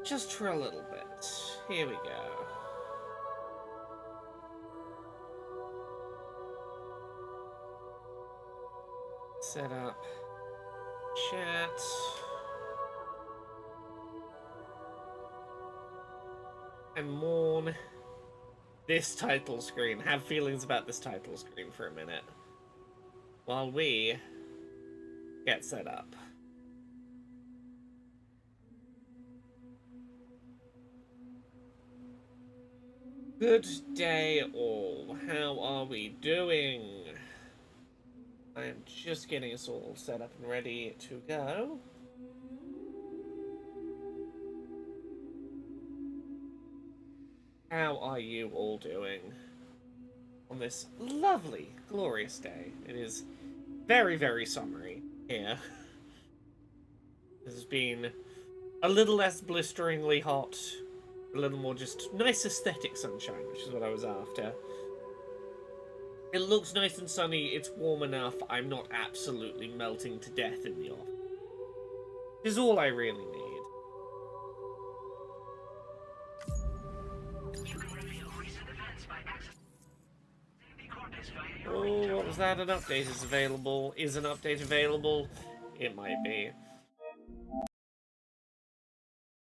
Just for a little bit. Here we go. Set up chat. And mourn this title screen. Have feelings about this title screen for a minute. While we get set up. Good day all. How are we doing? I am just getting us all set up and ready to go. How are you all doing on this lovely, glorious day? It is very, very summery here. It has been a little less blisteringly hot, a little more just nice aesthetic sunshine, which is what I was after. It looks nice and sunny, it's warm enough, I'm not absolutely melting to death in the office. Which is all I really need. Oh, what was that? An update is available. Is an update available? It might be.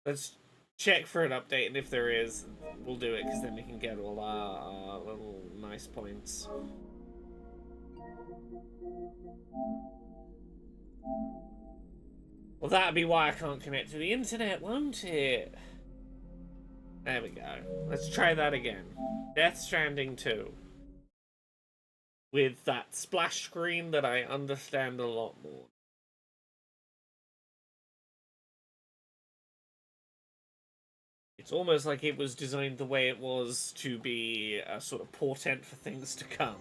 Let's check for an update, and if there is, we'll do it, because then we can get all our little nice points. Well, that'd be why I can't connect to the internet, won't it? There we go. Let's try that again. Death Stranding 2. With that splash screen that I understand a lot more. It's almost like it was designed the way it was to be a sort of portent for things to come.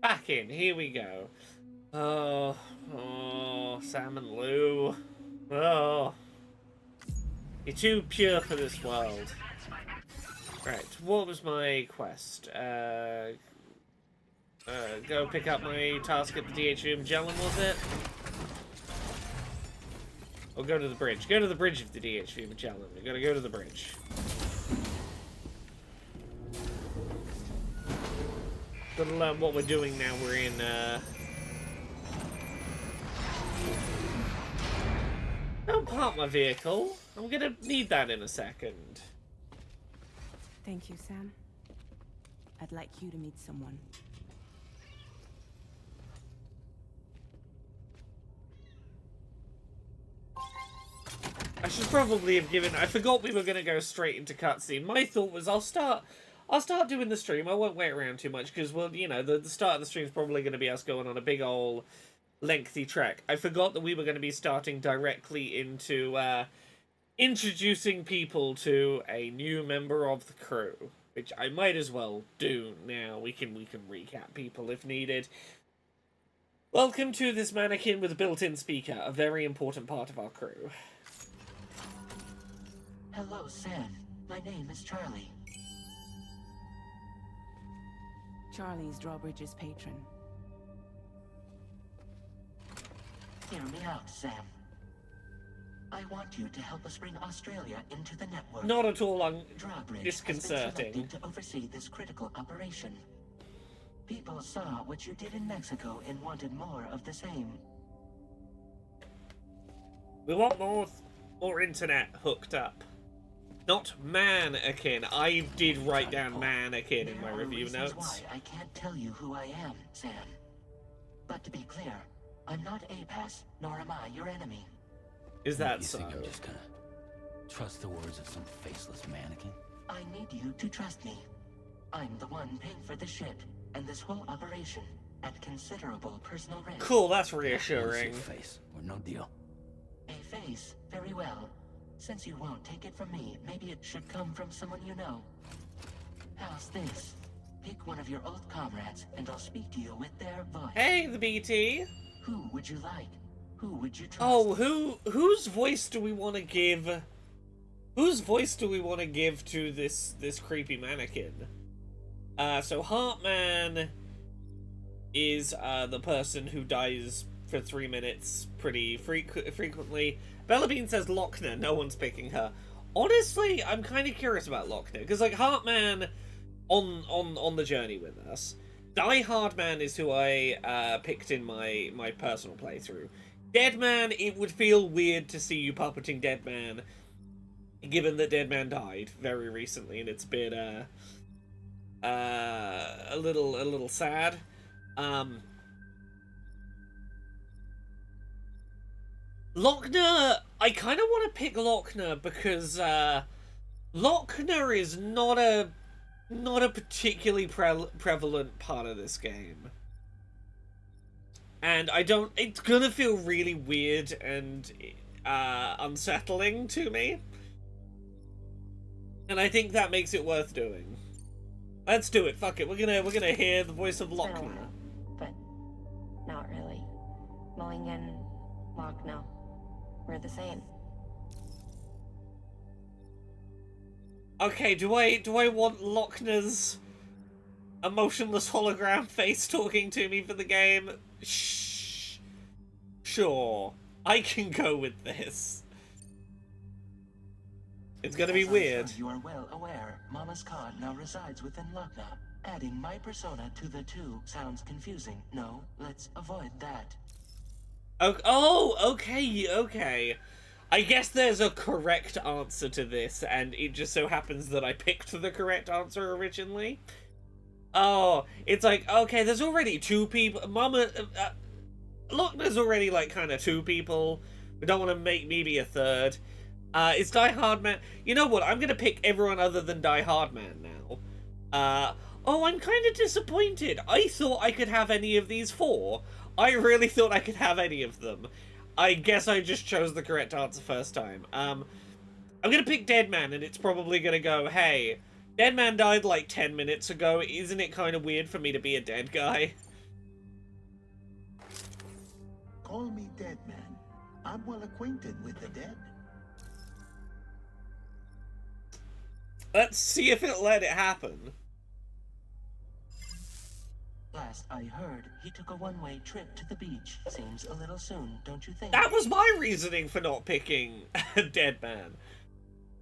Back in, here we go. Oh, Sam and Lou. Oh. You're too pure for this world. Right, what was my quest? Go pick up my task at the DHU Magellan, was it? Or go to the bridge. Go to the bridge of the DHV Magellan. We gotta go to the bridge. Gotta learn what we're doing now. We're in, Don't park my vehicle. I'm gonna need that in a second. Thank you, Sam. I'd like you to meet someone. I should probably have given... I forgot we were going to go straight into cutscene. My thought was I'll start doing the stream. I won't wait around too much because, well, you know, the start of the stream is probably going to be us going on a big old lengthy trek. I forgot that we were going to be starting directly into introducing people to a new member of the crew, which I might as well do now. We can recap people if needed. Welcome to this mannequin with a built-in speaker, a very important part of our crew. Hello, Sam. My name is Charlie. Charlie's Drawbridge's patron. Hear me out, Sam. I want you to help us bring Australia into the network. Not at all Drawbridge disconcerting. has been selected to oversee this critical operation. People saw what you did in Mexico and wanted more of the same. We want more internet hooked up. Not mannequin. I did write down mannequin in my review notes. Why I can't tell you who I am, Sam. But to be clear, I'm not APAS, nor am I your enemy. Is that you so? think I'm just gonna trust the words of some faceless mannequin? I need you to trust me. I'm the one paying for the ship and this whole operation at considerable personal risk. Cool, that's What's reassuring. your face or no deal? A face, very well. Since you won't take it from me, maybe it should come from someone you know. How's this? Pick one of your old comrades, and I'll speak to you with their voice. Hey, the BT. Who would you like? Who would you trust? Oh, whose voice do we want to give Whose voice do we want to give to this creepy mannequin? So Heartman is the person who dies for 3 minutes pretty frequently. Bellabean says Lochner. No one's picking her. Honestly, I'm kind of curious about Lochner because like Heartman on the journey with us. Die Hard Man is who I picked in my personal playthrough. Deadman, it would feel weird to see you puppeting Deadman, given that Deadman died very recently, and it's been a little sad. Lochner, I kind of want to pick Lochner because Lochner is not a particularly prevalent part of this game. And it's gonna feel really weird and unsettling to me. And I think that makes it worth doing. Let's do it, fuck it. We're gonna hear the voice of Lochner. But not really. Mulligan, Lochner, we're the same. Okay, do I want Lochner's emotionless hologram face talking to me for the game? Shh. Sure. I can go with this. It's gonna be weird. You are well aware, Mama's card now resides within Lochner. Adding my persona to the two sounds confusing. No, let's avoid that. Oh, okay. I guess there's a correct answer to this, and it just so happens that I picked the correct answer originally. Oh, it's like, okay, there's already two people. Lochner's already, like, kind of two people. We don't want to make me be a third. It's Die Hard Man. You know what? I'm going to pick everyone other than Die Hard Man now. Oh, I'm kind of disappointed. I thought I could have any of these four. I really thought I could have any of them. I guess I just chose the correct answer first time. I'm gonna pick Deadman, and it's probably gonna go, hey, Deadman died like 10 minutes ago. Isn't it kind of weird for me to be a dead guy? Call me Deadman. I'm well acquainted with the dead. Let's see if it'll let it happen. Last I heard, he took a one-way trip to the beach. Seems a little soon, don't you think? That was my reasoning for not picking Deadman.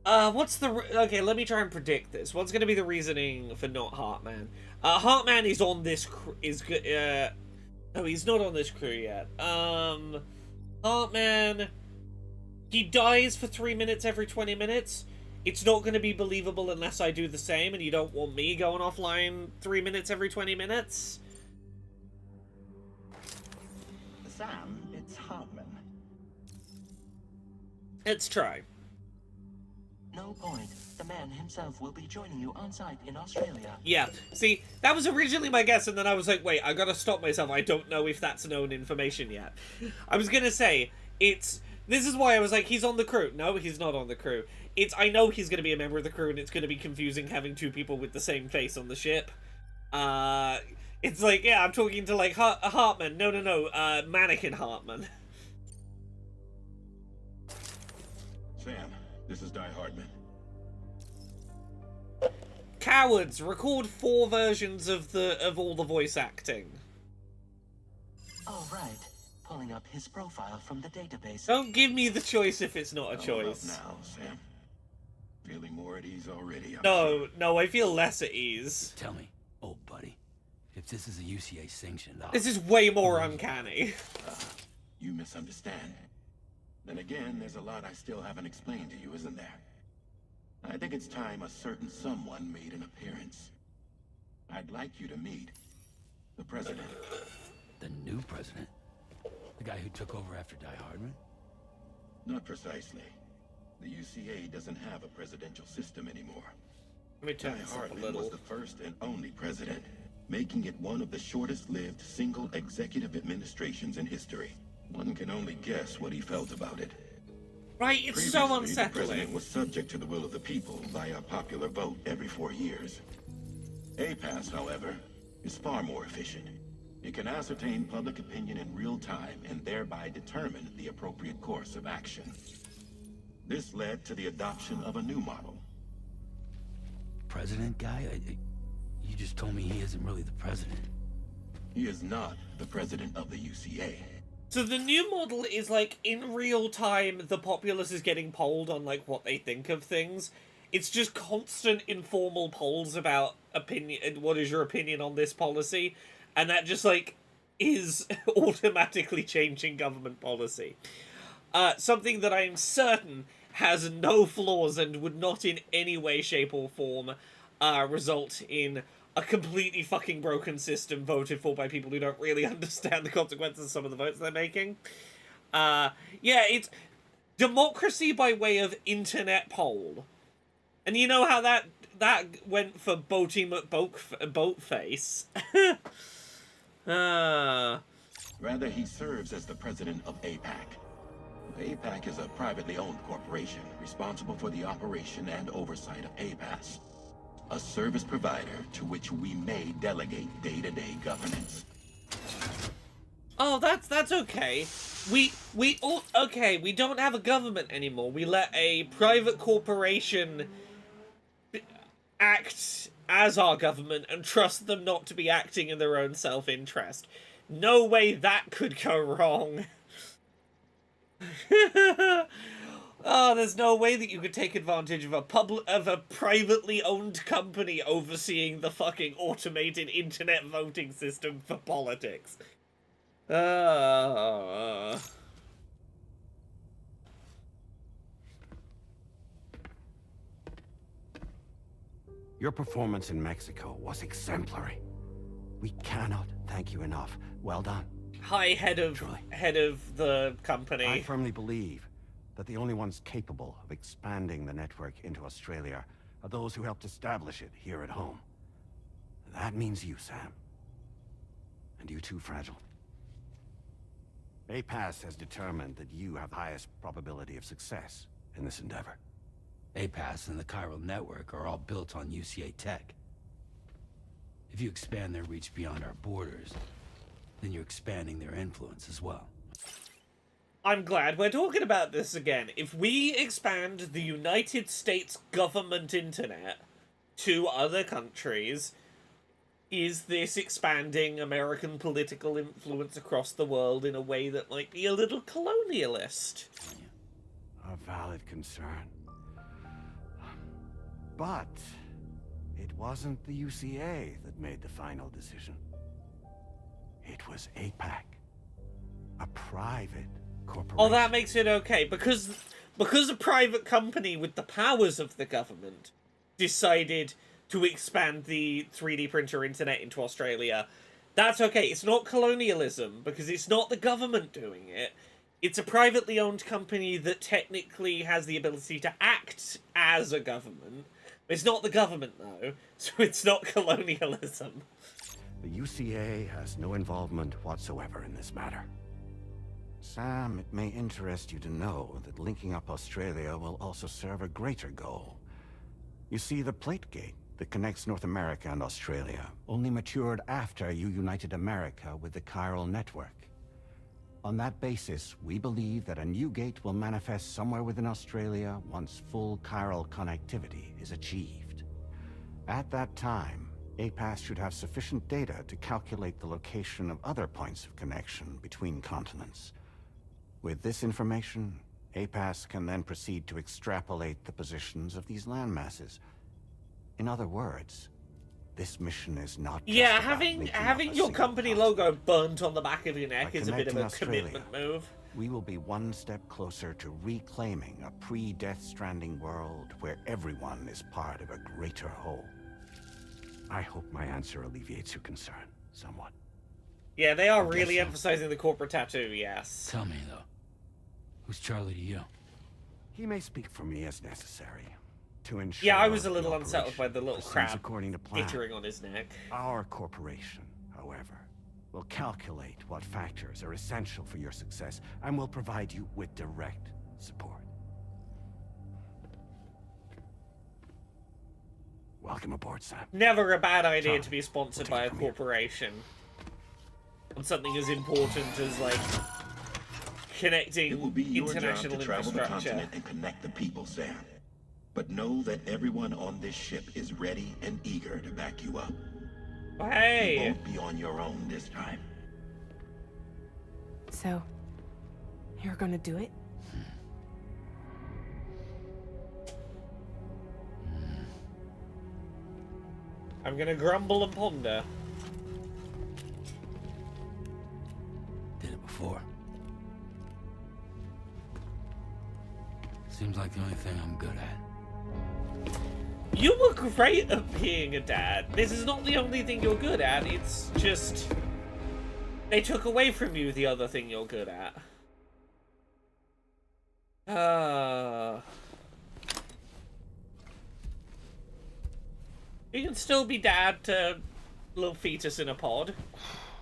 Okay, let me try and predict this. What's gonna be the reasoning for not Heartman? Heartman is on this no, he's not on this crew yet. Heartman, he dies for 3 minutes every 20 minutes. It's not going to be believable unless I do the same, and you don't want me going offline 3 minutes every 20 minutes. Sam, it's Hartman. Let's try. No point. The man himself will be joining you on site in Australia. Yeah, see, that was originally my guess, and then I was like, wait, I gotta stop myself. I don't know if that's known information yet. I was gonna say, this is why I was like, he's on the crew. No, he's not on the crew. I know he's going to be a member of the crew, and it's going to be confusing having two people with the same face on the ship. It's like, yeah, I'm talking to, like, Hartman. No, Mannequin Hartman. Sam, this is Die Hardman. Cowards, record 4 versions of all the voice acting. All right. Pulling up his profile from the database. Don't give me the choice if it's not a choice. Now, Sam. Feeling more at ease already. No, I feel less at ease. Tell me, old buddy, if this is a UCA sanctioned This is way more uncanny. You misunderstand. Then again, there's a lot I still haven't explained to you, isn't there? I think it's time a certain someone made an appearance. I'd like you to meet the president. The new president? The guy who took over after Die Hardman? Not precisely. The UCA doesn't have a presidential system anymore. Let me turn Die this up a Hardman little. was the first and only president, making it one of the shortest-lived single executive administrations in history. One can only guess what he felt about it. Right, it's so Previously, the president unsettling. was subject to the will of the people via a popular vote every 4 years. APAS, however, is far more efficient. It can ascertain public opinion in real time and thereby determine the appropriate course of action. This led to the adoption of a new model. President guy? You just told me he isn't really the president. He is not the president of the UCA. So the new model is like, in real time, the populace is getting polled on like what they think of things. It's just constant informal polls about opinion. What is your opinion on this policy? And that just like is automatically changing government policy. Something that I am certain has no flaws and would not in any way, shape, or form result in a completely fucking broken system voted for by people who don't really understand the consequences of some of the votes they're making. Yeah, it's democracy by way of internet poll. And you know how that went for Boaty McBoatface? Rather, he serves as the president of APAC. APAC is a privately owned corporation responsible for the operation and oversight of APAS, a service provider to which we may delegate day-to-day governance. Oh, that's okay. We don't have a government anymore. We let a private corporation act as our government and trust them not to be acting in their own self-interest. No way that could go wrong. Oh, there's no way that you could take advantage of a privately owned company overseeing the fucking automated internet voting system for politics. Your performance in Mexico was exemplary. We cannot thank you enough. Well done. Hi, head of the company. I firmly believe that the only ones capable of expanding the network into Australia are those who helped establish it here at home. That means you, Sam. And you too, Fragile. APAS has determined that you have the highest probability of success in this endeavor. APAS and the chiral network are all built on UCA tech. If you expand their reach beyond our borders, then you're expanding their influence as well. I'm glad we're talking about this again. If we expand the United States government internet to other countries, is this expanding American political influence across the world in a way that might be a little colonialist? A valid concern. But it wasn't the UCA that made the final decision. It was APAC, a private corporation. Oh, that makes it okay, because a private company with the powers of the government decided to expand the 3D printer internet into Australia. That's okay. It's not colonialism, because it's not the government doing it. It's a privately owned company that technically has the ability to act as a government. It's not the government, though, so it's not colonialism. The UCA has no involvement whatsoever in this matter. Sam, it may interest you to know that linking up Australia will also serve a greater goal. You see, the plate gate that connects North America and Australia only matured after you united America with the chiral network. On that basis, we believe that a new gate will manifest somewhere within Australia once full chiral connectivity is achieved. At that time, APAS should have sufficient data to calculate the location of other points of connection between continents. With this information, APAS can then proceed to extrapolate the positions of these landmasses. In other words, this mission is not just about having linking up a your single company continent. logo burnt on the back of your neck By is a bit of a connecting Australia, commitment move. We will be one step closer to reclaiming a pre-Death Stranding world where everyone is part of a greater whole. I hope my answer alleviates your concern somewhat. Yeah, they are I guess really so. emphasizing the corporate tattoo, yes. Tell me, though. Who's Charlie to you? He may speak for me as necessary to ensure. Yeah, I was a the little unsettled by the operation little proceeds crab according to plan. glittering on his neck. Our corporation, however, will calculate what factors are essential for your success and will provide you with direct support. Welcome aboard, Sam. Never a bad idea Charlie, to be sponsored we'll by take a it from here. corporation. On something as important as, like, connecting It will be your job international to travel the infrastructure. continent and connect the people, Sam. But know that everyone on this ship is ready and eager to back you up. You Hey, won't be on your own this time. So, you're gonna do it? I'm gonna grumble and ponder. Did it before. Seems like the only thing I'm good at. You were great at being a dad. This is not the only thing you're good at. It's just they took away from you the other thing you're good at. You can still be dad to little fetus in a pod.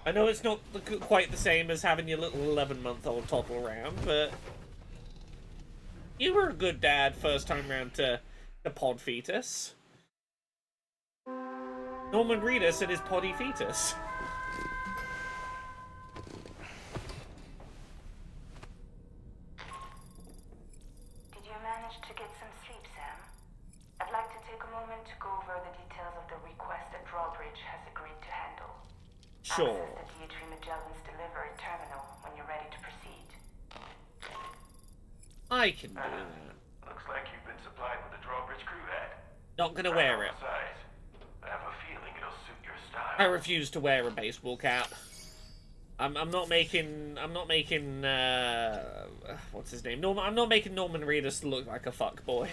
I know it's not quite the same as having your little 11-month-old toddle around, but you were a good dad first time round to the pod fetus. Norman Reedus and his poddy fetus. Did you manage to get some sleep, Sam? I'd like to take a moment to go over the details of the request that Drawbridge has agreed to handle. Sure. Access the D3 Magellan's delivery terminal when you're ready to proceed. I can do that. Looks like you've been supplied with a Drawbridge crew hat. Not gonna wear it. Size. I have a feeling it'll suit your style. I refuse to wear a baseball cap. I'm not making what's his name? I'm not making Norman Reedus look like a fuckboy.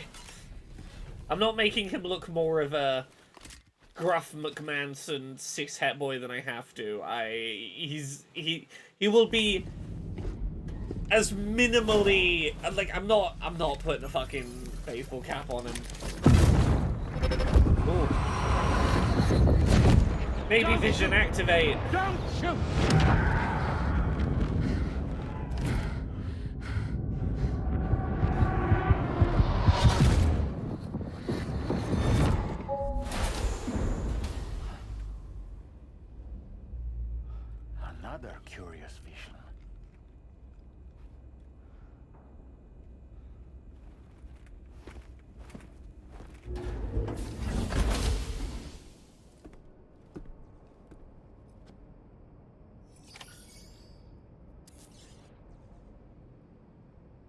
I'm not making him look more of a gruff McManson cishet boy than I have to. He will be as minimally like I'm not putting a fucking baseball cap on him. Ooh. Maybe vision activate. Don't shoot! Another curious vision.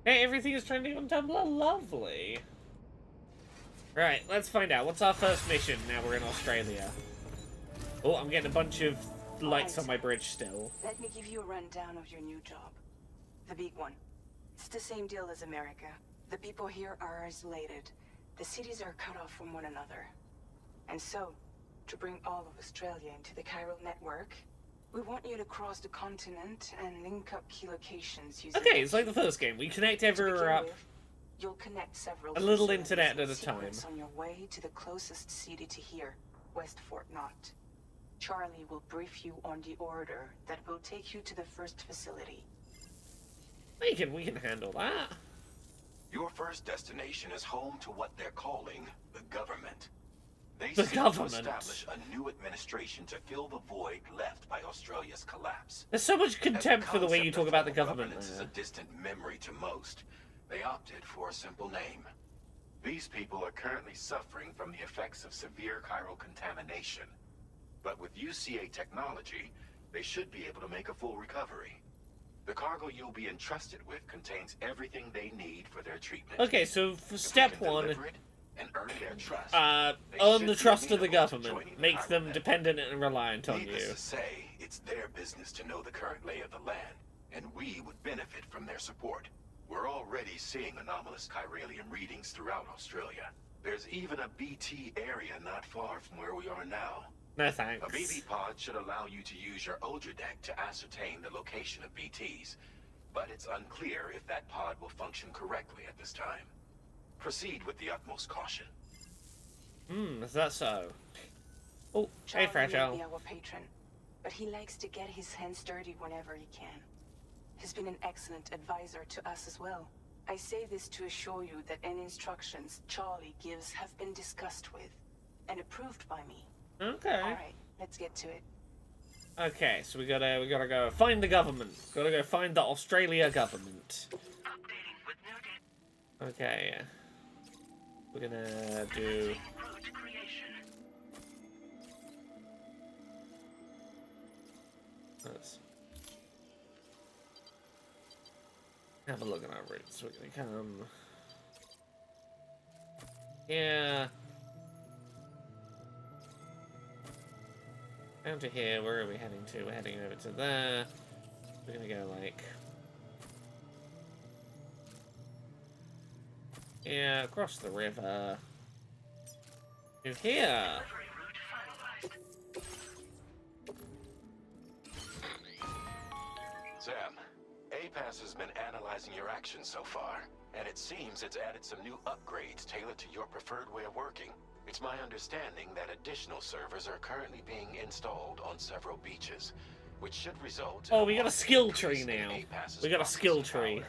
Hey, everything is trending on Tumblr. Lovely. Right, let's find out. What's our first mission now we're in Australia? Oh, I'm getting a bunch of lights on my bridge still. Let me give you a rundown of your new job. The big one. It's the same deal as America. The people here are isolated. The cities are cut off from one another. And so, to bring all of Australia into the chiral network, we want you to cross the continent and link up key locations using... Okay, it's like the first game. We connect everywhere up. You'll connect several A little facilities internet and at a time. secrets on your way to the closest city to here, West Fort Knott. Charlie will brief you on the order that will take you to the first facility. We can handle that. Your first destination is home to what they're calling the government. They The seek government. to establish a new administration to fill the void left by Australia's collapse. There's so much As contempt for the way you concept talk of about the federal government governance is there. a distant memory to most. They opted for a simple name. These people are currently suffering from the effects of severe chiral contamination. But with UCA technology, they should be able to make a full recovery. The cargo you'll be entrusted with contains everything they need for their treatment. Okay, so for If we step can one, deliver it and earn their trust, they earn should the be trust of the amenable to government. joining the Make chiral them network. dependent and reliant on Needless you. to say, it's their business to know the current lay of the land, and we would benefit from their support. We're already seeing anomalous chiralium readings throughout Australia. There's even a BT area not far from where we are now. No A thanks. BB pod should allow you to use your Ultra deck to ascertain the location of BTs, but it's unclear if that pod will function correctly at this time. Proceed with the utmost caution. Is that so? Oh, Charlie hey, Fragile. may be our patron, but he likes to get his hands dirty whenever he can. He's been an excellent advisor to us as well. I say this to assure you that any instructions Charlie gives have been discussed with and approved by me. Okay. All right, let's get to it. Okay, so we gotta go find the government. Gotta go find the Australia government. Okay. We're gonna do. Let's have a look at our routes. We're gonna come. Yeah. Down to here. Where are we heading to? We're heading over to there. We're gonna go like. Yeah, across the river. To here. Sam, APAS has been analyzing your actions so far, and it seems it's added some new upgrades tailored to your preferred way of working. It's my understanding that additional servers are currently being installed on several beaches, which should result in Oh, we got a skill tree now. We got a skill tree.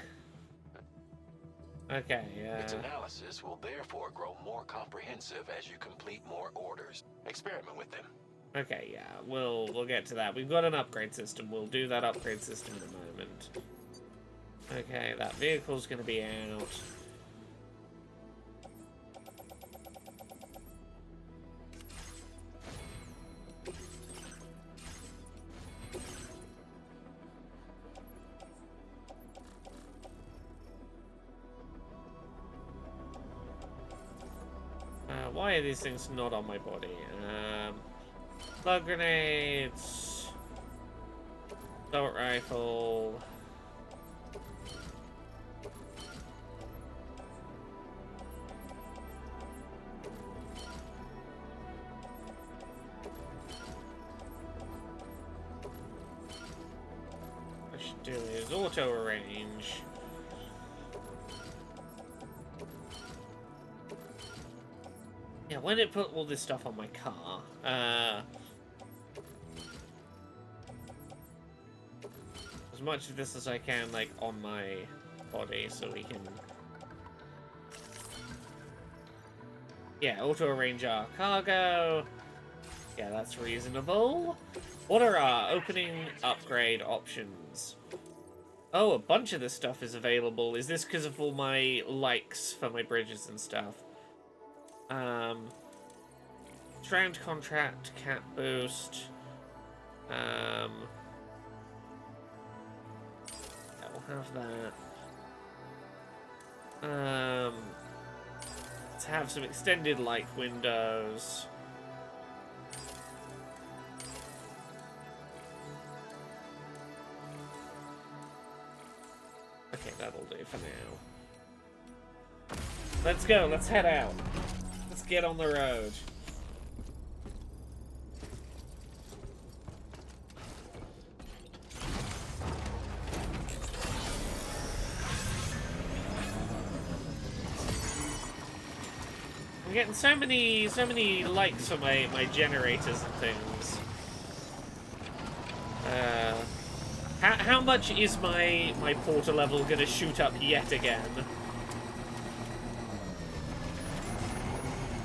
Okay, Its analysis will therefore grow more comprehensive as you complete more orders. Experiment with them. Okay, yeah, we'll get to that. We've got an upgrade system. We'll do that upgrade system in a moment. Okay, that vehicle's gonna be out. Why are these things not on my body? Slug grenades, assault rifle. What I should do is auto arrange. Yeah, when it put all this stuff on my car, as much of this as I can, like, on my body, so we can... Yeah, auto-arrange our cargo. Yeah, that's reasonable. What are our opening upgrade options? Oh, a bunch of this stuff is available. Is this because of all my likes for my bridges and stuff? Strand contract, cat boost. Yeah, we'll have that. Let's have some extended like windows. Okay, that'll do for now. Let's go, let's head out. Let's get on the road. I'm getting so many likes for my generators and things. How much is my porter level gonna shoot up yet again?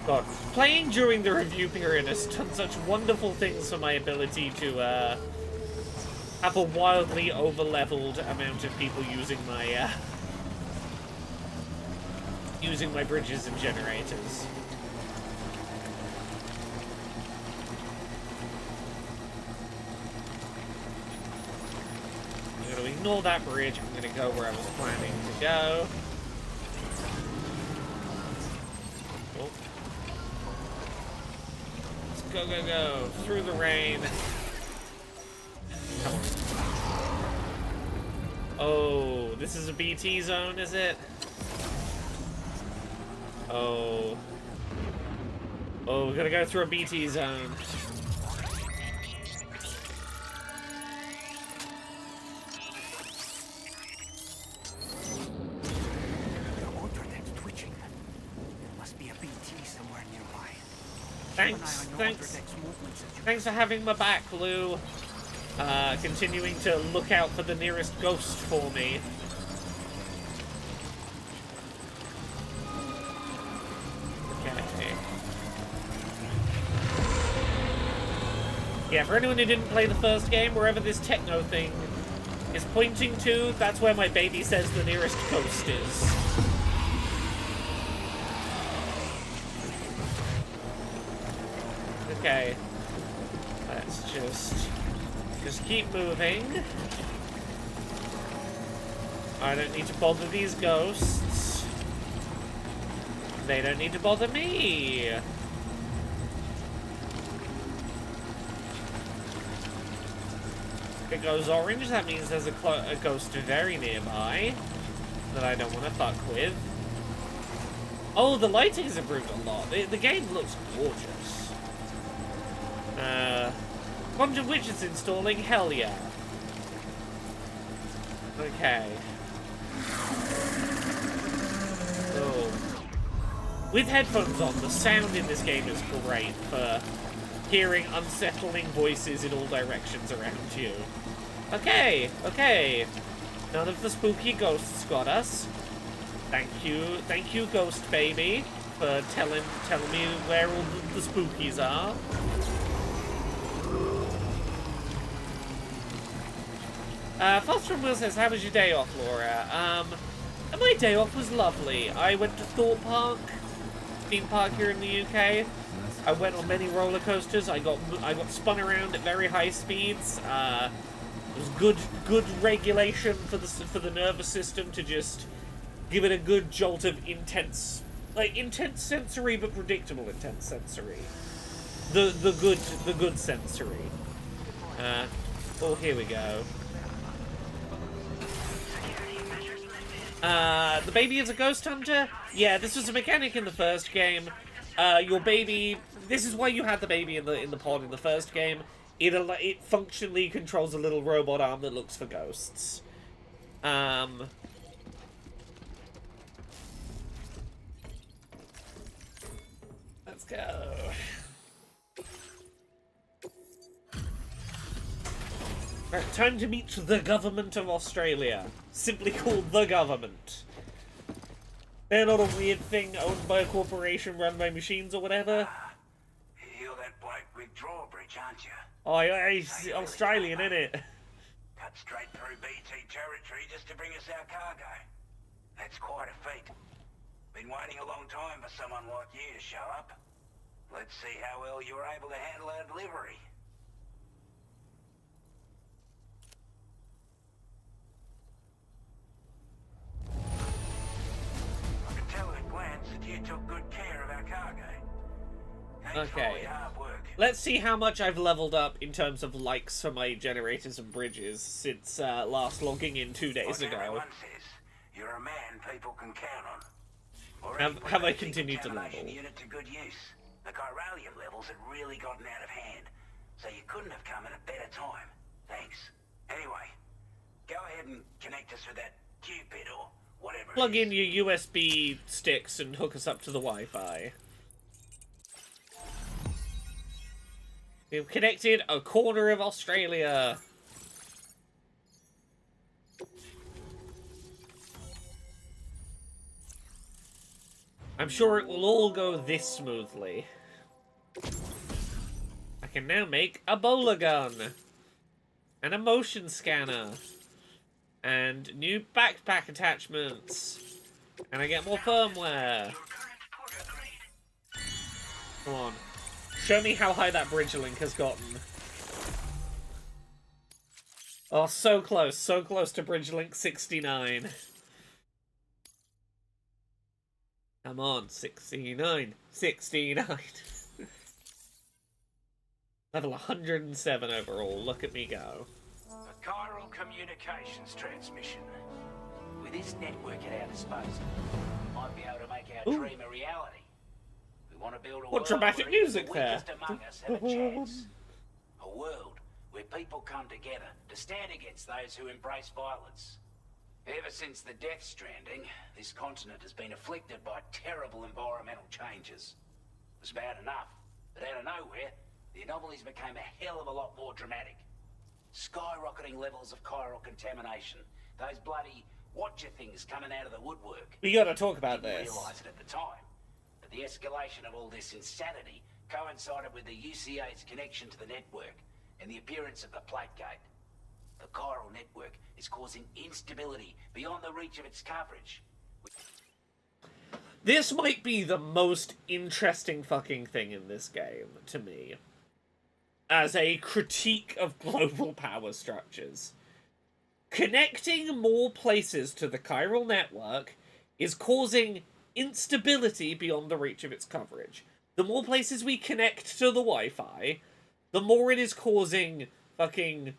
God, playing during the review period has done such wonderful things for my ability to have a wildly over-leveled amount of people using my bridges and generators. I'm gonna ignore that bridge. I'm gonna go where I was planning to go. Oh. Go, go, go. Through the rain. Come on. Oh, this is a BT zone, is it? Oh. Oh, we're gonna go through a BT zone. Thanks for having my back, Lou. Continuing to look out for the nearest ghost for me. Okay. Yeah, for anyone who didn't play the first game, wherever this techno thing is pointing to, that's where my baby says the nearest coast is. Okay. Let's just keep moving. I don't need to bother these ghosts. They don't need to bother me. If it goes orange, that means there's a ghost very nearby that I don't want to fuck with. Oh, the lighting's improved a lot. The game looks gorgeous. Quantum widgets installing? Hell yeah. Okay. Oh. With headphones on, the sound in this game is great for hearing unsettling voices in all directions around you. Okay, okay. None of the spooky ghosts got us. Thank you, ghost baby, for telling me where all the spookies are. Foster and Will says, how was your day off, Laura? My day off was lovely. I went to Thorpe Park, theme park here in the UK. I went on many roller coasters. I got spun around at very high speeds. It was good regulation for the nervous system to just give it a good jolt of intense sensory but predictable intense sensory. The good sensory. Oh, here we go. The baby is a ghost hunter? Yeah, this was a mechanic in the first game. Your baby... This is why you had the baby in the pod in the first game. It functionally controls a little robot arm that looks for ghosts. Let's go. Right, time to meet the government of Australia. Simply called the government. They're not a weird thing owned by a corporation run by machines or whatever. You're that bloke with drawbridge, aren't you? Oh, he's Australian, isn't it? Cut straight through BT territory just to bring us our cargo. That's quite a feat. Been waiting a long time for someone like you to show up. Let's see how well you were able to handle our delivery. I can tell at a glance that you took good care of our cargo. Thanks for all your hard work. Let's see how much I've leveled up in terms of likes for my generators and bridges since last logging in 2 days ago. Everyone says you're a man people can count on. Have I continued to level? Unit to good use. The chiralium levels had really gotten out of hand, so you couldn't have come at a better time. Thanks. Anyway, go ahead and connect us with that Cupid or whatever. Plug in your USB sticks and hook us up to the Wi-Fi. We've connected a corner of Australia. I'm sure it will all go this smoothly. I can now make a bowler gun. And a motion scanner. And new backpack attachments. And I get more firmware. Come on. Show me how high that bridge link has gotten. Oh, so close to bridge link 69. Come on, 69. 69. Level 107 overall. Look at me go. A chiral communications transmission. With this network at our disposal, we might be able to make our dream a reality. We want to build a What world dramatic where even music the there. weakest among us have a chance. A world where people come together to stand against those who embrace violence. Ever since the death stranding, this continent has been afflicted by terrible environmental changes. It was bad enough, but out of nowhere, the anomalies became a hell of a lot more dramatic. Skyrocketing levels of chiral contamination. Those bloody watcher things coming out of the woodwork. We gotta talk about Didn't this. realise it at the time, but the escalation of all this insanity coincided with the UCA's connection to the network, and the appearance of the Plategate. The chiral network is causing instability beyond the reach of its coverage. This might be the most interesting fucking thing in this game, to me. As a critique of global power structures. Connecting more places to the chiral network is causing instability beyond the reach of its coverage. The more places we connect to the Wi-Fi, the more it is causing fucking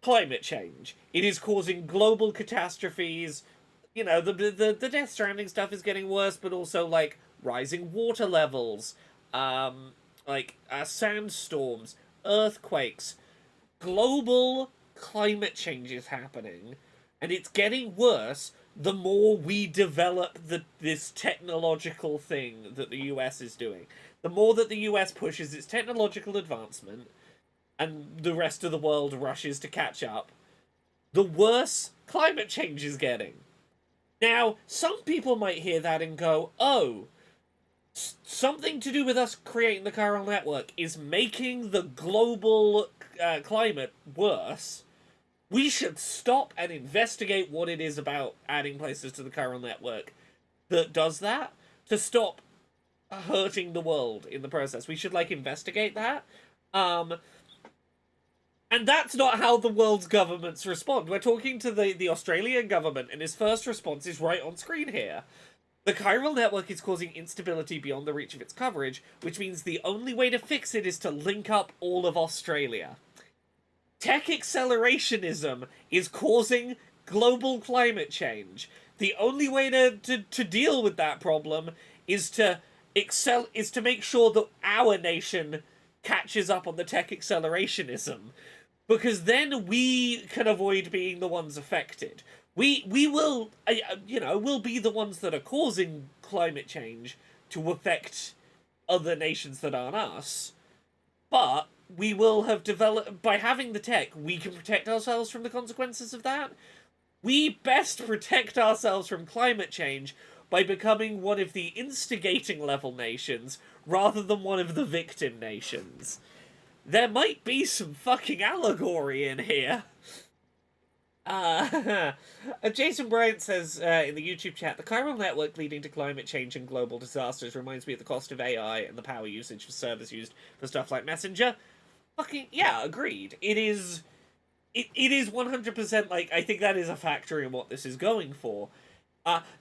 climate change. It is causing global catastrophes. You know, the Death Stranding stuff is getting worse, but also, like, rising water levels, sandstorms, earthquakes. Global climate change is happening, and it's getting worse the more we develop this technological thing that the US is doing. The more that the US pushes its technological advancement, and the rest of the world rushes to catch up, the worse climate change is getting. Now, some people might hear that and go, oh, something to do with us creating the chiral network is making the global climate worse. We should stop and investigate what it is about adding places to the chiral network that does that, to stop hurting the world in the process. We should, like, investigate that. And that's not how the world's governments respond. We're talking to the Australian government, and his first response is right on screen here. The chiral network is causing instability beyond the reach of its coverage, which means the only way to fix it is to link up all of Australia. Tech accelerationism is causing global climate change. The only way to deal with that problem is to make sure that our nation catches up on the tech accelerationism. Because then we can avoid being the ones affected. We will, we'll be the ones that are causing climate change to affect other nations that aren't us. But we will have developed, by having the tech, we can protect ourselves from the consequences of that. We best protect ourselves from climate change by becoming one of the instigating level nations rather than one of the victim nations. There might be some fucking allegory in here. Jason Bryant says in the YouTube chat, the chiral network leading to climate change and global disasters reminds me of the cost of AI and the power usage for servers used for stuff like Messenger. Fucking, yeah, agreed. It is 100%, like, I think that is a factor in what this is going for.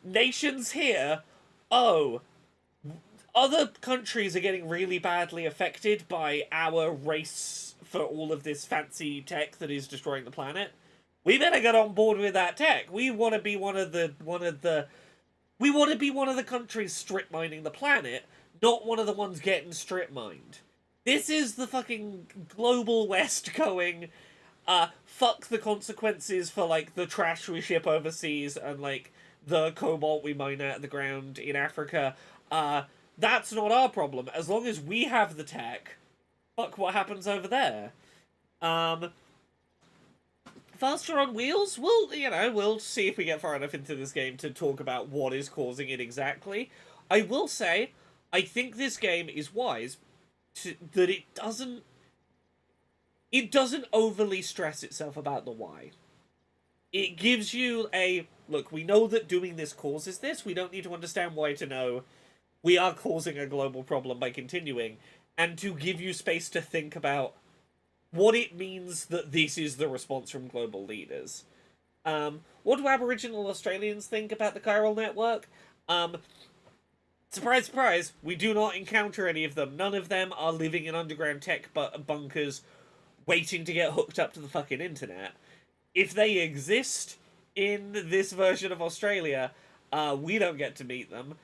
Nations here, other countries are getting really badly affected by our race for all of this fancy tech that is destroying the planet. We better get on board with that tech. We want to be one of the countries strip mining the planet, not one of the ones getting strip mined. This is the fucking global West going, fuck the consequences for, like, the trash we ship overseas and, like, the cobalt we mine out of the ground in Africa. That's not our problem. As long as we have the tech, fuck what happens over there. Faster on wheels? We'll see if we get far enough into this game to talk about what is causing it exactly. I will say, I think this game is wise that it doesn't overly stress itself about the why. It gives you look, we know that doing this causes this. We don't need to understand why to know we are causing a global problem by continuing, and to give you space to think about what it means that this is the response from global leaders. What do Aboriginal Australians think about the chiral network? Surprise, surprise, we do not encounter any of them. None of them are living in underground tech bunkers waiting to get hooked up to the fucking internet. If they exist in this version of Australia, we don't get to meet them.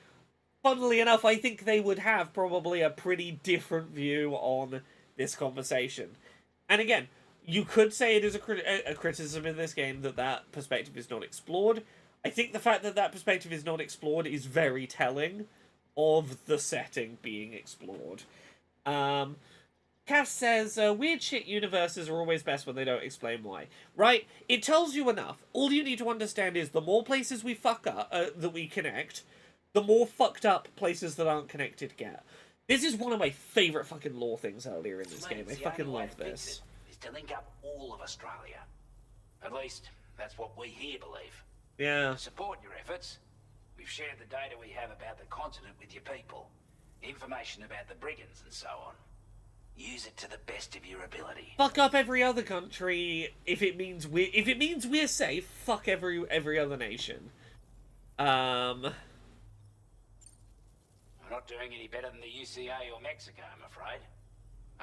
Funnily enough, I think they would have probably a pretty different view on this conversation. And again, you could say it is a criticism in this game that perspective is not explored. I think the fact that perspective is not explored is very telling of the setting being explored. Cass says, weird shit universes are always best when they don't explain why. Right? It tells you enough. All you need to understand is the more places we fuck up, that we connect, the more fucked up places that aren't connected get. This is one of my favorite fucking lore things earlier in this game. I fucking love this. Is to link up all of Australia. At least, that's what we here believe. Yeah. To support your efforts, we've shared the data we have about the continent with your people. Information about the brigands and so on. Use it to the best of your ability. Fuck up every other country if it means we're safe. Fuck every other nation. We're not doing any better than the UCA or Mexico, I'm afraid.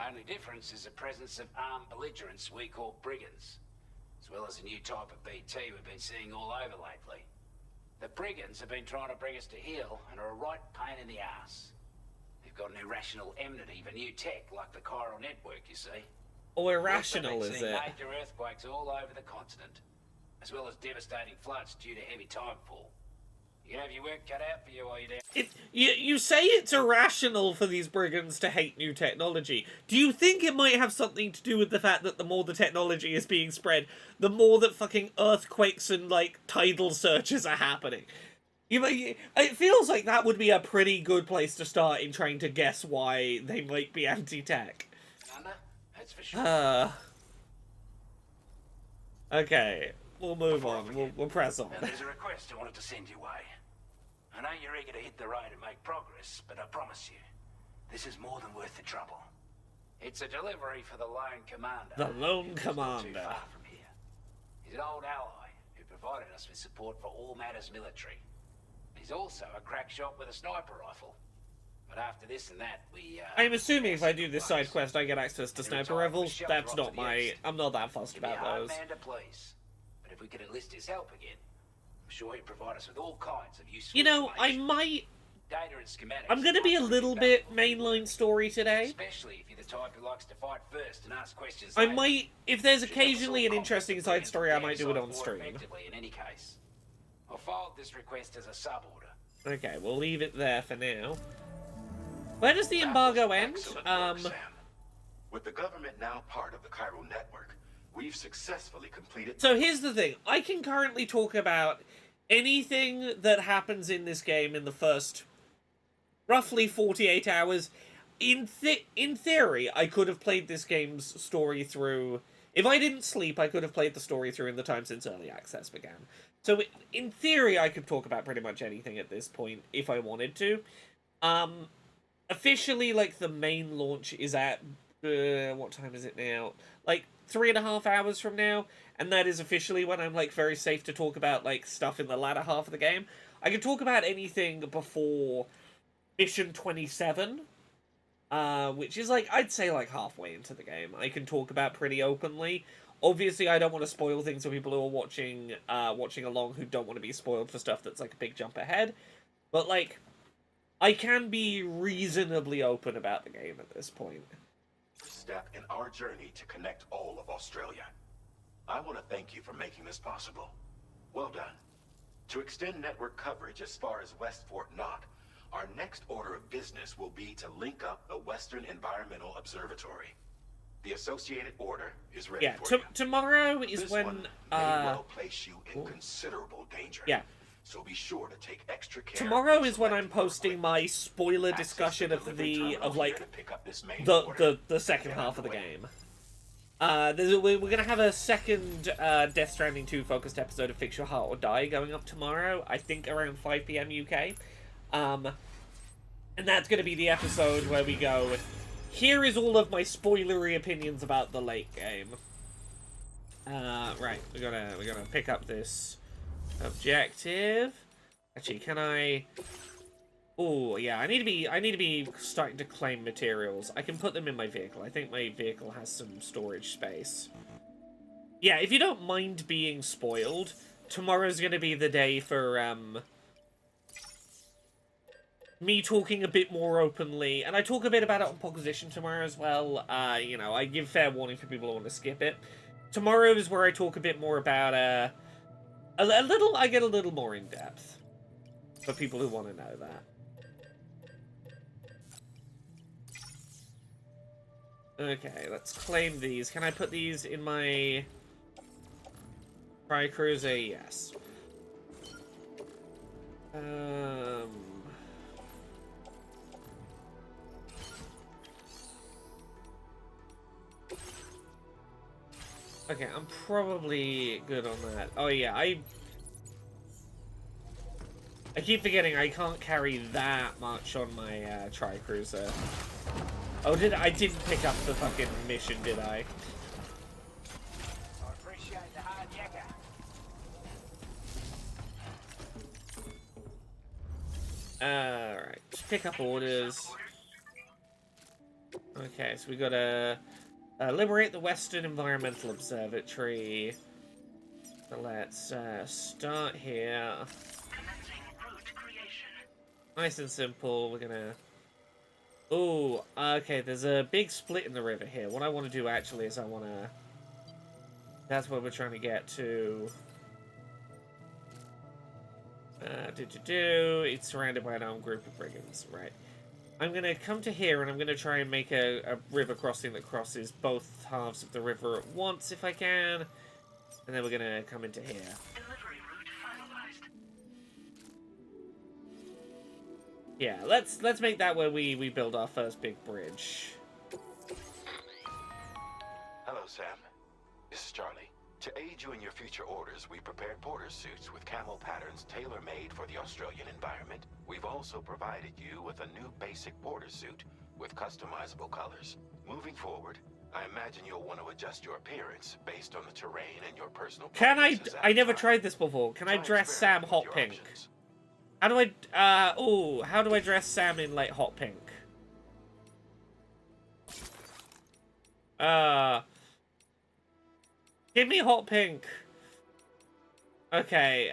Only difference is the presence of armed belligerents we call brigands, as well as a new type of BT we've been seeing all over lately. The brigands have been trying to bring us to heel and are a right pain in the ass. They've got an irrational enmity for new tech, like the chiral network, you see. Oh, irrational, We've is been it? seeing major earthquakes all over the continent, as well as devastating floods due to heavy timefall. You can have your work cut out for you while you're there. You say it's irrational for these brigands to hate new technology. Do you think it might have something to do with the fact that the more the technology is being spread, the more that fucking earthquakes and, like, tidal surges are happening? It feels like that would be a pretty good place to start in trying to guess why they might be anti-tech. That's for sure. Okay, we'll move on. We'll press on. Now, there's a request I wanted to send your way. I know you're eager to hit the road and make progress, but I promise you, this is more than worth the trouble. It's a delivery for the Lone Commander. The Lone who's not too Commander. far from here. He's an old ally who provided us with support for all matters military. He's also a crack shot with a sniper rifle. But after this and that, I'm assuming if I do this side quest, I get access to sniper rifles. That's not my... I'm not that fussed about those. Man to please. But if we could enlist his help again, I'm sure he'd provide us with all kinds of useful You know, I information. might... Data and schematics. I'm gonna be a little bit mainline story today. Especially if you're the type who likes to fight first and ask questions I later. might... If there's occasionally an interesting side story, I might do it on stream. Effectively, in any case. I'll filed this request as a sub-order. Okay, we'll leave it there for now. Where does the embargo end? With the government now part of the chiral network, we've successfully completed... So here's the thing. I can currently talk about anything that happens in this game in the first roughly 48 hours. In theory, I could have played this game's story through... If I didn't sleep, I could have played the story through in the time since early access began. So in theory, I could talk about pretty much anything at this point if I wanted to. Officially, like, the main launch is at... what time is it now? Like, 3.5 hours from now. And that is officially when I'm, like, very safe to talk about, like, stuff in the latter half of the game. I can talk about anything before Mission 27. Which is, like, I'd say, like, halfway into the game. I can talk about pretty openly. Obviously, I don't want to spoil things for people who are watching along who don't want to be spoiled for stuff that's, like, a big jump ahead. But, like... I can be reasonably open about the game at this point. Step in our journey to connect all of Australia. I want to thank you for making this possible. Well done. To extend network coverage as far as West Fort Knott, our next order of business will be to link up the Western Environmental Observatory. The associated order is ready for you. Tomorrow is this when one may well place you in considerable danger. Yeah. So be sure to take extra care. Tomorrow is when I'm posting my spoiler discussion of the second half of the game. We're gonna have a second Death Stranding 2 focused episode of Fix Your Heart or Die going up tomorrow. I think around 5 PM UK. And that's gonna be the episode where we go. Here is all of my spoilery opinions about the late game. Right, we're gonna pick up this objective. Actually, can I? Oh yeah, I need to be starting to claim materials. I can put them in my vehicle. I think my vehicle has some storage space. Yeah, if you don't mind being spoiled, tomorrow's gonna be the day for me talking a bit more openly, and I talk a bit about it on Position tomorrow as well. You know, I give fair warning for people who want to skip it. Tomorrow is where I talk a bit more about I get a little more in depth for people who want to know that. Okay, let's claim these. Can I put these in my Fry Cruiser? Yes. Okay, I'm probably good on that. Oh yeah, I keep forgetting I can't carry that much on my tri-cruiser. Oh, I didn't pick up the fucking mission, did I? I appreciate the hard yakka. Alright, pick up orders. Okay, so we gotta liberate the Western Environmental Observatory. So let's start here. Nice and simple. We're gonna... Ooh, okay, there's a big split in the river here. What I want to do actually is I want to... That's what we're trying to get to. It's surrounded by an armed group of brigands. Right. I'm going to come to here, and I'm going to try and make a river crossing that crosses both halves of the river at once, if I can. And then we're going to come into here. Yeah, let's make that where we build our first big bridge. Hello, Sam. This is Charlie. To aid you in your future orders, we prepared porter suits with camel patterns tailor-made for the Australian environment. We've also provided you with a new basic porter suit with customizable colors. Moving forward, I imagine you'll want to adjust your appearance based on the terrain and your personal preferences. I never tried this before. Can I dress Sam hot pink? How do I, how do I dress Sam in, like, hot pink? Give me hot pink. Okay,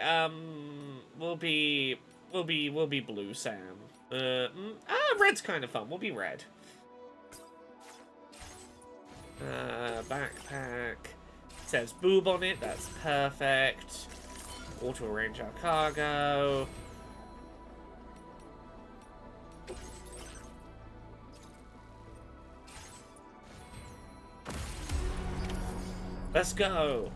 we'll be blue, Sam. Red's kind of fun. We'll be red. Backpack. Says boob on it. That's perfect. Auto-arrange our cargo. Let's go.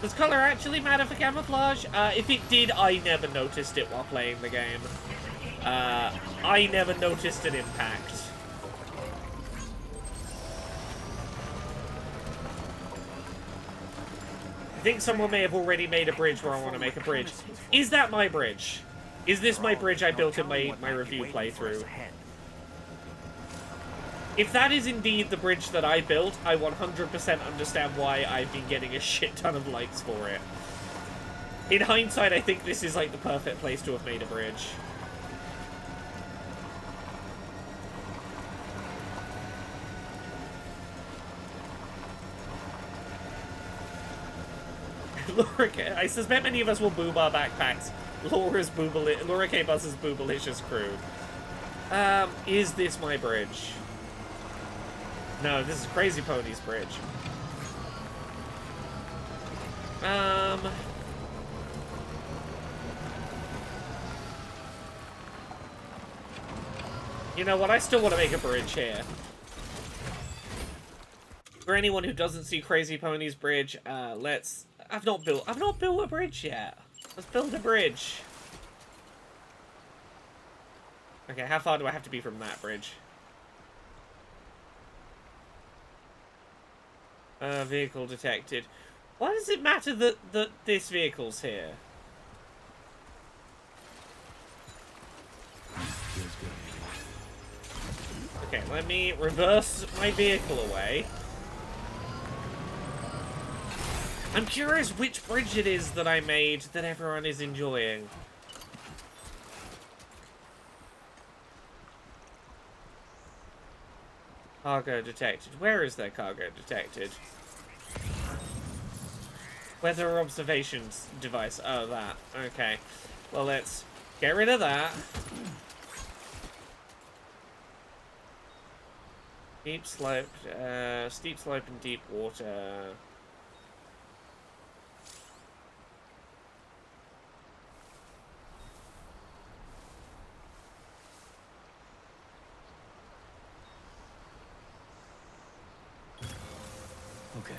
Does color actually matter for camouflage? If it did, I never noticed it while playing the game. I never noticed an impact. I think someone may have already made a bridge where I want to make a bridge. Is that my bridge? Is this my bridge I built in my review playthrough? If that is indeed the bridge that I built, I 100% understand why I've been getting a shit ton of likes for it. In hindsight, I think this is like the perfect place to have made a bridge. I suspect many of us will boob our backpacks. Laura K. Buzz's boobalicious crew. Is this my bridge? No, this is Crazy Pony's bridge. You know what? I still want to make a bridge here. For anyone who doesn't see Crazy Pony's bridge, I've not built a bridge yet. Let's build a bridge. Okay, how far do I have to be from that bridge? Vehicle detected. Why does it matter that this vehicle's here? Okay, let me reverse my vehicle away. I'm curious which bridge it is that I made that everyone is enjoying. Cargo detected. Where is their cargo detected? Weather observations device. Oh, that. Okay. Well, let's get rid of that. Steep slope and deep water. Okay.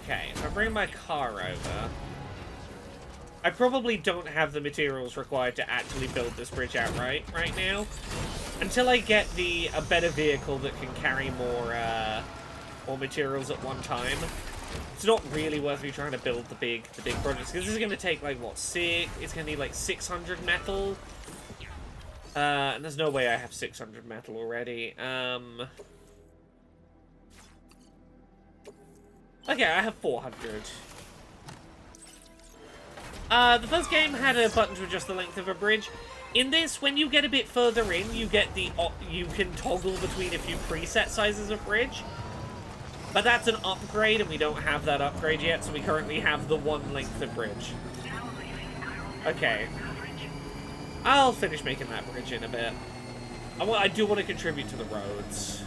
Okay, if I bring my car over... I probably don't have the materials required to actually build this bridge outright right now. Until I get a better vehicle that can carry more materials at one time, it's not really worth me trying to build the big projects, because this is going to take, like, what, it's going to need, like, 600 metal. And there's no way I have 600 metal already. Okay, I have 400. The first game had a button to adjust the length of a bridge. In this, when you get a bit further in, you get you can toggle between a few preset sizes of bridge. But that's an upgrade, and we don't have that upgrade yet, so we currently have the one length of bridge. Okay. I'll finish making that bridge in a bit. I do want to contribute to the roads.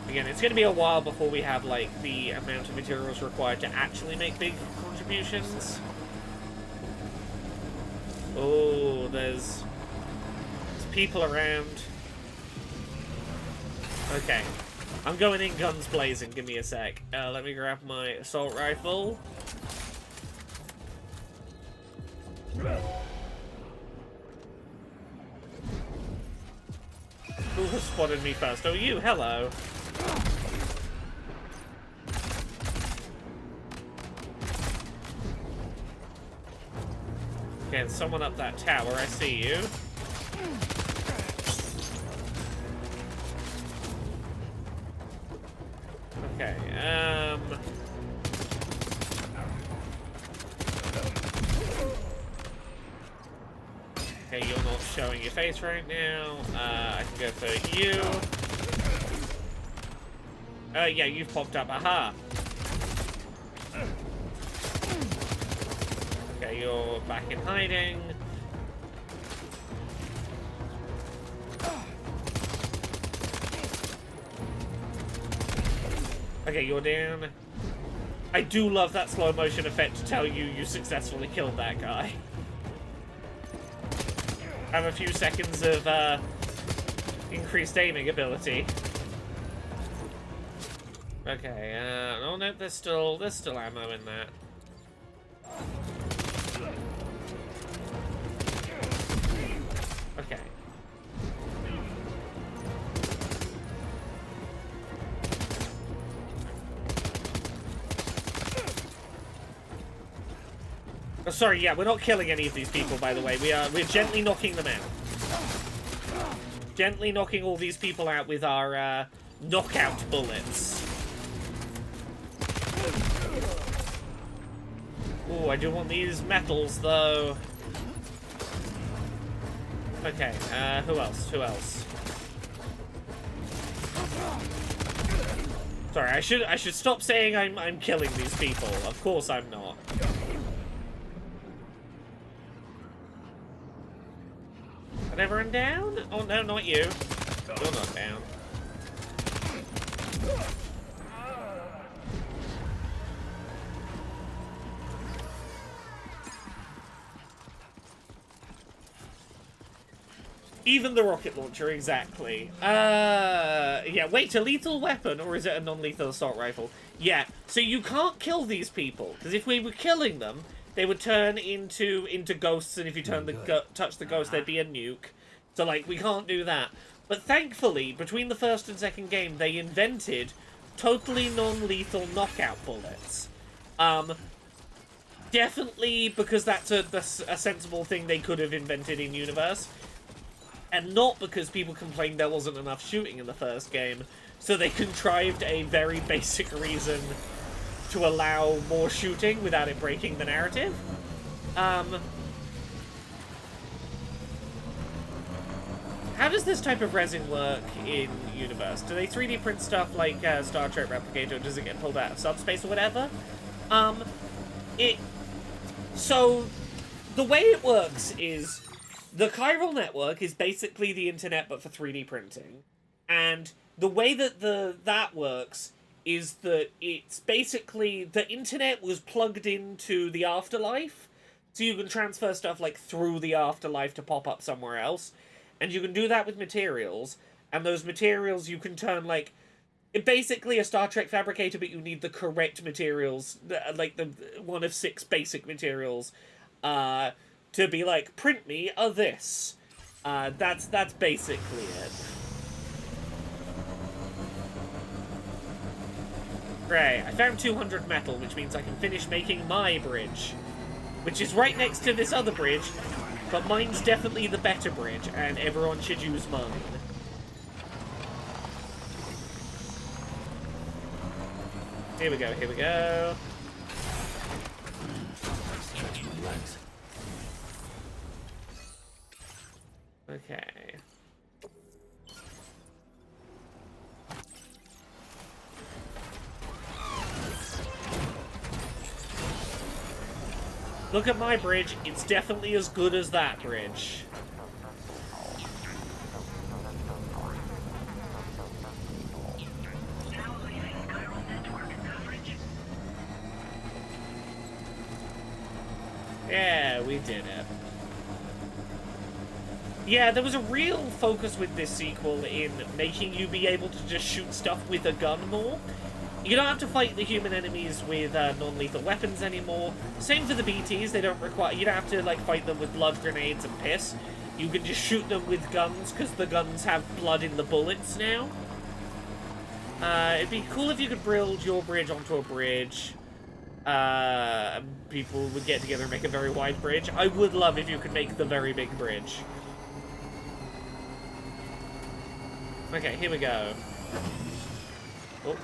Again, it's going to be a while before we have, like, the amount of materials required to actually make big contributions. Oh, there's people around. Okay. I'm going in guns blazing. Give me a sec. Let me grab my assault rifle. Who has spotted me first? Oh, you. Hello. Okay, there's someone up that tower. I see you. Okay, okay, you're not showing your face right now. I can go for you. Yeah, you've popped up. Aha! Okay, you're back in hiding. Okay, you're down. I do love that slow motion effect to tell you successfully killed that guy. Have a few seconds of increased aiming ability. Okay, oh no, there's still ammo in that. Okay. Oh, sorry, yeah, we're not killing any of these people, by the way. We're gently knocking them out. Gently knocking all these people out with our knockout bullets. Ooh, I do want these metals, though. Okay, who else? Who else? Sorry, I should stop saying I'm killing these people. Of course I'm not. Is everyone down? Oh no, not you. You're not down. Even the rocket launcher, exactly. Yeah, wait, a lethal weapon, or is it a non-lethal assault rifle? Yeah, so you can't kill these people, because if we were killing them, they would turn into ghosts, and if you touch the ghost, there'd be a nuke. So, like, we can't do that. But thankfully, between the first and second game, they invented totally non-lethal knockout bullets. Definitely because that's a sensible thing they could have invented in universe. And not because people complained there wasn't enough shooting in the first game. So they contrived a very basic reason to allow more shooting without it breaking the narrative. How does this type of resin work in universe? Do they 3D print stuff like Star Trek Replicator, or does it get pulled out of subspace or whatever? So, the way it works is, the chiral network is basically the internet but for 3D printing. And the way that that works is that it's basically, the internet was plugged into the afterlife, so you can transfer stuff like through the afterlife to pop up somewhere else. And you can do that with materials, and those materials you can turn, like, basically a Star Trek fabricator, but you need the correct materials, like the one of 6 basic materials, to be like, print me a this. That's basically it. Great, I found 200 metal, which means I can finish making my bridge, which is right next to this other bridge, but mine's definitely the better bridge, and everyone should use mine. Here we go, here we go. Okay. Look at my bridge, it's definitely as good as that bridge. Yeah, we did it. Yeah, there was a real focus with this sequel in making you be able to just shoot stuff with a gun more. You don't have to fight the human enemies with non-lethal weapons anymore. Same for the BTs, they don't require... You don't have to, like, fight them with blood grenades and piss. You can just shoot them with guns, because the guns have blood in the bullets now. It'd be cool if you could build your bridge onto a bridge. People would get together and make a very wide bridge. I would love if you could make the very big bridge. Okay, here we go. Oh.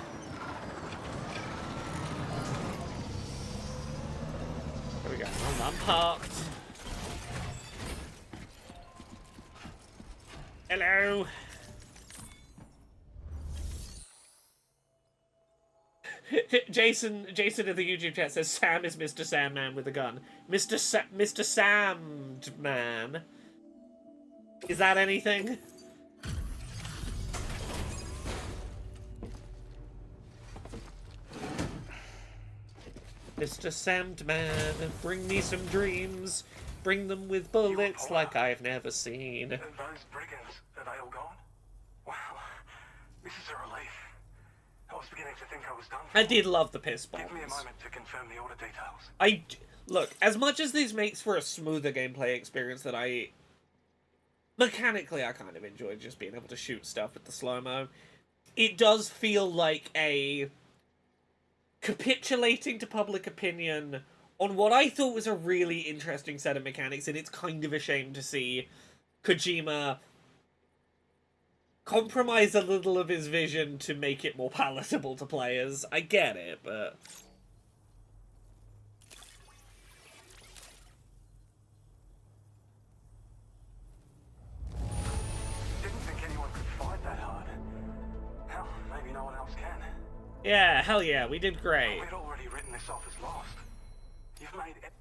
There we go. I'm parked. Hello. Jason in the YouTube chat says Sam is Mr. Sandman with a gun. Mr. Sandman. Is that anything? Mr. Sandman, bring me some dreams. Bring them with bullets like I've never seen. Those brigands, are they all gone? Wow, this is a relief. I was beginning to think I was done for. I did love the piss bombs. Give me a moment to confirm the order details. Look, as much as this makes for a smoother gameplay experience that mechanically I kind of enjoyed just being able to shoot stuff with the slow-mo, it does feel like a capitulating to public opinion on what I thought was a really interesting set of mechanics, and it's kind of a shame to see Kojima compromise a little of his vision to make it more palatable to players. I get it, but... Didn't think anyone could fight that hard. Hell, maybe no one else can. Yeah, hell yeah, we did great. We'd already written this off as lost. You've made it.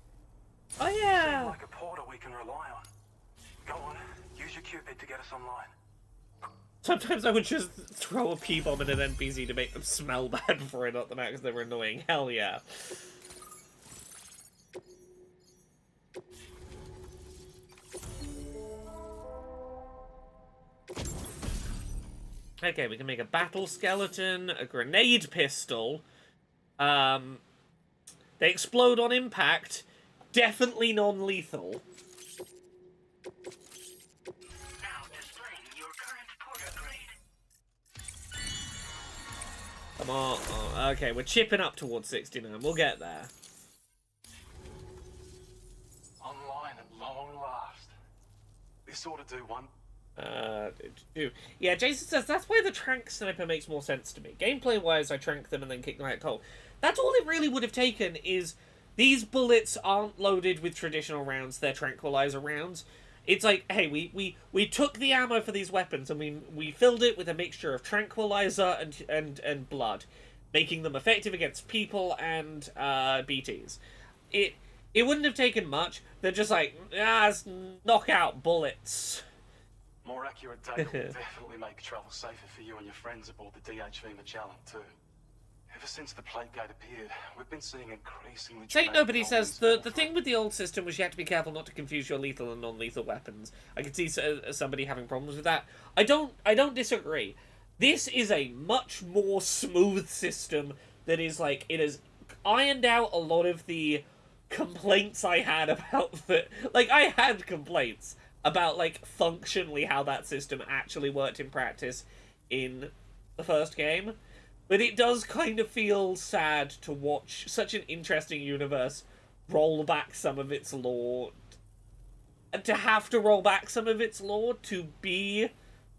Oh yeah! Seem like a porter we can rely on. Go on, use your Cupid to get us online. Sometimes I would just throw a P-bomb at an NPC to make them smell bad before I knocked them out because they were annoying. Hell yeah. Okay, we can make a battle skeleton, a grenade pistol. They explode on impact. Definitely non-lethal. Come on. Oh, okay, we're chipping up towards 69. We'll get there. Online at long last. This ought to do one. Yeah, Jason says that's why the trank sniper makes more sense to me. Gameplay-wise, I trank them and then kick them out cold. That's all it really would have taken is these bullets aren't loaded with traditional rounds, they're tranquilizer rounds. It's like, hey, we took the ammo for these weapons and we filled it with a mixture of tranquilizer and blood, making them effective against people and BTs. It wouldn't have taken much. They're just like, it's knockout bullets. More accurate data will definitely make travel safer for you and your friends aboard the DHV Magellan too. Ever since the plague gate appeared, we've been seeing increasingly... Saint Nobody says, the thing with the old system was you had to be careful not to confuse your lethal and non-lethal weapons. I could see somebody having problems with that. I don't disagree. This is a much more smooth system that is, like, it has ironed out a lot of the complaints I had about the... Like, I had complaints about, like, functionally how that system actually worked in practice in the first game. But it does kind of feel sad to watch such an interesting universe roll back some of its lore. To have to roll back some of its lore to be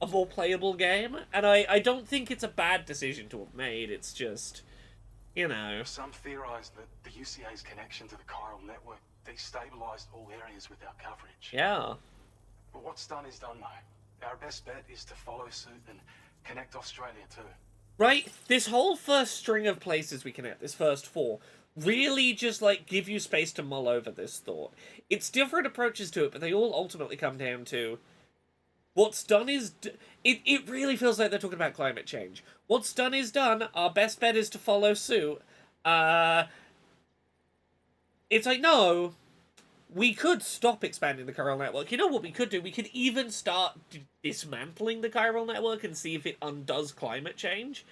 a more playable game. And I don't think it's a bad decision to have made. It's just, you know. Some theorize that the UCA's connection to the chiral network destabilized all areas with our coverage. Yeah. But what's done is done, though. Our best bet is to follow suit and connect Australia, too. Right? This whole first string of places we connect, this first 4, really just, like, give you space to mull over this thought. It's different approaches to it, but they all ultimately come down to what's done is... It really feels like they're talking about climate change. What's done is done. Our best bet is to follow suit. It's like, no, we could stop expanding the chiral network. You know what we could do? We could even start dismantling the chiral network and see if it undoes climate change.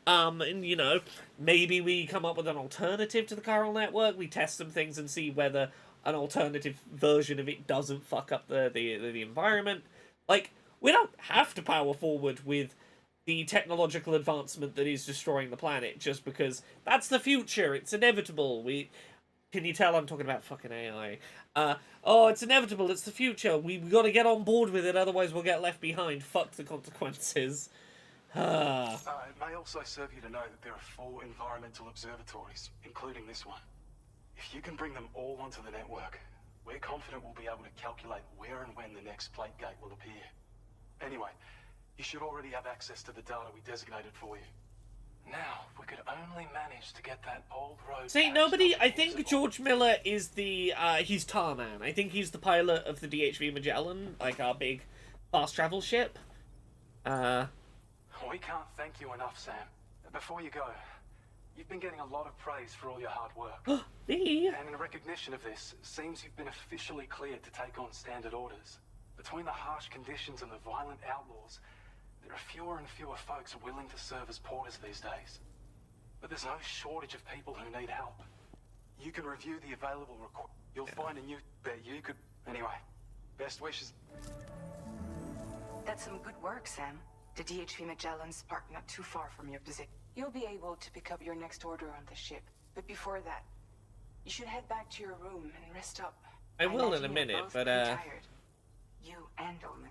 And, you know, maybe we come up with an alternative to the chiral network. We test some things and see whether an alternative version of it doesn't fuck up the environment. Like, we don't have to power forward with the technological advancement that is destroying the planet just because that's the future. It's inevitable. Can you tell I'm talking about fucking AI? Oh, it's inevitable. It's the future. We've got to get on board with it, otherwise we'll get left behind. Fuck the consequences. It may also serve you to know that there are 4 environmental observatories, including this one. If you can bring them all onto the network, we're confident we'll be able to calculate where and when the next plate gate will appear. Anyway, you should already have access to the data we designated for you. Now, if we could only manage to get that old road... See, nobody... I think George Miller is the... he's Tarman. I think he's the pilot of the DHV Magellan, like our big fast travel ship. We can't thank you enough, Sam. Before you go, you've been getting a lot of praise for all your hard work. Me? And in recognition of this, it seems you've been officially cleared to take on standard orders. Between the harsh conditions and the violent outlaws, there are fewer and fewer folks willing to serve as porters these days. But there's no shortage of people who need help. You can review the available You'll find a new... you could... Anyway, best wishes. That's some good work, Sam. The DHV Magellan's parked not too far from your position. You'll be able to pick up your next order on the ship. But before that, you should head back to your room and rest up. I will in a minute, but tired. You and Oldman.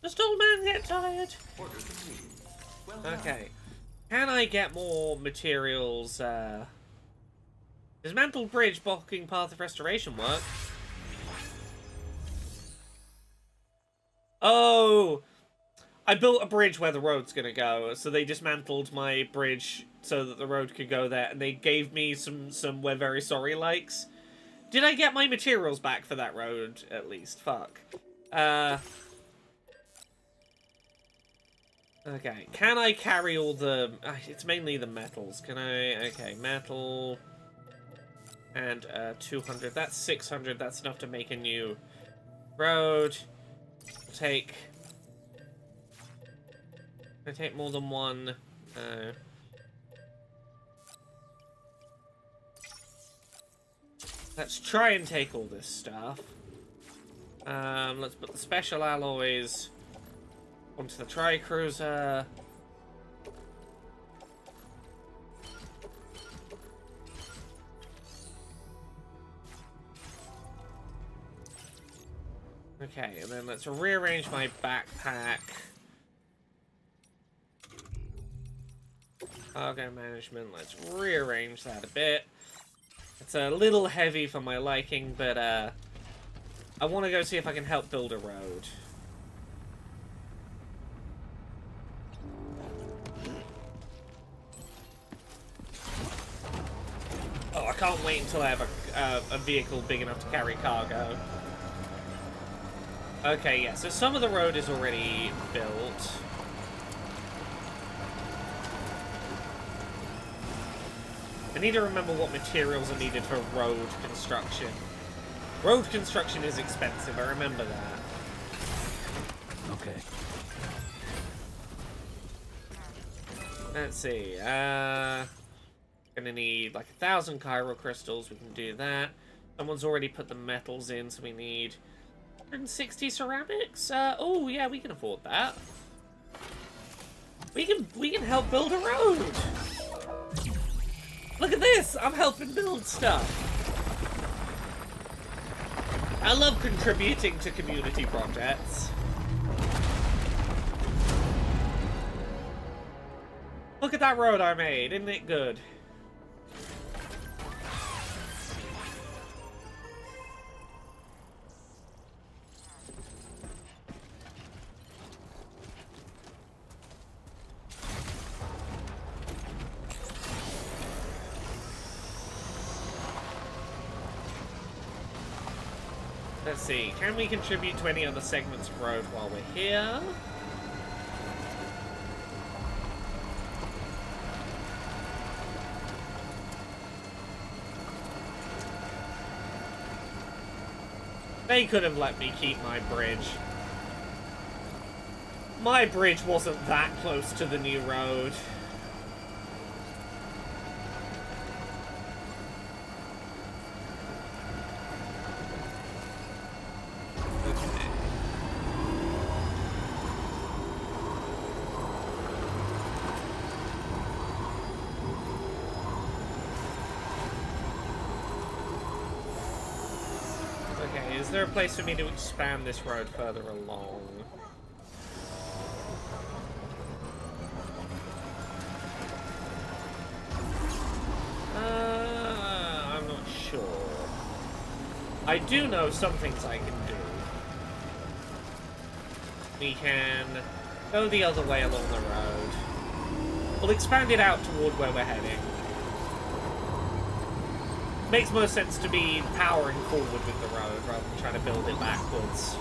Does Oldman get tired? Okay. Can I get more materials? Dismantled bridge blocking path of restoration work. Oh! I built a bridge where the road's gonna go, so they dismantled my bridge so that the road could go there, and they gave me some we're very sorry likes. Did I get my materials back for that road, at least? Fuck. Okay, can I carry all the... it's mainly the metals. Can I... Okay, metal... And, 200. That's 600. That's enough to make a new road. Take... Can I take more than one? Let's try and take all this stuff. Let's put the special alloys onto the Tri-Cruiser. Okay, and then let's rearrange my backpack. Cargo management, let's rearrange that a bit. It's a little heavy for my liking, but I want to go see if I can help build a road. Oh, I can't wait until I have a vehicle big enough to carry cargo. Okay, yeah, so some of the road is already built. I need to remember what materials are needed for road construction. Road construction is expensive, I remember that. Okay. Let's see. Gonna need like 1,000 chiral crystals. We can do that. Someone's already put the metals in, so we need 160 ceramics. Oh yeah, we can afford that. We can help build a road. Look at this! I'm helping build stuff. I love contributing to community projects. Look at that road I made, isn't it good? Let's see, can we contribute to any other segments of road while we're here? They could have let me keep my bridge. My bridge wasn't that close to the new road. Is there a place for me to expand this road further along? I'm not sure. I do know some things I can do. We can go the other way along the road. We'll expand it out toward where we're heading. Makes more sense to be powering forward with the road rather than trying to build it backwards.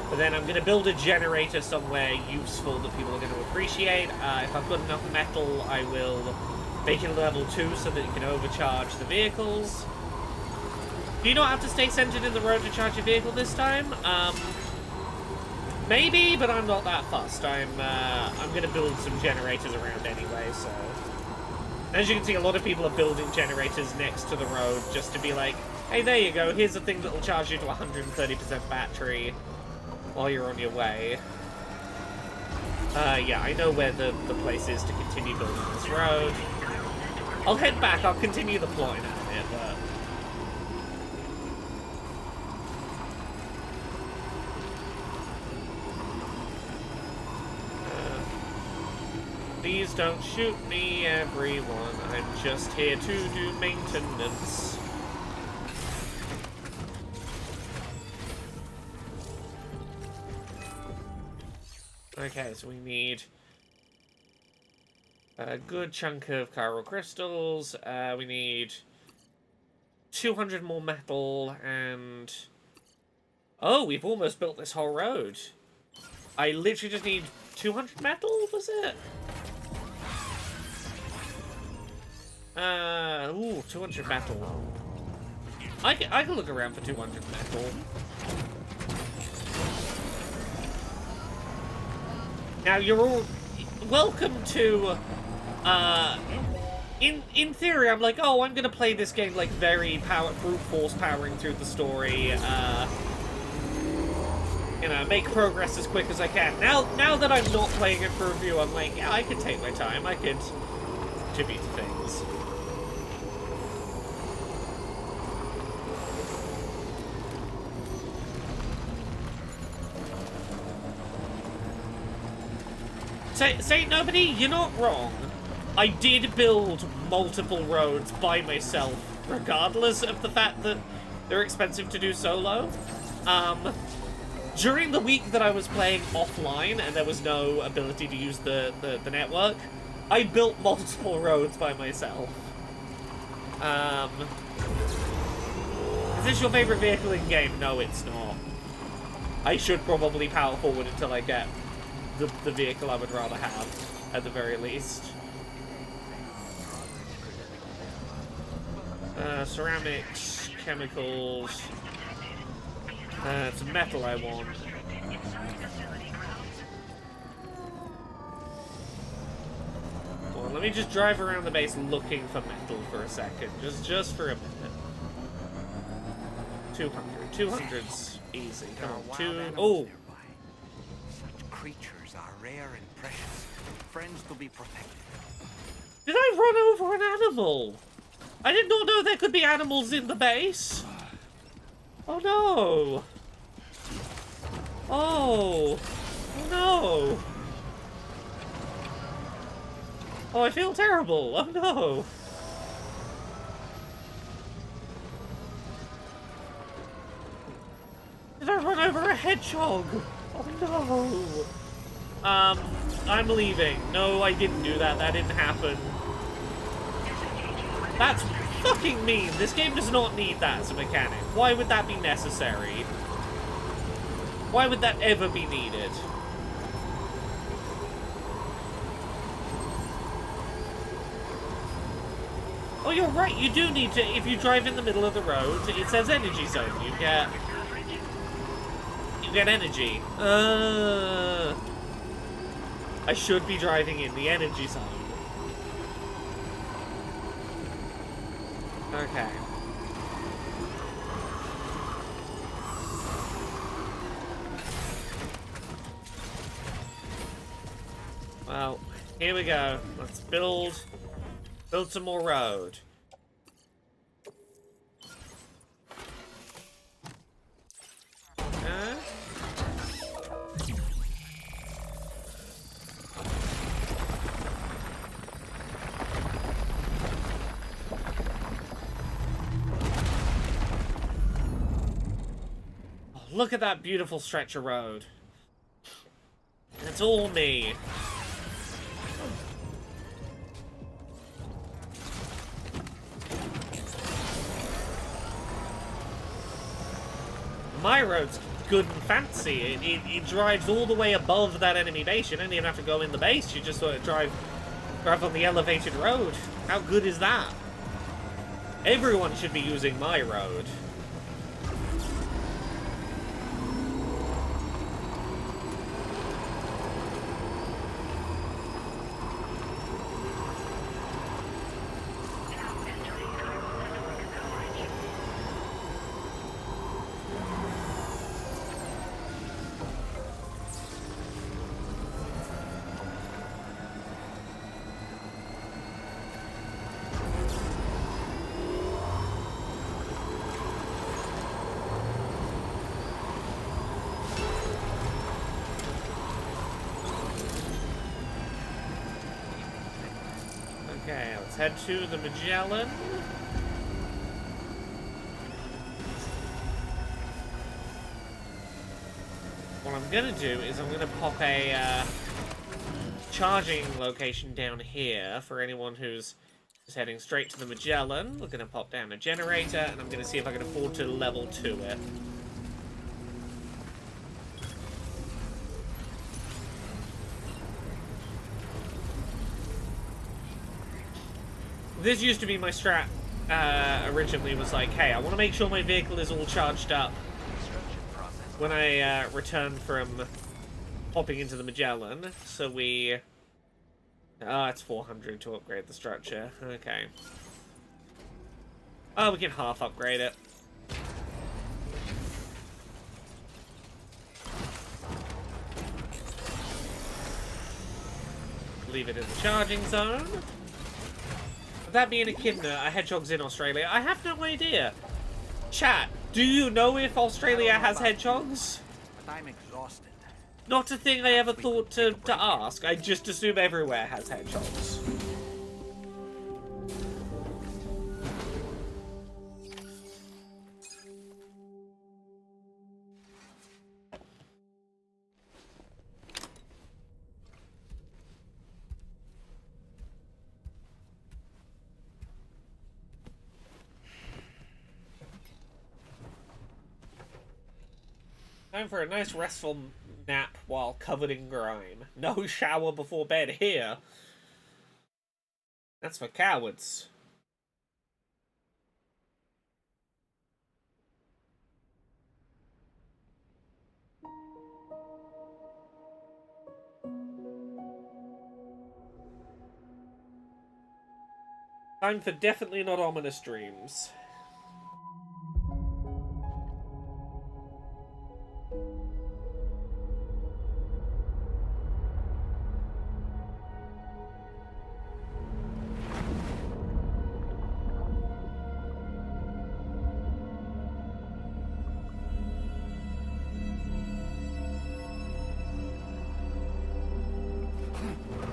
But then I'm going to build a generator somewhere useful that people are going to appreciate. If I've got enough metal, I will make it level 2 so that you can overcharge the vehicles. Do you not have to stay centered in the road to charge your vehicle this time? Maybe, but I'm not that fussed. I'm gonna build some generators around anyway, so... As you can see, a lot of people are building generators next to the road just to be like, hey, there you go, here's a thing that'll charge you to 130% battery while you're on your way. Yeah, I know where the place is to continue building this road. I'll head back, I'll continue the plot in a minute, but... Please don't shoot me, everyone. I'm just here to do maintenance. Okay, so we need a good chunk of chiral crystals. We need 200 more metal and... Oh, we've almost built this whole road. I literally just need 200 metal, was it? Ooh, 200 metal. I can look around for 200 metal. Now, you're all welcome to, in theory, I'm like, oh, I'm gonna play this game, like, very brute force powering through the story, you know, make progress as quick as I can. Now that I'm not playing it for review, I'm like, yeah, I could take my time, I could contribute to things. Say nobody, you're not wrong. I did build multiple roads by myself, regardless of the fact that they're expensive to do solo. During the week that I was playing offline and there was no ability to use the network, I built multiple roads by myself. Is this your favorite vehicle in game? No, it's not. I should probably power forward until I get the vehicle I would rather have, at the very least. Ceramics, chemicals, some metal I want. Let me just drive around the base looking for metal for a second. Just for a minute. 200. 200's easy. Come on. 2... Oh! Such creatures are rare and precious. Friends to be protected. Did I run over an animal? I did not know there could be animals in the base. Oh no. Oh. Oh no. Oh, I feel terrible. Oh no. Did I run over a hedgehog? Oh no. I'm leaving. No, I didn't do that. That didn't happen. That's fucking mean. This game does not need that as a mechanic. Why would that be necessary? Why would that ever be needed? Oh, you're right. You do need to. If you drive in the middle of the road, it says energy zone. You get energy. I should be driving in the energy zone. Okay. Well, here we go. Let's build some more road. Look at that beautiful stretch of road. It's all me. My road's good and fancy. It drives all the way above that enemy base. You don't even have to go in the base. You just sort of drive on the elevated road. How good is that? Everyone should be using my road. Okay, let's head to the Magellan. What I'm gonna do is I'm gonna pop a charging location down here for anyone who's just heading straight to the Magellan. We're gonna pop down a generator, and I'm gonna see if I can afford to level 2 it. This used to be my strat originally, was like, hey, I want to make sure my vehicle is all charged up when I return from hopping into the Magellan. So we... it's 400 to upgrade the structure. Okay. Oh, we can half upgrade it. Leave it in the charging zone. With that being a hedgehog's in Australia, I have no idea. Chat, do you know if Australia has hedgehogs? But I'm exhausted. Not a thing I ever thought to ask. I just assume everywhere has hedgehogs. Time for a nice restful nap while covered in grime. No shower before bed here. That's for cowards. Time for definitely not ominous dreams.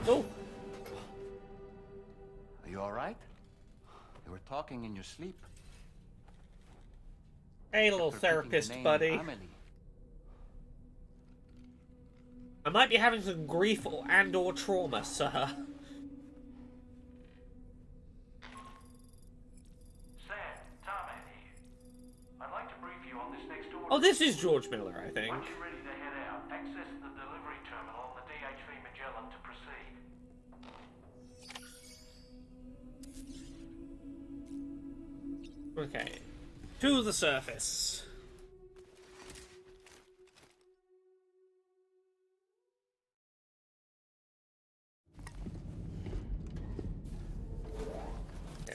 Oh. Are you alright? You were talking in your sleep. Hey, little Kept repeating the therapist name buddy. Amelie. I might be having some grief and/or trauma, sir. Sam, Tarman here. I'd like to brief you on this next order. Oh, this is George Miller, I think. Once you're ready to head out, access the delivery terminal on the DHV Magellan to proceed. Okay. To the surface.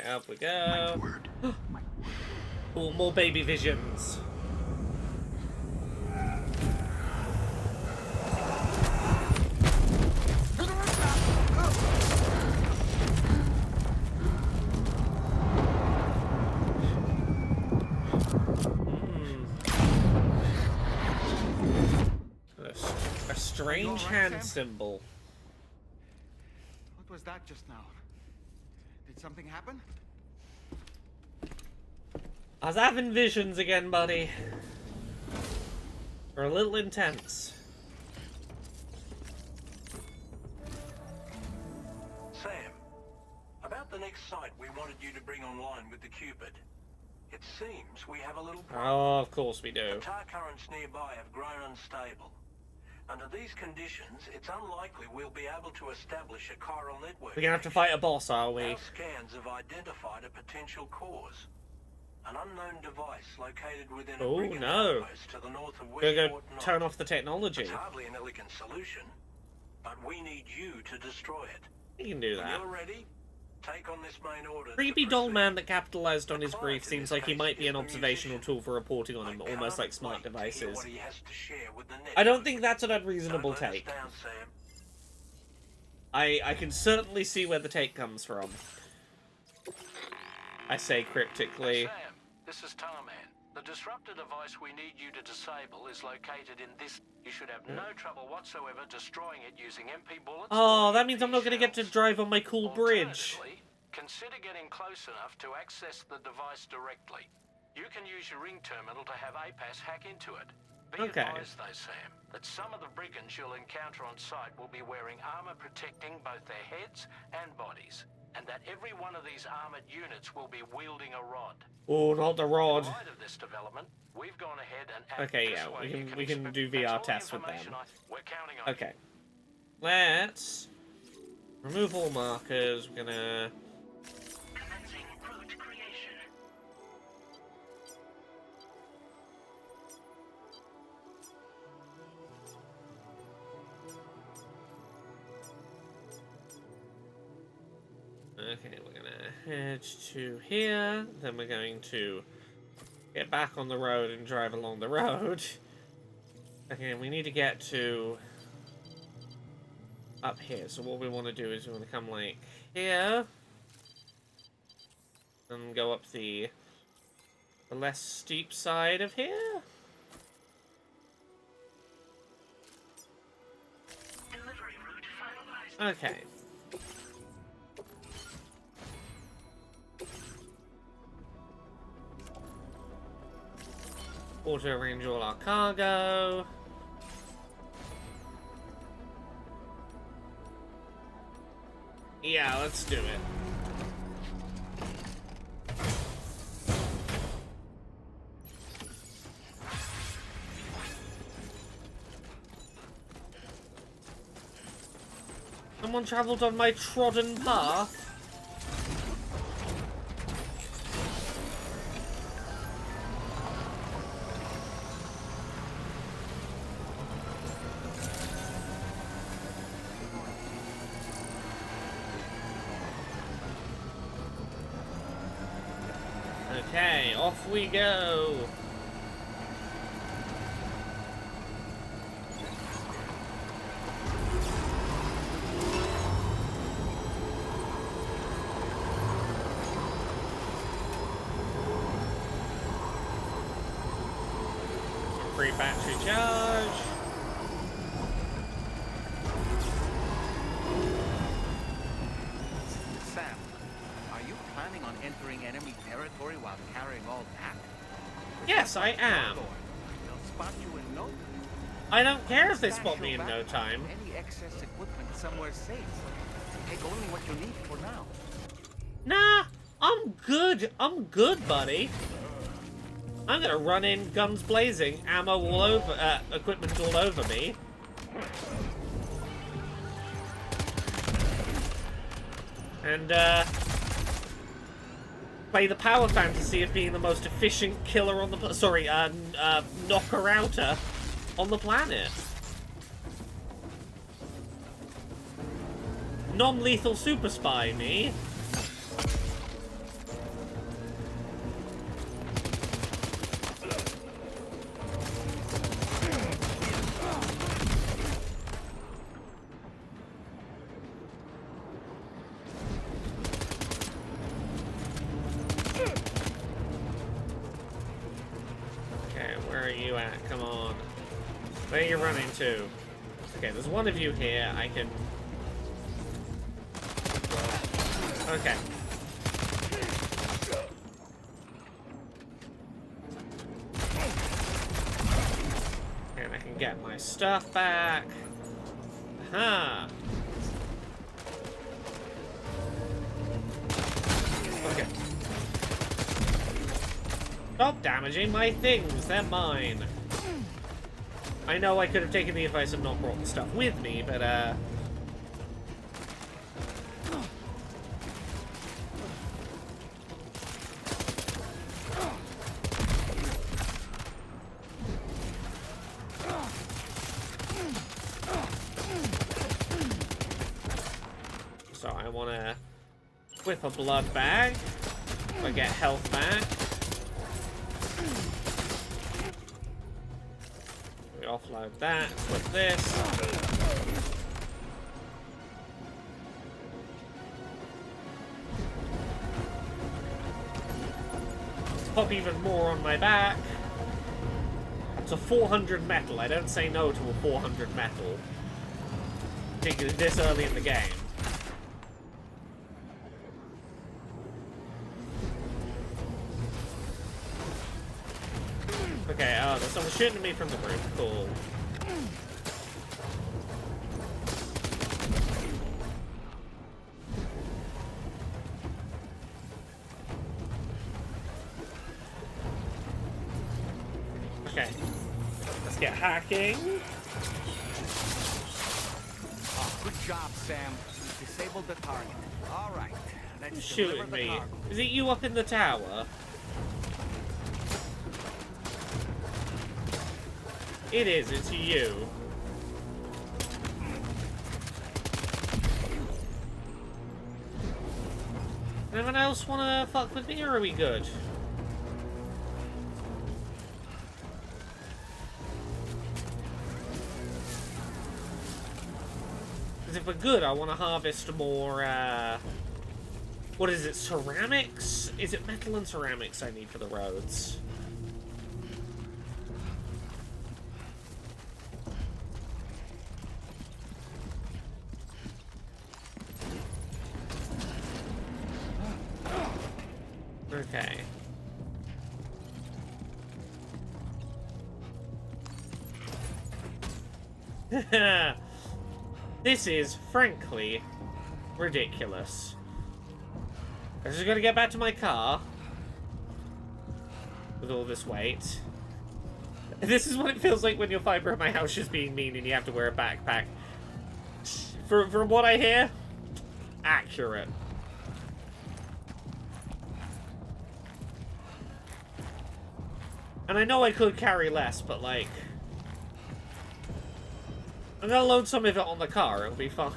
Up we go. Oh, more baby visions. A strange hand symbol. What was that just now? Did something happen? I was having visions again, buddy. They're a little intense. Sam, about the next site we wanted you to bring online with the Cupid. It seems we have a little problem. Oh, of course we do. The tar currents nearby have grown unstable. Under these conditions, it's unlikely we'll be able to establish a chiral network. We're gonna have to fight a boss, are we? Our scans have identified a potential cause. An unknown device located within a Oh brigand no! outpost to the north of We're gonna Westport turn off the technology. It's hardly an elegant solution, but we need you to destroy it. We can do When that. you're ready, take on this main order. Creepy doll man that capitalized on his grief seems like he might be an observational tool for reporting on him, almost like smart devices. What he has to share with the I don't think that's an unreasonable Don't let us take. down, Sam. I can certainly see where the take comes from. I say cryptically. Sam, this is Tarman. The disruptor device we need you to disable is located in this. You should have no trouble whatsoever destroying it using MP bullets. Oh, that means I'm not gonna get to drive on my cool bridge. Alternatively, consider getting close enough to access the device directly. You can use your ring terminal to have APAS hack into it. Be Okay. advised though, Sam, that some of the brigands you'll encounter on site will be wearing armor protecting both their heads and bodies, and that every one of these armored units will be wielding a rod. Oh, not the rod. In light of this development, we've gone ahead and Okay, this yeah, way you we can expect- do that's VR all the tests with them. information we're counting on. Okay. Let's remove all markers. We're gonna. Commencing route creation. Okay, we're gonna head to here. Then we're going to get back on the road and drive along the road. Okay, we need to get to up here. So what we want to do is we want to come like here and go up the less steep side of here. Delivery route finalized. Okay. Auto arrange all our cargo. Yeah, let's do it. Someone traveled on my trodden path. Okay, off we go. Free battery charge. Sam, are you planning on entering enemy territory while carrying all that? Yes, I am. They'll spot you in no time. I don't care if they Stash spot me your in no backpack time. and any excess equipment somewhere safe. Take only what you need for now. Nah, I'm good. I'm good, buddy. I'm gonna run in, guns blazing, ammo all over, equipment all over me. And, play the power fantasy of being the most efficient killer on the, knocker-outer on the planet. Non-lethal super spy, me. Come on. Where are you running to? Okay, there's one of you here. I can... Okay. And I can get my stuff back. Aha! Okay. Stop damaging my things, they're mine. I know I could have taken the advice and not brought the stuff with me, but, so I want to whip a blood bag. I get health back. We offload that, flip this. Pop even more on my back. It's a 400 metal. I don't say no to a 400 metal. Particularly this early in the game. Okay, oh, there's someone shooting at me from the roof. Cool. Okay. Let's get hacking. Oh, good job, Sam. Disabled the target. All right. Let's Who's shooting me? cargo. Is it you up in the tower? It is, it's you. Anyone else wanna fuck with me, or are we good? Because if we're good, I want to harvest more, what is it, ceramics? Is it metal and ceramics I need for the roads? Okay. This is, frankly, ridiculous. I'm just gonna get back to my car. With all this weight. This is what it feels like when your fiber at my house is being mean and you have to wear a backpack. From what I hear, accurate. And I know I could carry less, but like... I'm gonna load some of it on the car, it'll be fine.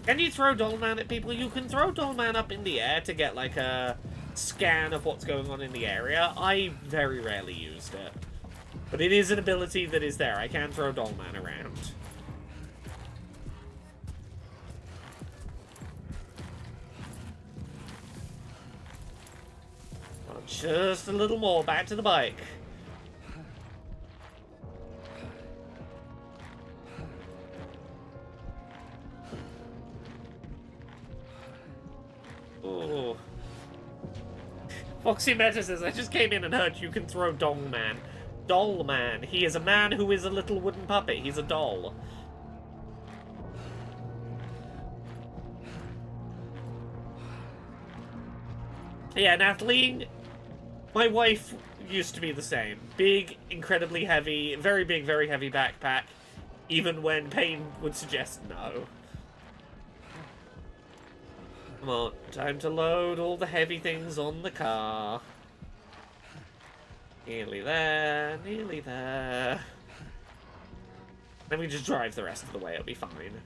Can you throw Dollman at people? You can throw Dollman up in the air to get like a scan of what's going on in the area. I very rarely used it. But it is an ability that is there. I can throw Dollman around. Well, just a little more. Back to the bike. Oh. Foxy Meta says, I just came in and heard you can throw Dollman. Dollman. He is a man who is a little wooden puppet. He's a doll. Yeah, Natalie, my wife used to be the same. Big, incredibly heavy, very big, very heavy backpack, even when pain would suggest no. Come on, time to load all the heavy things on the car. Nearly there, nearly there. Then we just drive the rest of the way, it'll be fine.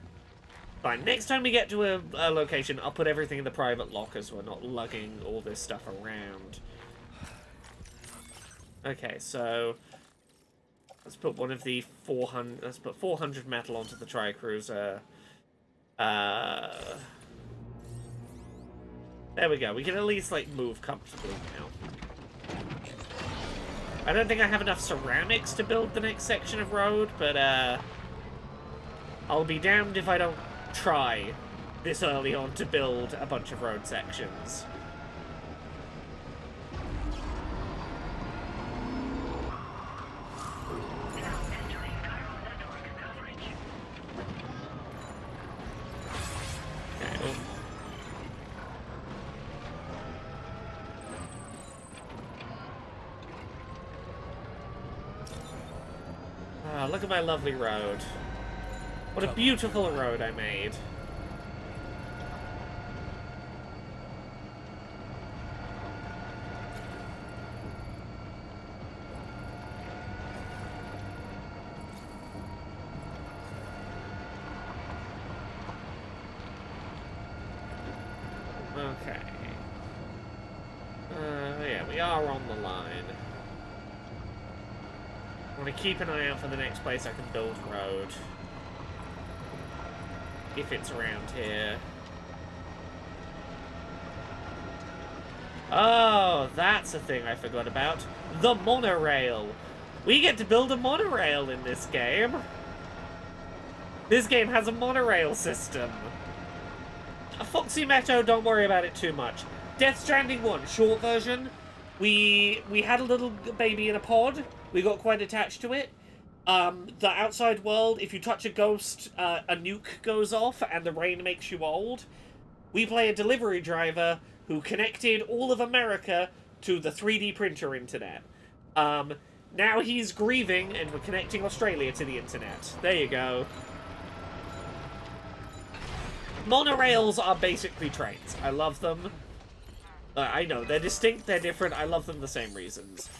Fine, next time we get to a location, I'll put everything in the private locker so we're not lugging all this stuff around. Okay, so let's put one of the 400, let's put 400 metal onto the Tri-Cruiser. There we go. We can at least, like, move comfortably now. I don't think I have enough ceramics to build the next section of road, but, I'll be damned if I don't try this early on to build a bunch of road sections. Oh, look at my lovely road. What a beautiful road I made. Okay. Yeah, we are on the line. I want to keep an eye out for the next place I can build road. If it's around here. Oh, that's a thing I forgot about. The monorail. We get to build a monorail in this game. This game has a monorail system. Foxy Meadow, don't worry about it too much. Death Stranding 1, short version. We had a little baby in a pod. We got quite attached to it. The outside world, if you touch a ghost, a nuke goes off and the rain makes you old. We play a delivery driver who connected all of America to the 3D printer internet. Now he's grieving and we're connecting Australia to the internet. There you go. Monorails are basically trains. I love them. I know, they're distinct, they're different, I love them the same reasons.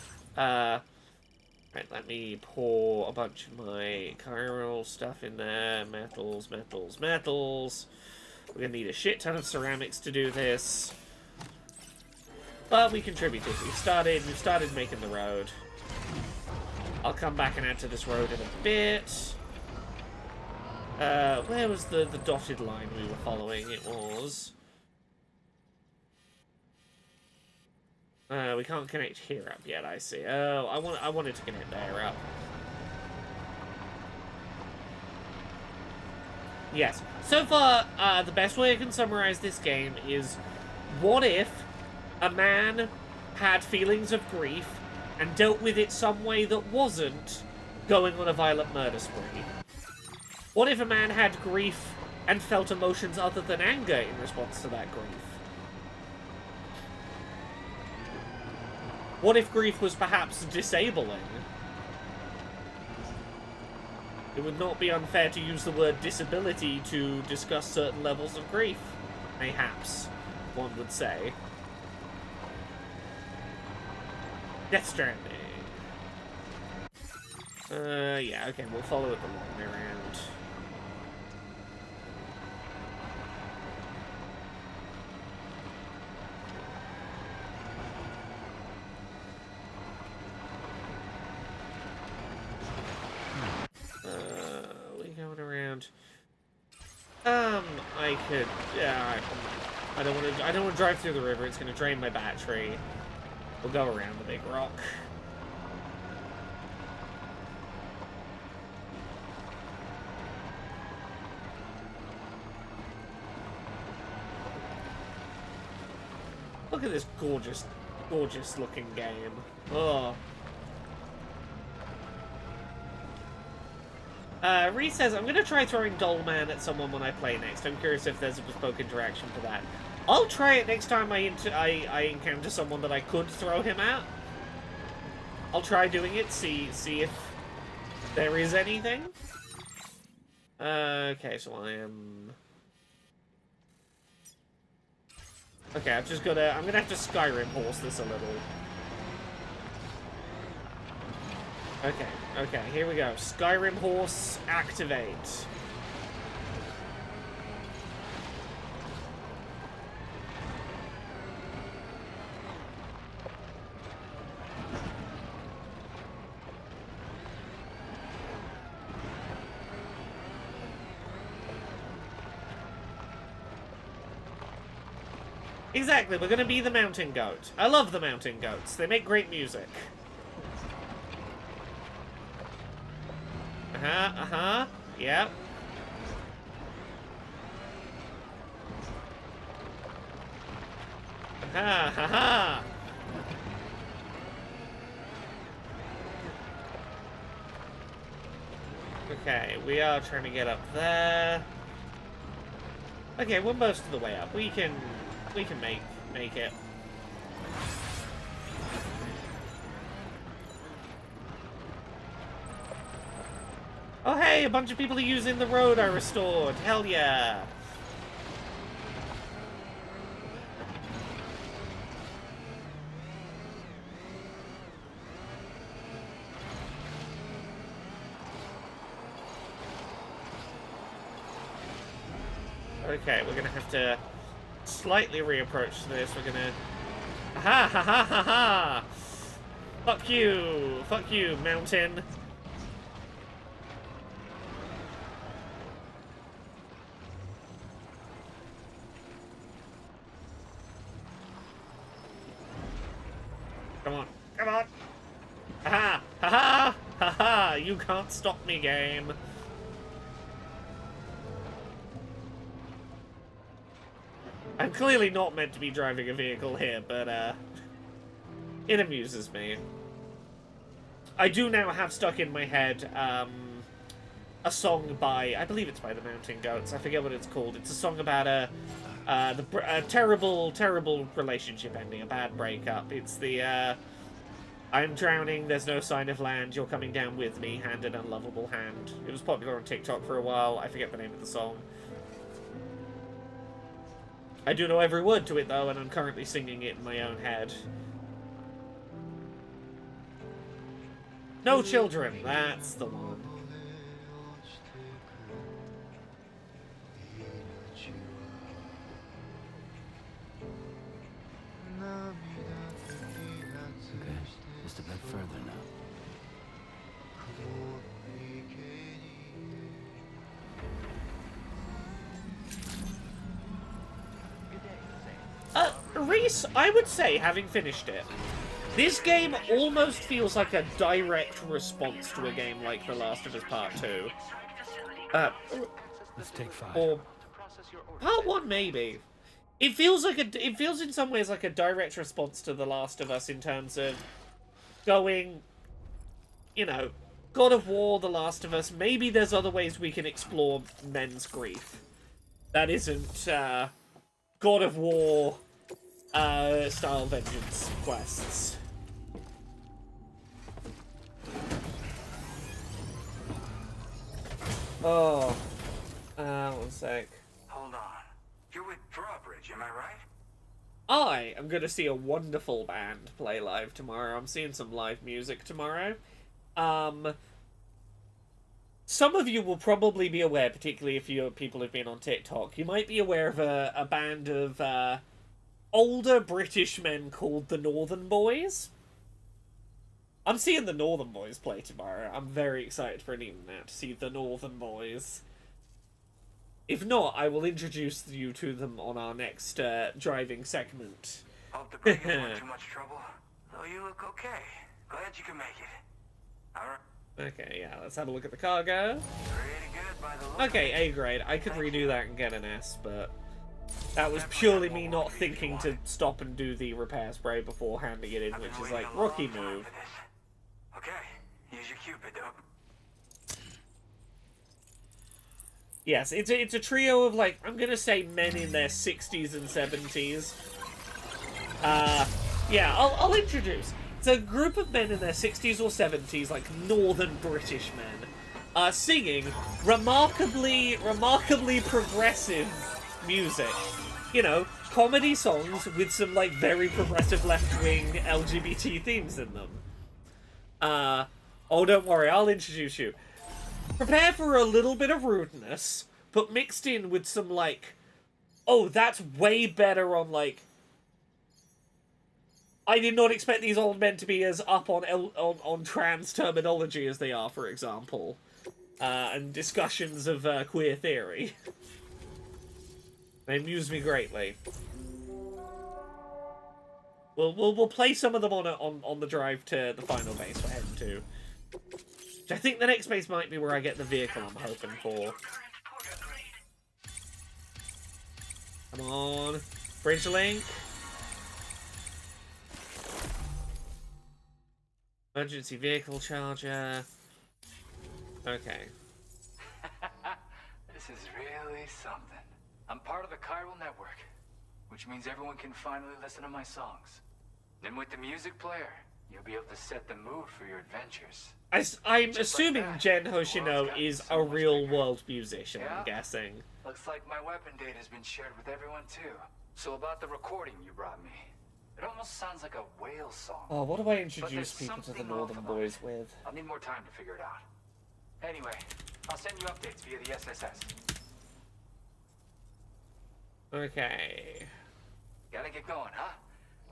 Right, let me pour a bunch of my chiral stuff in there. Metals, metals, metals. We're gonna need a shit ton of ceramics to do this. But we contributed. We've started making the road. I'll come back and add to this road in a bit. Where was the dotted line we were following? It was... we can't connect here up yet, I see. Oh, I wanted to connect there up. Yes. So far, the best way I can summarize this game is, what if a man had feelings of grief and dealt with it some way that wasn't going on a violent murder spree? What if a man had grief and felt emotions other than anger in response to that grief? What if grief was perhaps disabling? It would not be unfair to use the word disability to discuss certain levels of grief. Mayhaps, one would say. Death Stranding. Yeah, okay, we'll follow it the long way around. I could... Yeah, I don't want to drive through the river. It's going to drain my battery. We'll go around the big rock. Look at this gorgeous, gorgeous looking game. Oh. Reese says, I'm going to try throwing Dollman at someone when I play next. I'm curious if there's a bespoke interaction for that. I'll try it next time I encounter someone that I could throw him at. I'll try doing it, see if there is anything. Okay, so I am... Okay, I've just got to... I'm going to have to Skyrim horse this a little. Okay, okay, here we go. Skyrim horse, activate. Exactly, we're gonna be the mountain goat. I love the mountain goats. They make great music. Yep. Ha. Okay, we are trying to get up there. Okay, we're most of the way up. We can make it. Oh hey, a bunch of people are using the road I restored. Hell yeah. Okay, we're gonna have to slightly reapproach this. We're gonna... Ha! Fuck you, mountain. Come on. Ha! You can't stop me, game. I'm clearly not meant to be driving a vehicle here, but, it amuses me. I do now have stuck in my head, a song by, I believe it's by the Mountain Goats, I forget what it's called. It's a song about a terrible, terrible relationship ending, a bad breakup. It's the, I'm drowning, there's no sign of land, you're coming down with me, hand in unlovable hand. It was popular on TikTok for a while, I forget the name of the song. I do know every word to it, though, and I'm currently singing it in my own head. No children, that's the one. Okay, just a bit further now. Reese, I would say, having finished it, this game almost feels like a direct response to a game like The Last of Us Part 2. Let's take 5. Or Part 1, maybe. It feels in some ways like a direct response to The Last of Us in terms of going, you know, God of War, The Last of Us, maybe there's other ways we can explore men's grief. That isn't, God of War... style vengeance quests. Oh. One sec. Hold on. You're with Drawbridge, am I right? I am going to see a wonderful band play live tomorrow. I'm seeing some live music tomorrow. Some of you will probably be aware, particularly if you're people who've been on TikTok, you might be aware of a band of, older British men called the Northern Boys. I'm seeing the Northern Boys play tomorrow. I'm very excited for an evening out to see the Northern Boys. If not, I will introduce you to them on our next driving segment. Hope the brigands weren't too much trouble. Though you look okay. Glad you can make it. Alright. Okay, yeah, let's have a look at the cargo. Pretty good by the look. Okay, A grade. I could redo that and get an S, but that was purely me not thinking to stop and do the repair spray before handing it in, which is like, rookie move. Okay, use your Cupid, though. Yes, it's a trio of, like, I'm gonna say men in their 60s and 70s. Yeah, I'll introduce. It's a group of men in their 60s or 70s, like northern British men, singing remarkably progressive music. You know, comedy songs with some, like, very progressive left-wing LGBT themes in them. Oh, don't worry, I'll introduce you. Prepare for a little bit of rudeness, but mixed in with some, like, oh, that's way better on, like, I did not expect these old men to be as up on trans terminology as they are, for example, and discussions of queer theory. They amuse me greatly. We'll play some of them on the drive to the final base we're heading to. Which I think the next base might be where I get the vehicle I'm hoping for. Come on. Bridge link. Emergency vehicle charger. Okay. This is really something. I'm part of the chiral network, which means everyone can finally listen to my songs. Then with the music player, you'll be able to set the mood for your adventures. I'm assuming Jen Hoshino is a real-world musician, Yeah? I'm guessing. Looks like my weapon data has been shared with everyone too. So about the recording you brought me, it almost sounds like a whale song. Oh, what do I But introduce there's people to the something Northern off about Boys it. with? I'll need more time to figure it out. Anyway, I'll send you updates via the SSS. Okay. Gotta get going, huh?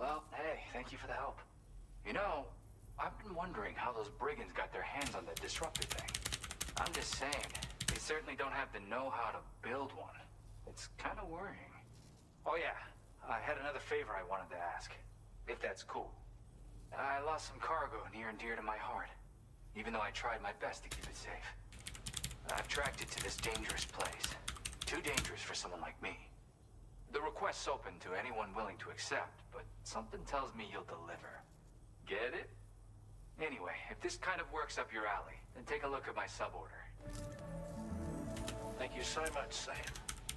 Well, hey, thank you for the help. You know, I've been wondering how those brigands got their hands on that disruptor thing. I'm just saying, they certainly don't have the know-how to build one. It's kind of worrying. Oh yeah, I had another favor I wanted to ask, if that's cool. I lost some cargo near and dear to my heart, even though I tried my best to keep it safe. I've tracked it to this dangerous place. Too dangerous for someone like me. The request's open to anyone willing to accept, but something tells me you'll deliver. Get it? Anyway, if this kind of works up your alley, then take a look at my suborder. Thank you so much, Sam.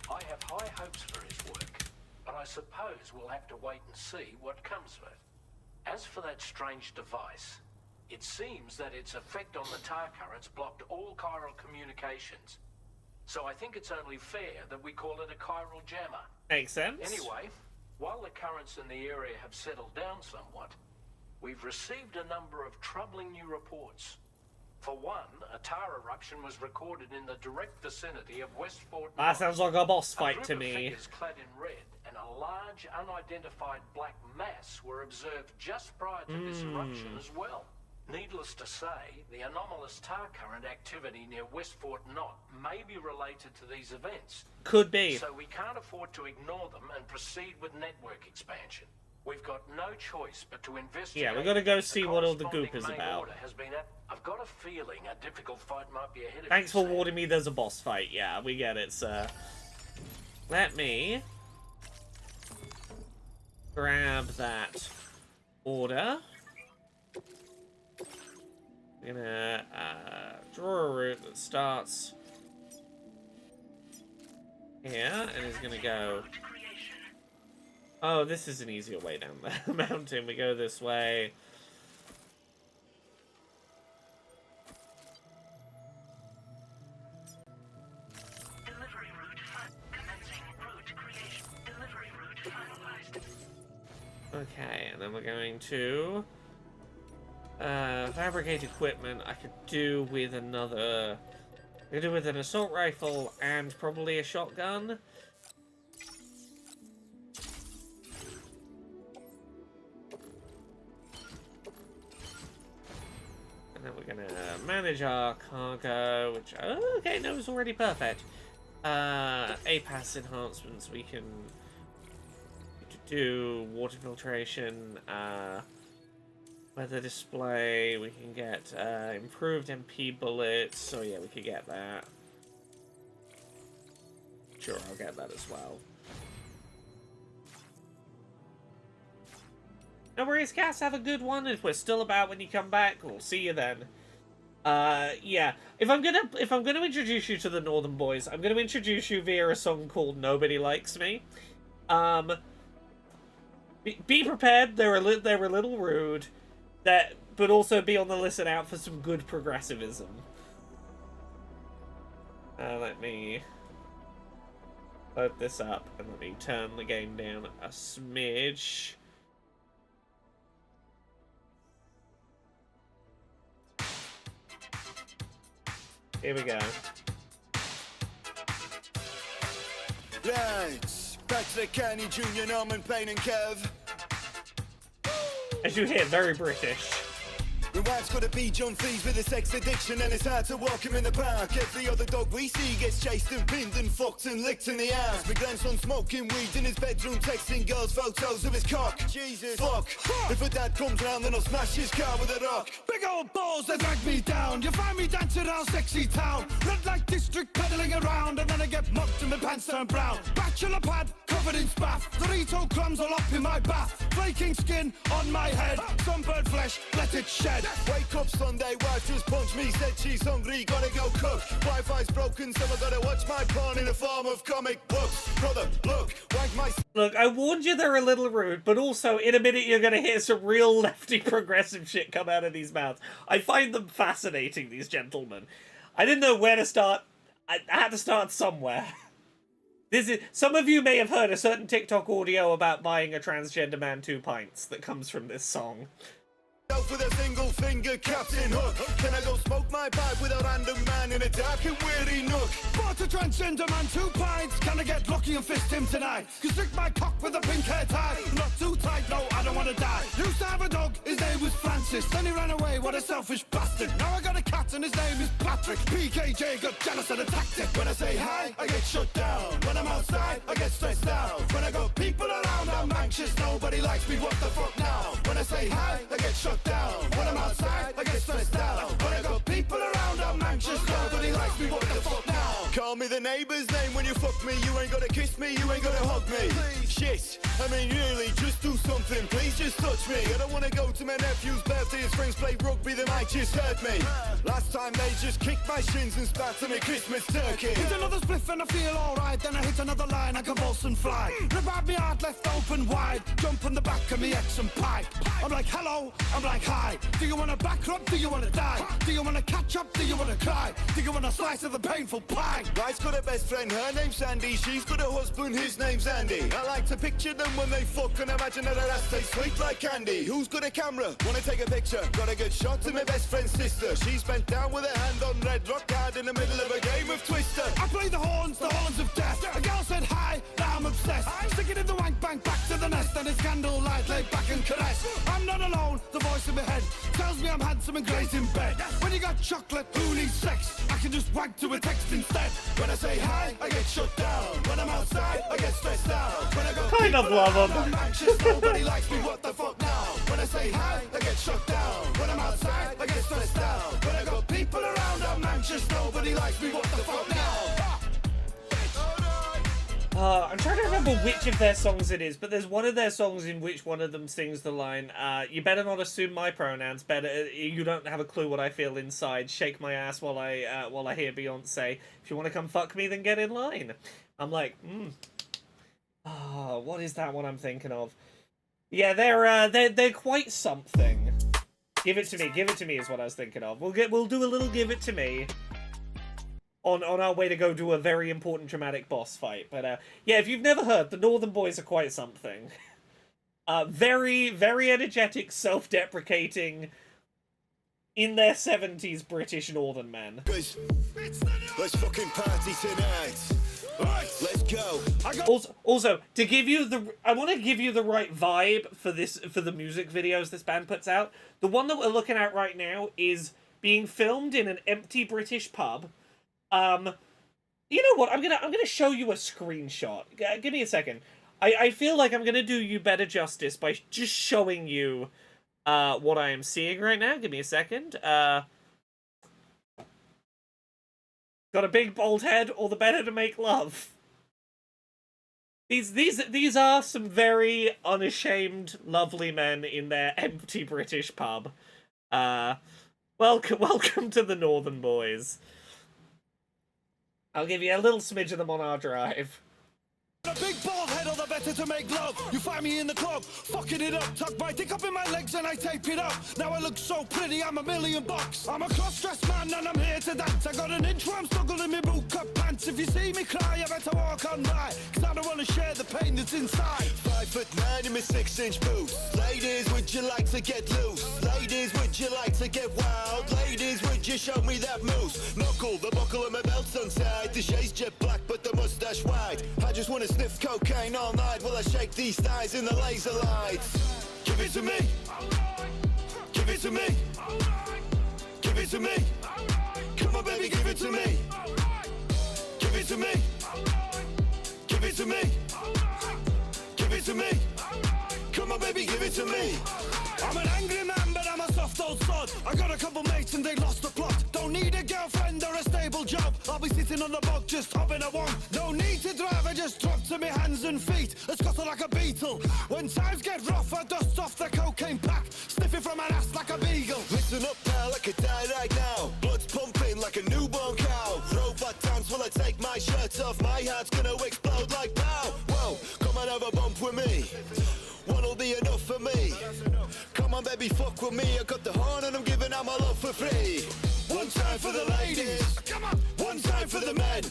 I have high hopes for his work, but I suppose we'll have to wait and see what comes of it. As for that strange device, it seems that its effect on the tar currents blocked all chiral communications. So I think it's only fair that we call it a chiral jammer. Makes sense. Anyway, while the currents in the area have settled down somewhat, we've received a number of troubling new reports. For one, a tar eruption was recorded in the direct vicinity of West Fort That sounds like a boss fight to A group of me. figures clad in red and a large unidentified black mass were observed just prior to this eruption as well. Needless to say, the anomalous tar current activity near West Fort Knot may be related to these events. Could be. So we can't afford to ignore them and proceed with network expansion. We've got no choice but to investigate. Yeah, we're gonna go the see what all the goop corresponding is main about. order has been at. I've got a feeling a difficult fight might be ahead of Thanks you, for Sam. warning me there's a boss fight. Yeah, we get it, sir. Let me grab that order. I'm gonna draw a route that starts here and is gonna go. Oh, this is an easier way down the mountain. We go this way. Okay, and then we're going to fabricate equipment. I could do with another. I could do with an assault rifle and probably a shotgun. And then we're gonna manage our cargo, which okay, no, it's already perfect. APAS enhancements. We can do water filtration, weather display. We can get improved MP bullets. So yeah, we could get that. Sure, I'll get that as well. No worries, Cass. Have a good one. If we're still about when you come back, we'll see you then. Yeah. If I'm gonna introduce you to the Northern Boys, I'm gonna introduce you via a song called "Nobody Likes Me." Be prepared. They're a little rude. But also be on the listen out for some good progressivism. Let me load this up and let me turn the game down a smidge. Here we go. Right, back to the County Junior, Norman, Payne and Kev. As you hear, very British. My wife's got a beach on fees with a sex addiction, and it's hard to walk him in the park. Every other dog we see gets chased and pinned and fucked and licked in the ass. My grandson smoking weed in his bedroom, texting girls photos of his cock. Jesus, fuck. If a dad comes round, then I'll smash his car with a rock. Big old balls that drag me down. You find me dancing around sexy town. Red light district pedaling around, and then I get mucked and my pants turn brown. Bachelor pad covered in spaff. Dorito crumbs all up in my bath. Flaking skin on my head. Sunburned flesh, let it shed. Wake up Sunday, wife just punched me, said she's hungry, gotta go cook. Wi-Fi's broken, so I gotta watch my porn in the form of comic books. Brother, look, wank my... Look, I warned you they're a little rude, but also in a minute you're gonna hear some real lefty progressive shit come out of these mouths. I find them fascinating, these gentlemen. I didn't know where to start. I had to start somewhere. Some of you may have heard a certain TikTok audio about buying a transgender man 2 pints that comes from this song. With a single finger Captain Hook. Can I go smoke my pipe with a random man in a dark and weary nook? Bought a transgender man 2 pints. Can I get lucky and fist him tonight? Constrict my cock with a pink hair tie. Not too tight, no, I don't want to die. Used to have a dog, his name was Francis. Then he ran away, what a selfish bastard. Now I got a cat and his name is Patrick. PKJ got jealous and attacked it. When I say hi, I get shut down. When I'm outside, I get stressed out. When I got people around, I'm anxious. Nobody likes me, what the fuck now? When I say hi, I get shut down. When I'm outside, I get stressed out. When I got people around, I'm anxious. Nobody likes me, what the fuck now? Call me the neighbour's name when you fuck me. You ain't gotta kiss me, you ain't gotta hug me. Shit, I mean really, just do something. Please just touch me. I don't wanna go to my nephew's birthday. His friends play rugby, they might just hurt me. Last time they just kicked my shins and spat on me Christmas turkey. Hit another spliff and I feel alright. Then I hit another line, I convulse and fly. Rip out me heart left open wide. Jump on the back of me ex and pipe. I'm like hello, I'm like hi. Do you wanna back up? Do you wanna die? Do you wanna catch up? Do you wanna cry? Do you want a slice of the painful pie? Wife's got a best friend, her name's Sandy. She's got a husband, his name's Andy. I like to picture them when they fuck and imagine that her ass tastes sweet like candy. Who's got a camera? Wanna take a picture? Got a good shot of my best friend's sister. She's bent down with her hand on red rock hard in the middle of a game of Twister. I play the horns of death. A girl said hi, now I'm obsessed. Stick it in the wank bank, back to the nest. And it's candlelight, laid back and caress. I'm not alone, the voice in my head tells me I'm handsome and great in bed. When you got chocolate, who needs sex? I can just wank to a text instead. When I say hi, I get shut down. When I'm outside, I get stressed out. When I go kind of love them. I'm anxious, nobody likes me, what the fuck now? When I say hi, I get shut down. When I'm outside, I get stressed out. When I got people around, I'm anxious, nobody likes me, what the fuck now? I'm trying to remember which of their songs it is, but there's one of their songs in which one of them sings the line, you better not assume my pronouns, you don't have a clue what I feel inside, shake my ass while I hear Beyonce, if you want to come fuck me, then get in line. I'm like, what is that one I'm thinking of? Yeah, they're quite something. Give it to me is what I was thinking of. We'll do a little give it to me. On our way to go do a very important dramatic boss fight. But yeah, if you've never heard, the Northern Boys are quite something. Very, very energetic, self-deprecating, in their 70s British Northern men. Let's fucking party tonight. Right, let's go. Also, to give you I want to give you the right vibe for the music videos this band puts out. The one that we're looking at right now is being filmed in an empty British pub. You know what? I'm gonna show you a screenshot. Give me a second. I feel like I'm gonna do you better justice by just showing you what I am seeing right now. Give me a second. Got a big bald head, all the better to make love. These are some very unashamed, lovely men in their empty British pub. Welcome to the Northern Boys. I'll give you a little smidge of them on our drive. A big bald head, all the better to make love. You find me in the club, fucking it up. Tuck my dick up in my legs and I tape it up. Now I look so pretty, I'm $1,000,000. I'm a cross-dressed man and I'm here to dance. I got an inch where I'm stuck in my boot cut pants. If you see me cry, I better walk on by, cause I don't want to share the pain that's inside. 5'9" in my 6-inch boots. Ladies, would you like to get loose? Ladies, would you like to get wild? Ladies, would you show me that moose? Knuckle, the buckle of my belt's untied. The shade's jet black, but the mustache white. I just want to sniff cocaine all night while I shake these thighs in the laser lights. Give it to me. Give it to me. Give it to me. Come on, baby, give it to me. Give it to me. Give it to me. Give it to me. Come on, baby, give it to me. I'm an angry man, but I'm a soft old sod. I got a couple mates and they lost the plot. Don't need a girlfriend or a stable job. I'll be sitting on the bog just hopping along. No need to drive, I just drop to my hands and feet. I scuttle like a beetle. When times get rough, I dust off the cocaine pack. Sniffing from an ass like a beagle. Listen up, pal, I could die right now. Blood's pumping like a newborn cow. Robot dance while I take my shirt off. My heart's gonna explode like pow. Whoa, come and have a bump with me. One'll be enough for me. Come on, baby, fuck with me. I got the horn and I'm giving out my love for free. One time for the ladies. Come on. One time for the men.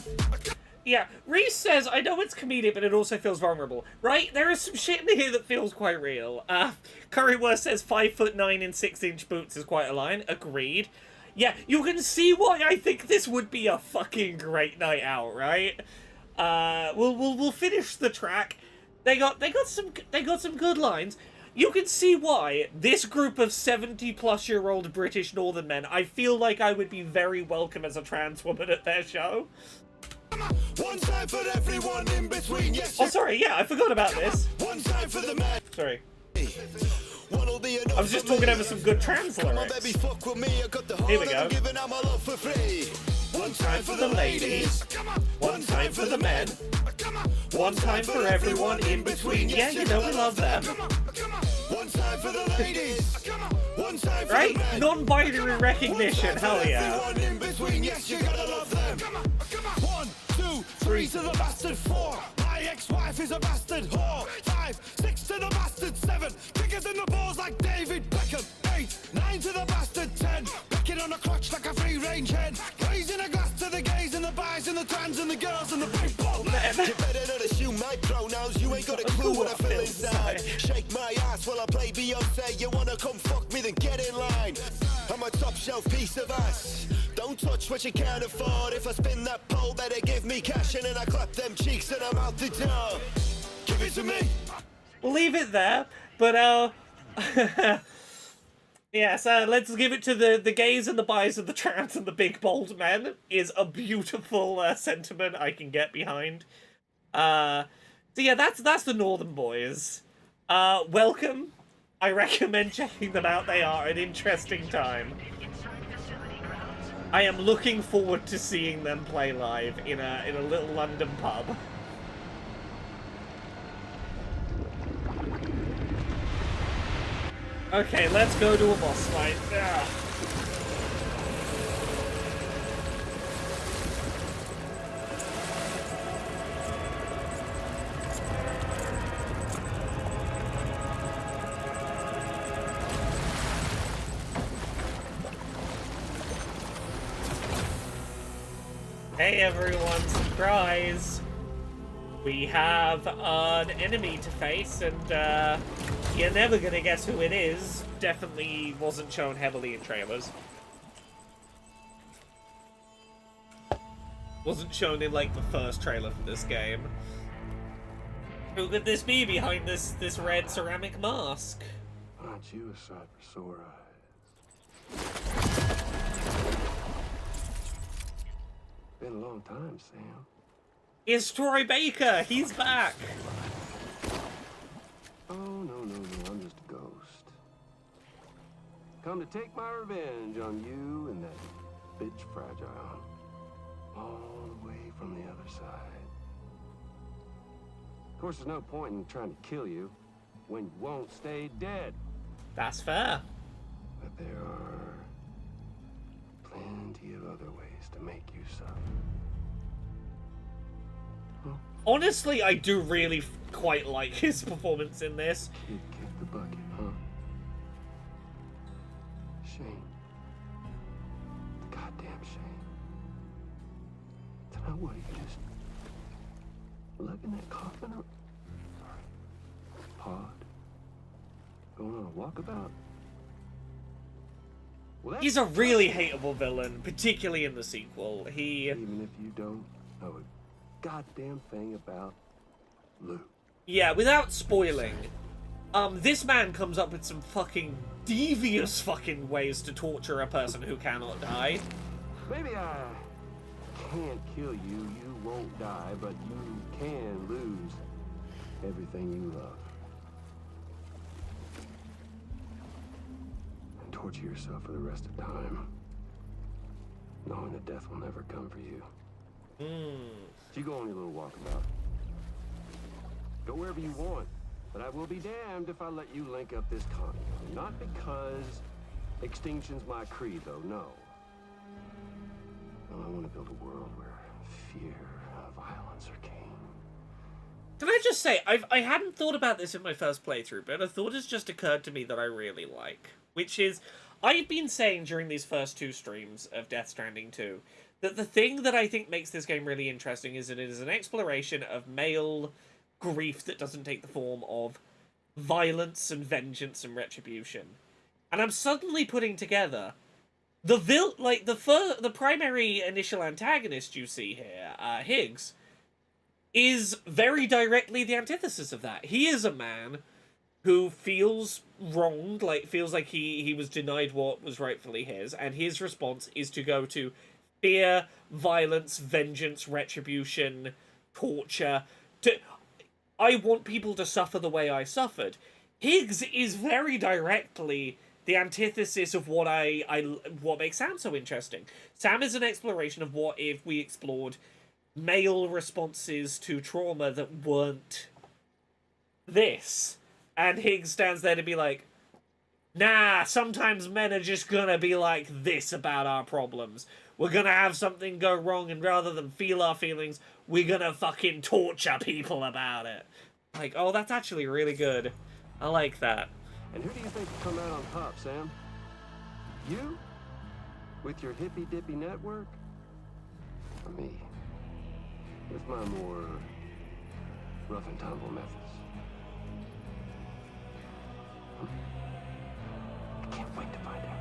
Yeah, Reese says, I know it's comedic, but it also feels vulnerable. Right? There is some shit in here that feels quite real. Currywurst says 5'9" in 6-inch boots is quite a line. Agreed. Yeah, you can see why I think this would be a fucking great night out, right? We'll finish the track. They got some good lines. You can see why this group of 70-plus-year-old British Northern men, I feel like I would be very welcome as a trans woman at their show. One time for everyone in between. Yes. Oh, sorry, yeah, I forgot about this. One time for the men. Sorry. I was just talking over some good trans lyrics. Come on, baby, fuck with me. I got the Here we horn and go. I'm giving out my love for free. One time for the ladies. One time for the men. One time for everyone in between. Yeah, you know we love them. One time for the ladies. One time for Right? the men. Non-binary recognition, hell yeah. Everyone in between. Yes, you gotta love them. 1, 2, 3 to the bastard 4. My ex-wife is a bastard whore. 5, 6 to the bastard 7. Kickers in the balls like David Beckham. 8, 9 to the bastard 10. Picking on a crotch like a free-range hen. Raising a glass to the gays and the bis and the trans and the girls and the big bald men. You better not assume my pronouns. You ain't got a clue what I feel inside. Shake my ass while I play Beyonce. You wanna come fuck me, then get in line. I'm a top shelf piece of ass. Don't touch what you can't afford. If I spin that pole, better give me cash and then I clap them cheeks and I'm out the door. Give it to me. We'll leave it there, but yes, let's give it to the gays and the bis and the trans and the big bald men is a beautiful sentiment I can get behind. So yeah, that's the Northern Boys. Welcome. I recommend checking them out. They are an interesting time. I am looking forward to seeing them play live in a little London pub. Okay, let's go to a boss fight. Ugh. Hey everyone, surprise! We have an enemy to face, and you're never gonna guess who it is. Definitely wasn't shown heavily in trailers. Wasn't shown in, like, the first trailer for this game. Who could this be behind this red ceramic mask? Aren't you a sight for sore eyes? Been a long time, Sam. It's Troy Baker. He's back. Oh, no, I'm just a ghost. Come to take my revenge on you and that bitch Fragile. All the way from the other side. Of course, there's no point in trying to kill you when you won't stay dead. That's fair. But there are plenty of other ways to make you suffer. Honestly, I do really quite like his performance in this. Kid kicked the bucket, huh? Shame. Goddamn shame. Tonight, what, you just lugging that coffin up? Pod? Going on a walkabout? Well, He's a really hateable villain, particularly in the sequel. Even if you don't know a goddamn thing about Lou. Yeah, without spoiling, this man comes up with some fucking devious fucking ways to torture a person who cannot die. Maybe I can't kill you, you won't die, but you can lose everything you love. And torture yourself for the rest of time, knowing that death will never come for you. You go on your little walkabout. Go wherever you want, but I will be damned if I let you link up this commune. Not because extinction's my creed, though, no. Well, I want to build a world where fear and violence are king. Can I just say, I hadn't thought about this in my first playthrough, but a thought has just occurred to me that I really like. Which is, I've been saying during these first two streams of Death Stranding 2, that the thing that I think makes this game really interesting is that it is an exploration of male grief that doesn't take the form of violence and vengeance and retribution. And I'm suddenly putting together the primary initial antagonist you see here, Higgs, is very directly the antithesis of that. He is a man who feels wronged, feels like he was denied what was rightfully his, and his response is to go to fear, violence, vengeance, retribution, torture. I want people to suffer the way I suffered. Higgs is very directly the antithesis of what makes Sam so interesting. Sam is an exploration of what if we explored male responses to trauma that weren't this. And Higgs stands there to be like, nah, sometimes men are just gonna be like this about our problems. We're gonna have something go wrong, and rather than feel our feelings, we're gonna fucking torture people about it. Like, oh, that's actually really good. I like that. And who do you think will come out on top, Sam? You? With your hippy-dippy network? Or me? With my more rough and tumble methods? I can't wait to find out.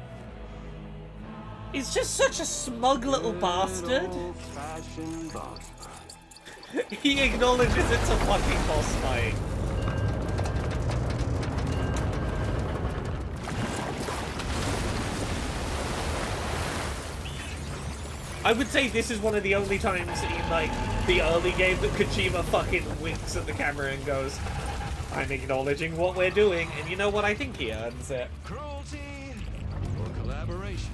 He's just such a smug little bastard. Old-fashioned boss fight. He acknowledges it's a fucking boss fight. I would say this is one of the only times in, like, the early game that Kojima fucking winks at the camera and goes, I'm acknowledging what we're doing, and you know what? I think he earns it. Cruelty or collaboration?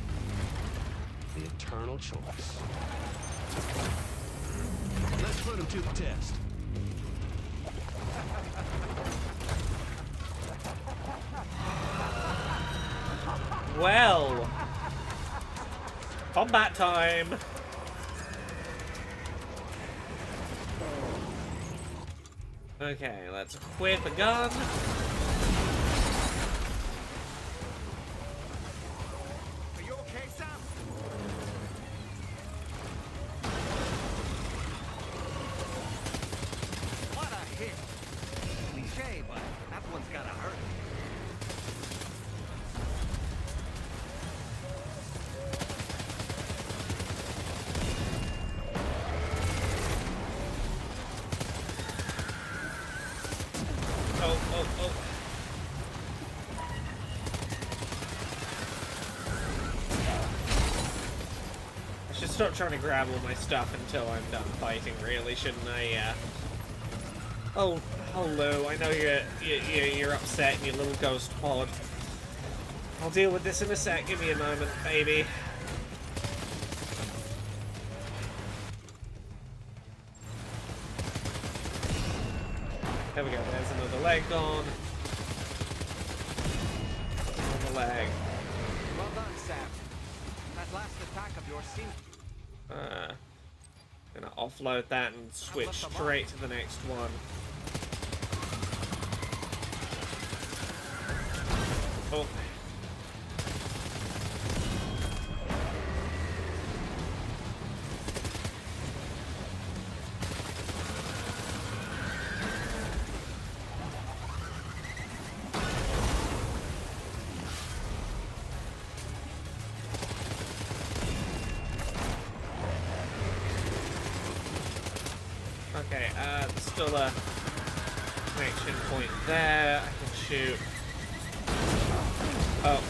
The eternal choice. Let's put him to the test. Well, combat time. Okay, let's equip a gun. Are you okay, Sam? What a hit! Cliche, but that one's gotta hurt. stop trying to grab all my stuff until I'm done fighting, really, shouldn't I? Oh, hello. I know you're upset in your little ghost pod. I'll deal with this in a sec. Give me a moment, baby. There we go. There's another leg gone. Another leg. Well done, Sam. That last attack of yours seemed... Gonna offload that and switch straight to the next one. Oh. Okay, still a connection point there. I can shoot. Oh,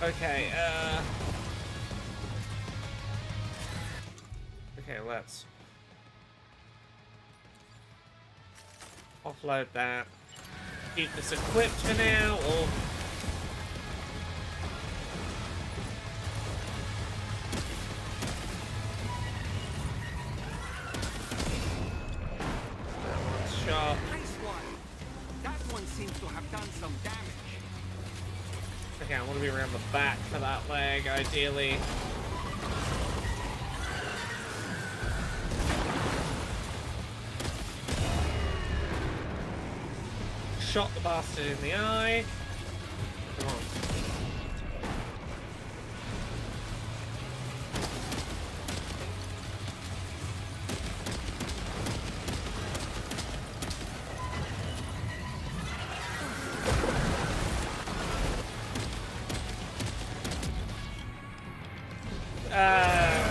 okay, okay, let's offload that. Keep this equipped for now, or... Okay, I want to be around the back for that leg, ideally. Shot the bastard in the eye. Come on.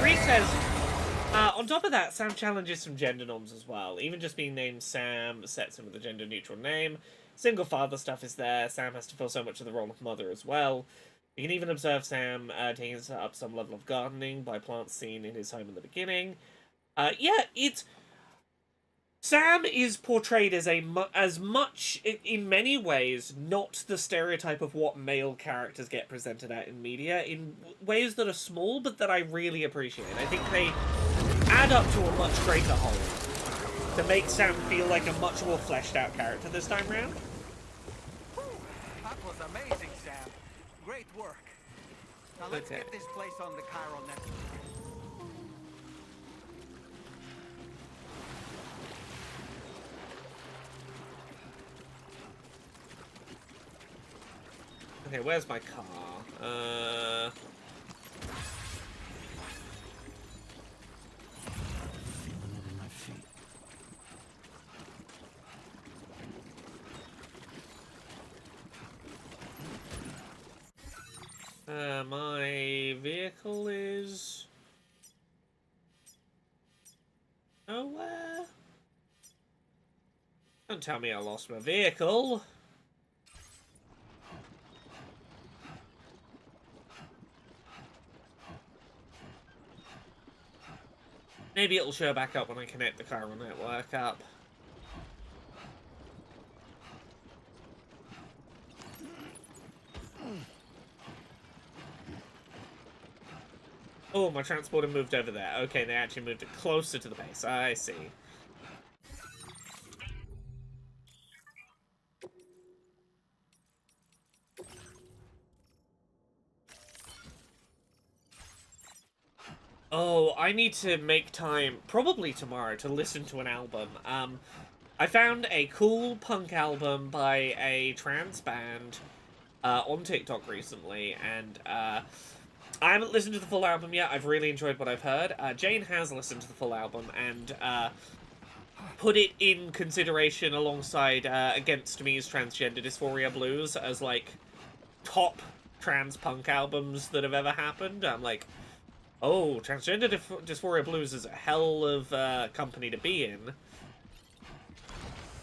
Reese says, on top of that, Sam challenges some gender norms as well. Even just being named Sam sets him with a gender-neutral name. Single father stuff is there. Sam has to fill so much of the role of mother as well. You can even observe Sam taking up some level of gardening by plants seen in his home in the beginning. Yeah, it's... Sam is portrayed as as much, in many ways, not the stereotype of what male characters get presented at in media, in ways that are small, but that I really appreciate. I think they add up to a much greater whole, to make Sam feel like a much more fleshed out character this time round. That was amazing, Sam. Great work. Now let's get this place on the chiral network. Okay, where's my car? Feeling it in my feet. My vehicle is... nowhere? Don't tell me I lost my vehicle. Maybe it'll show back up when I connect the chiral network up. Oh, my transporter moved over there. Okay, they actually moved it closer to the base. I see. Oh, I need to make time, probably tomorrow, to listen to an album. I found a cool punk album by a trans band on TikTok recently, and I haven't listened to the full album yet. I've really enjoyed what I've heard. Jane has listened to the full album and put it in consideration alongside Against Me's Transgender Dysphoria Blues as, like, top trans punk albums that have ever happened. I'm like... oh, Transgender Dysphoria Blues is a hell of a company to be in.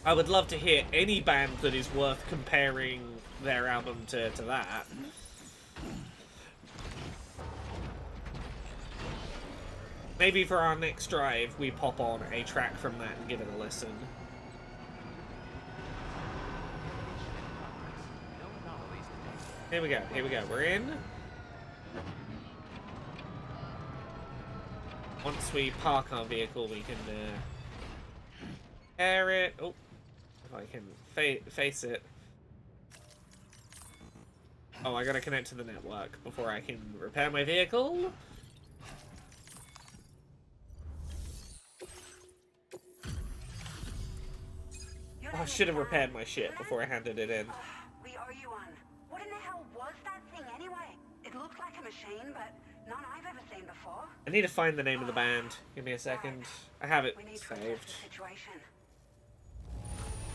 I would love to hear any band that is worth comparing their album to that. Maybe for our next drive, we pop on a track from that and give it a listen. Here we go, here we go. We're in. Once we park our vehicle, we can air it. Oh, if I can face it. Oh, I gotta connect to the network before I can repair my vehicle. Oh, I should have repaired my shit before I handed it in. We owe you one. What in the hell was that thing anyway? It looked like a machine, but none I've ever seen before. I need to find the name of the band. Give me a second. I have it saved.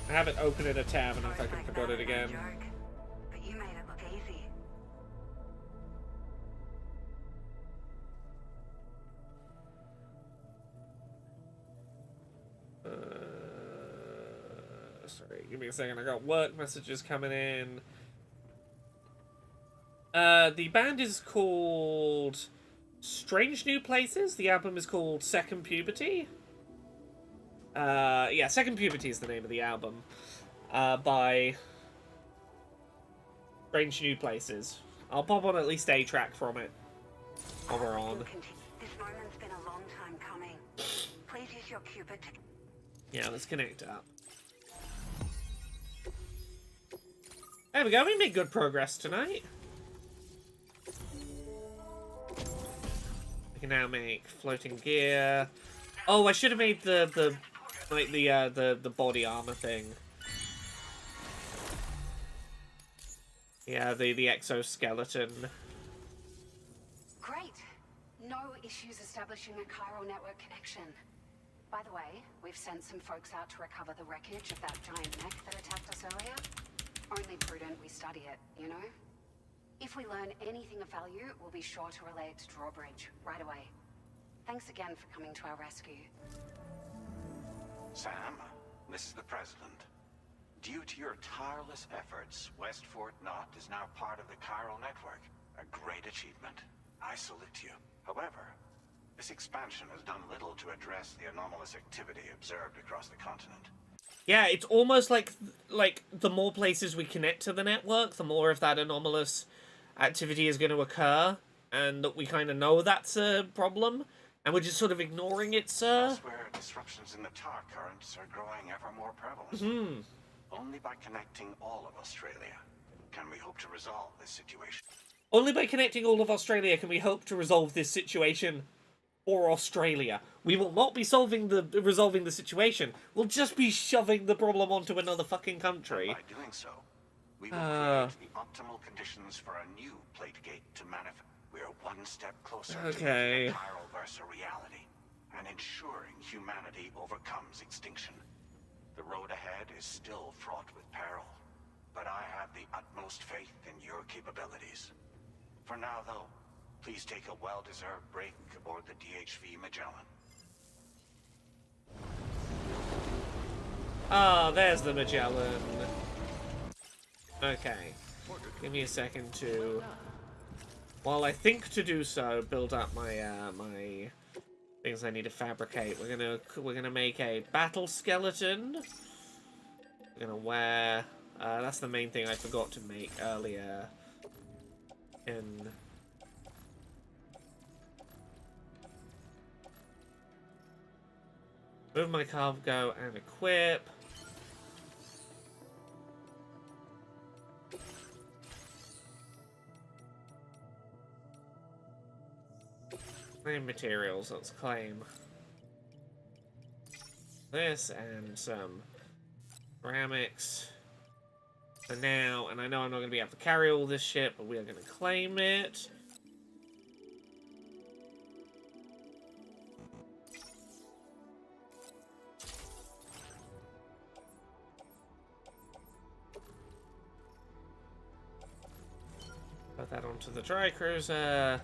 I have it open in a tab and I fucking forgot it again. But you made it look easy. Sorry, give me a second. I got work messages coming in. The band is called Strange New Places. The album is called Second Puberty. Yeah, Second Puberty is the name of the album. By Strange New Places. I'll pop on at least a track from it while we're on. This moment's been a long time coming. Please use your Cupid to... Yeah, let's connect up. There we go, we made good progress tonight. We can now make floating gear. Oh, I should have made the body armor thing. Yeah, the exoskeleton. Great. No issues establishing a chiral network connection. By the way, we've sent some folks out to recover the wreckage of that giant mech that attacked us earlier. Only prudent we study it, you know? If we learn anything of value, we'll be sure to relay it to Drawbridge right away. Thanks again for coming to our rescue. Sam, this is the President. Due to your tireless efforts, West Fort Knot is now part of the chiral network. A great achievement. I salute you. However, this expansion has done little to address the anomalous activity observed across the continent. Yeah, it's almost like the more places we connect to the network, the more of that anomalous activity is going to occur, and that we kind of know that's a problem, and we're just sort of ignoring it, sir. Elsewhere, disruptions in the tar currents are growing ever more prevalent. Only by connecting all of Australia can we hope to resolve this situation. Only by connecting all of Australia can we hope to resolve this situation for Australia. We will not be resolving the situation. We'll just be shoving the problem onto another fucking country. And by doing so, we will create the optimal conditions for a new Plategate to manifest. We are one step closer to making a chiral versa reality and ensuring humanity overcomes extinction. The road ahead is still fraught with peril, but I have the utmost faith in your capabilities. For now, though, please take a well-deserved break aboard the DHV Magellan. Ah, there's the Magellan. Okay. Give me a second to... While I think to do so, build up my my things I need to fabricate. We're gonna make a battle skeleton. We're gonna wear... that's the main thing I forgot to make earlier. Move my cargo and equip. Claim materials, let's claim this and some ceramics for now. And I know I'm not going to be able to carry all this shit, but we are going to claim it. Put that onto the dry cruiser.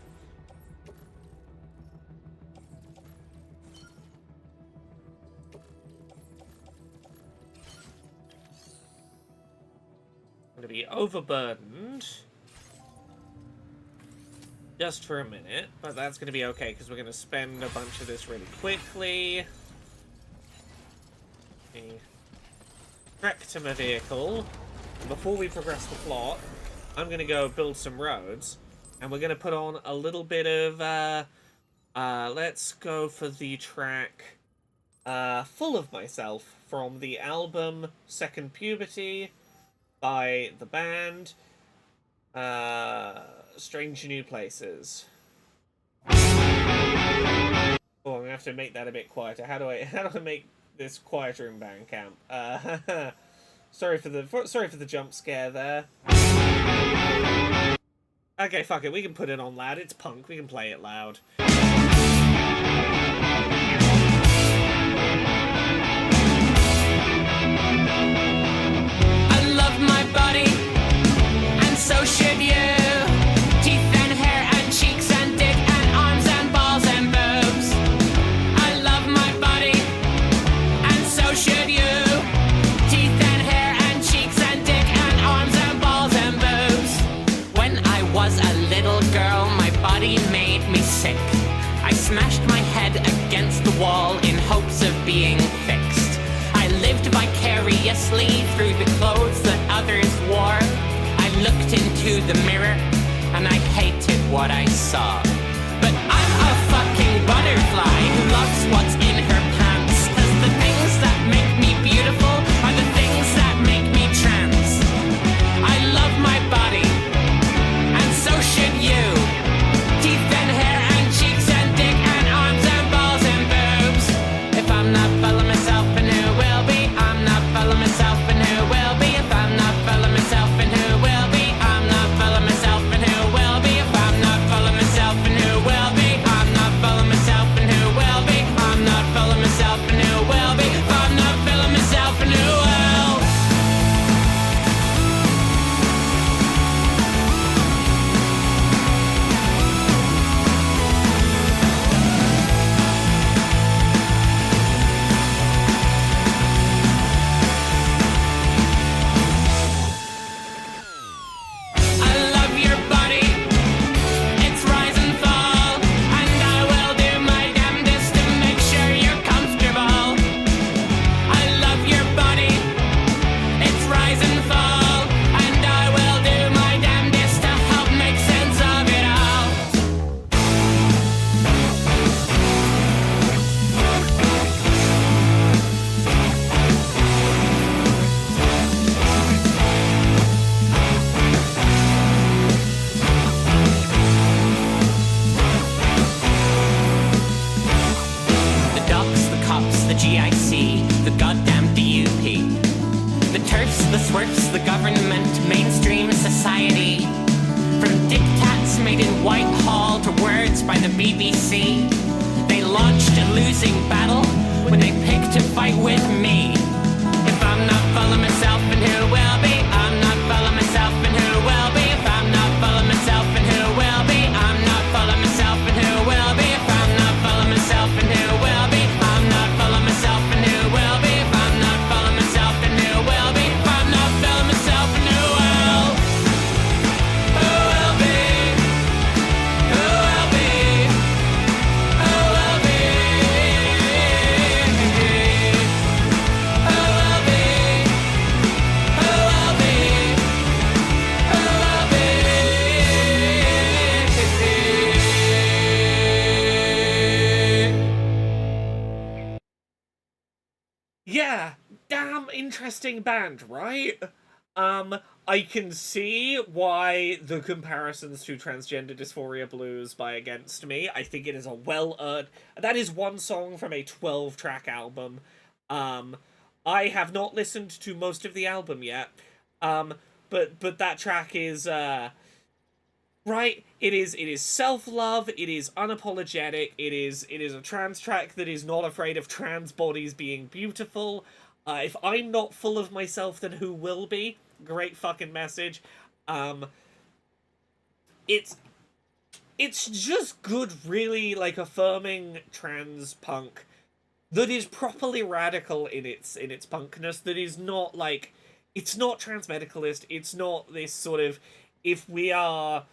Going to be overburdened. just for a minute, but that's going to be okay because we're going to spend a bunch of this really quickly. Trek to my vehicle. And before we progress the plot, I'm going to go build some roads, and we're going to put on a little bit of, let's go for the track, Full of Myself, from the album Second Puberty by the band, Strange New Places. Oh, I'm going to have to make that a bit quieter. How do I make this quieter in Bandcamp? Sorry for the jump scare there. Okay, fuck it. We can put it on loud. It's punk. We can play it loud. I love my body, and so should you. Teeth and hair and cheeks and dick and arms and balls and boobs. I love my body, and so should you. Teeth and hair and cheeks and dick and arms and balls and boobs. When I was a little girl, my body made me sick. I smashed my head against the wall in hopes of being fixed. I lived vicariously through the clothes that others wore. I looked into the mirror and I hated what I saw. But I'm a fucking butterfly who loves what's in her pants. 'Cause the things that make me beautiful are the things that make me trans. I love my body, and so should you. Teeth and hair and cheeks and dick and arms and balls and boobs. If I'm not full of myself, and who will be? I'm not full of myself, and who will be? If I'm not full of myself, and who will be? I'm not full of myself, and who will be? If I'm not full of myself, and who will be? I'm not full of myself, and who will be? I'm not full of myself, and who will be? If I'm not full of myself, and who will? I love your body, its rise and fall, and I will do my damnedest to make sure you're comfortable. I love your body, its rise and fall, and I will do my damnedest to help make sense of it all. The docs, the cops, the GIC, the goddamn DUP, the TERFs, the SWERFs, the government, mainstream society. From diktats made in Whitehall to words by the BBC, they launched a losing battle when they picked to fight with me. If I'm not full of myself, and who will be? I'm not full of myself, and who will be? If I'm not full of myself, and who will be? I'm not full of myself, and who will be? If I'm not full of myself, and who will be? I'm not full of myself, and who will be? If I'm not full of myself, and who will be? If I'm not full of myself, and who will? Who will be? Who will be? Who will be? Who will be? Who will be? Who will be? Yeah, damn interesting band, right? I can see why the comparisons to Transgender Dysphoria Blues by Against Me. I think it is a well-earned... That is one song from a 12-track album. I have not listened to most of the album yet. But that track is, right? It is self-love, it is unapologetic, it is a trans track that is not afraid of trans bodies being beautiful. If I'm not full of myself, then who will be? Great fucking message. It's just good, really, like, affirming trans punk that is properly radical in its punkness, that is not, like, it's not transmedicalist, it's not this sort of, if we are,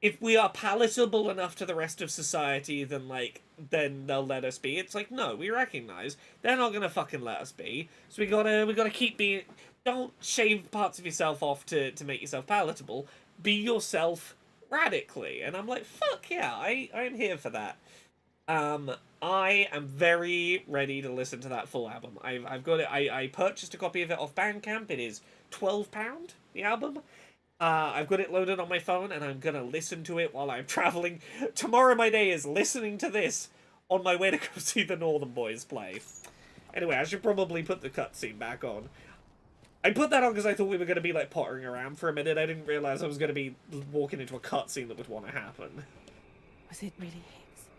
if we are palatable enough to the rest of society, then they'll let us be. It's like, no, we recognize they're not gonna fucking let us be. So we gotta keep being. Don't shave parts of yourself off to make yourself palatable. Be yourself radically. And I'm like, fuck yeah, I'm here for that. I am very ready to listen to that full album. I've got it. I purchased a copy of it off Bandcamp. It is £12, the album. I've got it loaded on my phone, and I'm gonna listen to it while I'm traveling. Tomorrow my day is listening to this on my way to go see the Northern Boys play. Anyway, I should probably put the cutscene back on. I put that on because I thought we were going to be, like, pottering around for a minute. I didn't realize I was going to be walking into a cutscene that would want to happen. Was it really Higgs?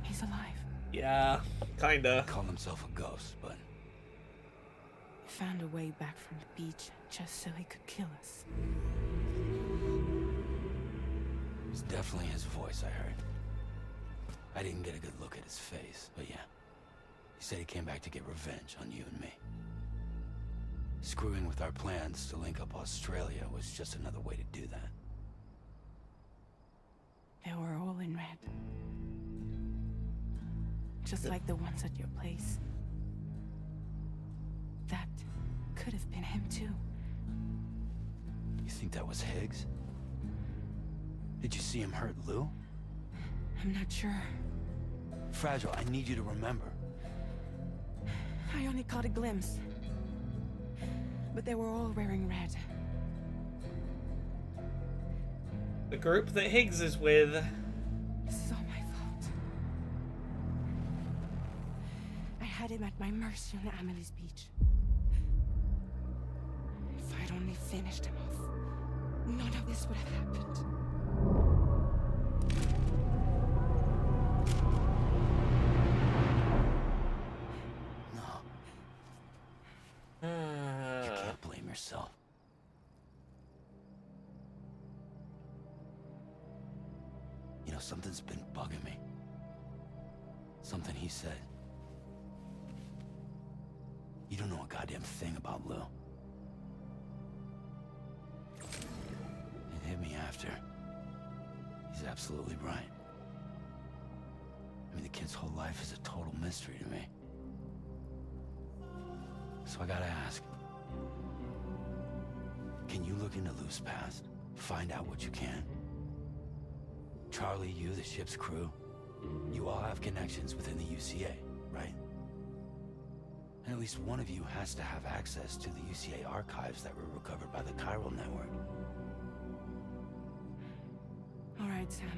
He's alive. Yeah, kinda. Called himself a ghost, but... He found a way back from the beach just so he could kill us. It's definitely his voice, I heard. I didn't get a good look at his face, but yeah. He said he came back to get revenge on you and me. Screwing with our plans to link up Australia was just another way to do that. They were all in red. Just like the ones at your place. That could have been him too. You think that was Higgs? Did you see him hurt Lou? I'm not sure. Fragile, I need you to remember. I only caught a glimpse. But they were all wearing red. The group that Higgs is with. This is all my fault. I had him at my mercy on Amelie's beach. If I'd only finished him off, none of this would have happened. You can't blame yourself. You know, something's been bugging me. Something he said. You don't know a goddamn thing about Lou. It hit me after. He's absolutely right. I mean, the kid's whole life is a total mystery to me. So I gotta ask. Can you look into Lou's past? Find out what you can? Charlie, you, the ship's crew, you all have connections within the UCA, right? And at least one of you has to have access to the UCA archives that were recovered by the Chiral Network. All right, Sam.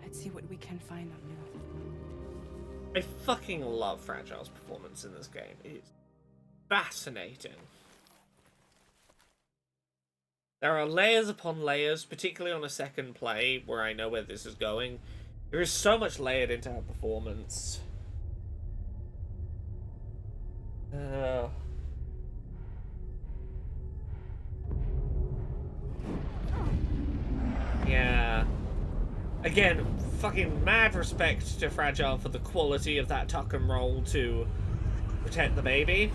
Let's see what we can find on Lou. I fucking love Fragile's performance in this game. It's fascinating. There are layers upon layers, particularly on a second play, where I know where this is going. There is so much layered into her performance. Yeah. Again, fucking mad respect to Fragile for the quality of that tuck and roll to protect the baby.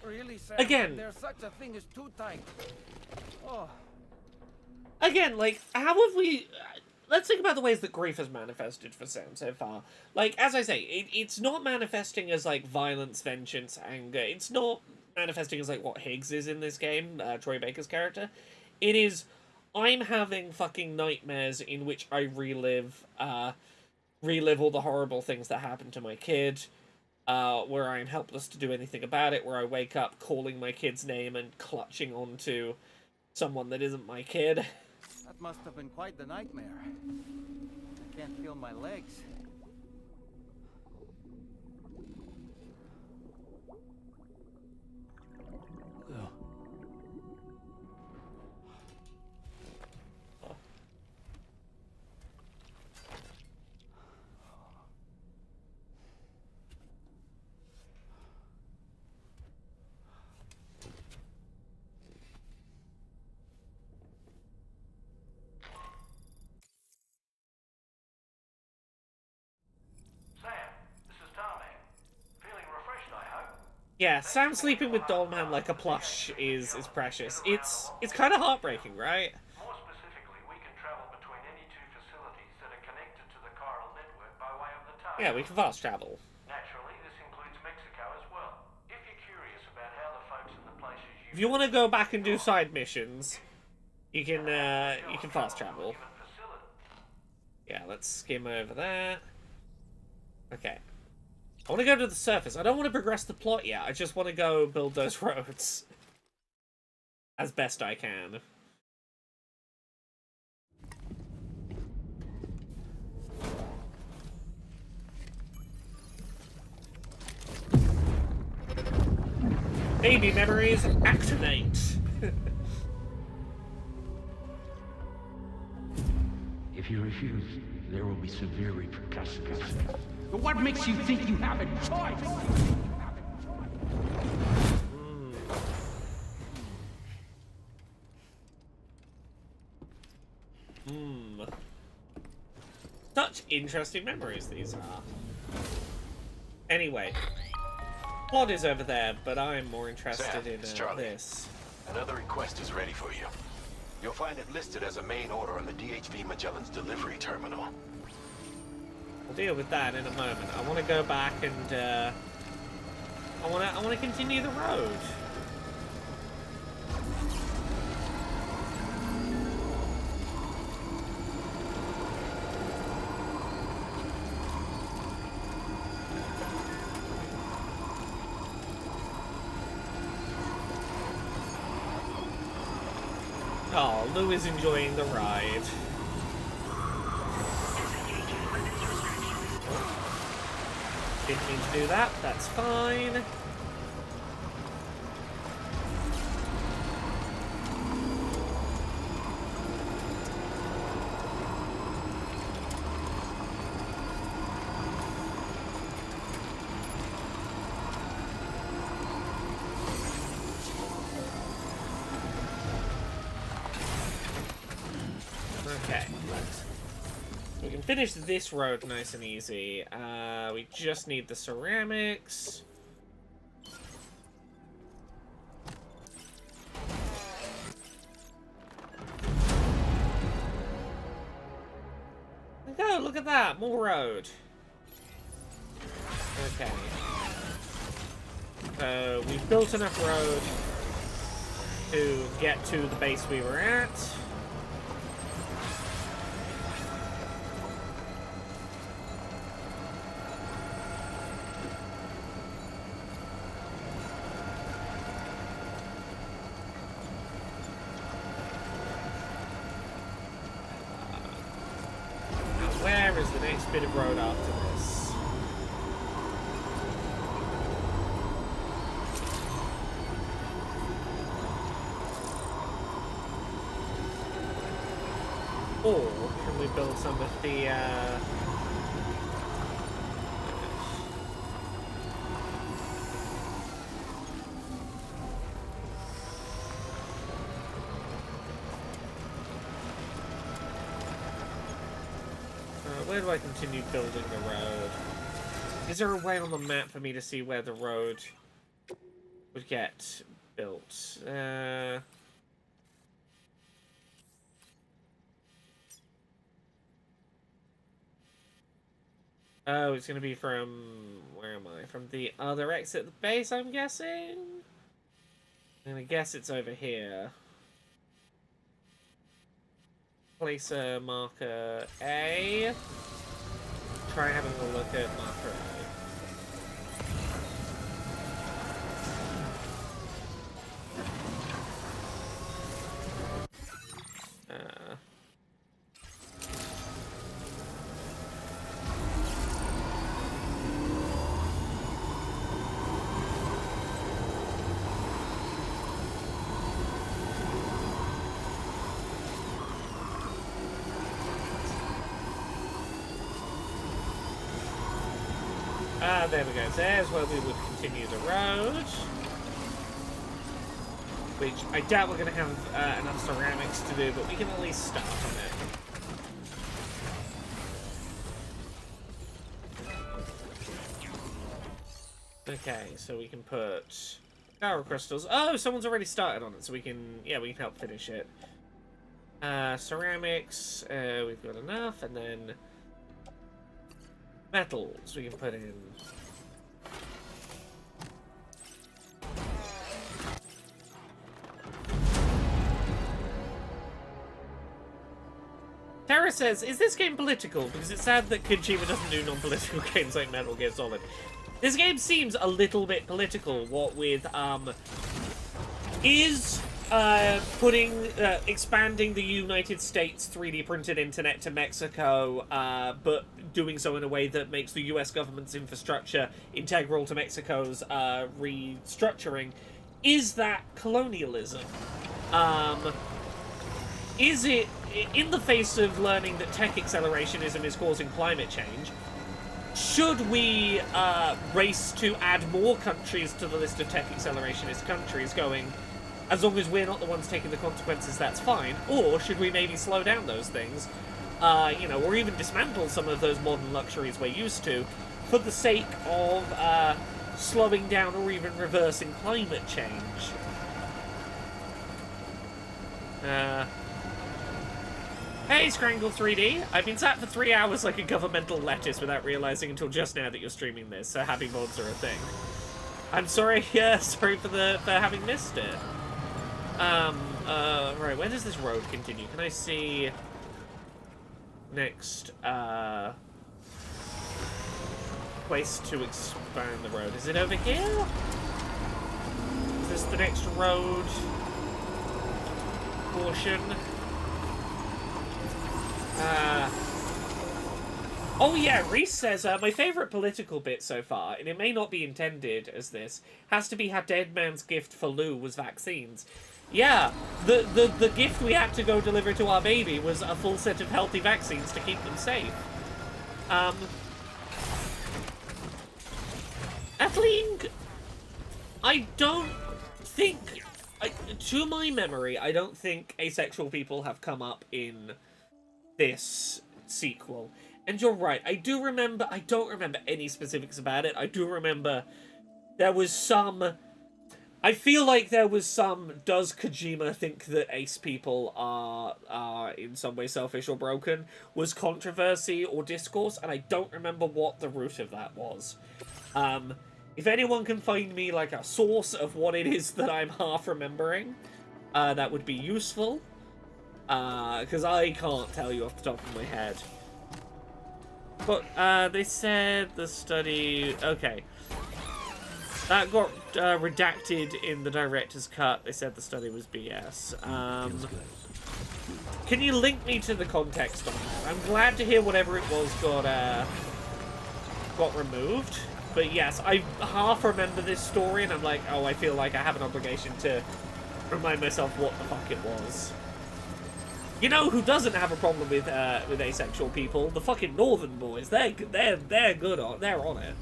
Really, Sam? Again. There's such a thing as too tight. Oh. Again, like, how have we... Let's think about the ways that grief has manifested for Sam so far. Like, as I say, it's not manifesting as, like, violence, vengeance, anger. It's not manifesting as, like, what Higgs is in this game, Troy Baker's character. It is, I'm having fucking nightmares in which I relive all the horrible things that happened to my kid, where I am helpless to do anything about it, where I wake up calling my kid's name and clutching onto someone that isn't my kid. That must have been quite the nightmare. I can't feel my legs. Yeah, Sam sleeping with Dollman like a plush is precious. It's kind of heartbreaking, right? More specifically, we can travel between any two facilities that are connected to the chiral network by way of the tunnel. Yeah, we can fast travel. Naturally, this includes Mexico as well. If you're curious about how the folks in the places If you want to go back and do side missions, you can fast travel. Yeah, let's skim over that. Okay. I want to go to the surface. I don't want to progress the plot yet. I just want to go build those roads. As best I can. Baby memories activate. If you refuse, there will be severe repercussions. But what makes you think you have a choice? Such interesting memories these are. Anyway. Plot is over there, but I'm more interested Sam, in it's Charlie. this. Another request is ready for you. You'll find it listed as a main order on the DHV Magellan's delivery terminal. We'll deal with that in a moment. I want to go back and I want to continue the road. Oh, Lou is enjoying the ride. Didn't mean to do that. That's fine. Okay. We can finish this road nice and easy. We just need the ceramics. Go, look at that, more road. Okay. So we've built enough road to get to the base we were at. Where is the next bit of road after this? Or can we build some of the where do I continue building the road? Is there a way on the map for me to see where the road would get built? Oh, it's going to be from... Where am I? From the other exit of the base, I'm guessing? I'm going to guess it's over here. Place a marker A. Try having a look at marker A. There we go. There's where we would continue the road. Which I doubt we're going to have enough ceramics to do, but we can at least start on it. Okay, so we can put power crystals. Oh, someone's already started on it, so we can help finish it. Ceramics, we've got enough, and then metals we can put in. Tara says, is this game political? Because it's sad that Kojima doesn't do non-political games like Metal Gear Solid. This game seems a little bit political, what with, expanding the United States 3D printed internet to Mexico, but doing so in a way that makes the US government's infrastructure integral to Mexico's, restructuring. Is that colonialism? Is it, in the face of learning that tech accelerationism is causing climate change, should we race to add more countries to the list of tech accelerationist countries going, as long as we're not the ones taking the consequences, that's fine? Or should we maybe slow down those things, or even dismantle some of those modern luxuries we're used to for the sake of slowing down or even reversing climate change? Hey, Scrangle 3D! I've been sat for 3 hours like a governmental lettuce without realizing until just now that you're streaming this, so happy mods are a thing. I'm sorry, sorry for having missed it. Right, where does this road continue? Can I see... next, place to expand the road? Is it over here? Is this the next road portion? Oh yeah, Reese says, my favourite political bit so far, and it may not be intended as this, has to be how Dead Man's gift for Lou was vaccines. Yeah, the gift we had to go deliver to our baby was a full set of healthy vaccines to keep them safe. Atheling, I don't think, to my memory, I don't think asexual people have come up in this sequel. And you're right, I don't remember any specifics about it. I do remember there was some, I feel like there was some, does Kojima think that ace people are in some way selfish or broken, was controversy or discourse, and I don't remember what the root of that was. If anyone can find me like a source of what it is that I'm half remembering, that would be useful. Because I can't tell you off the top of my head. But, they said the study... Okay. That got redacted in the director's cut. They said the study was BS. Can you link me to the context on that? I'm glad to hear whatever it was got removed. But yes, I half remember this story, and I'm like, oh, I feel like I have an obligation to remind myself what the fuck it was. You know who doesn't have a problem with asexual people? The fucking Northern boys. They're good on. They're on it.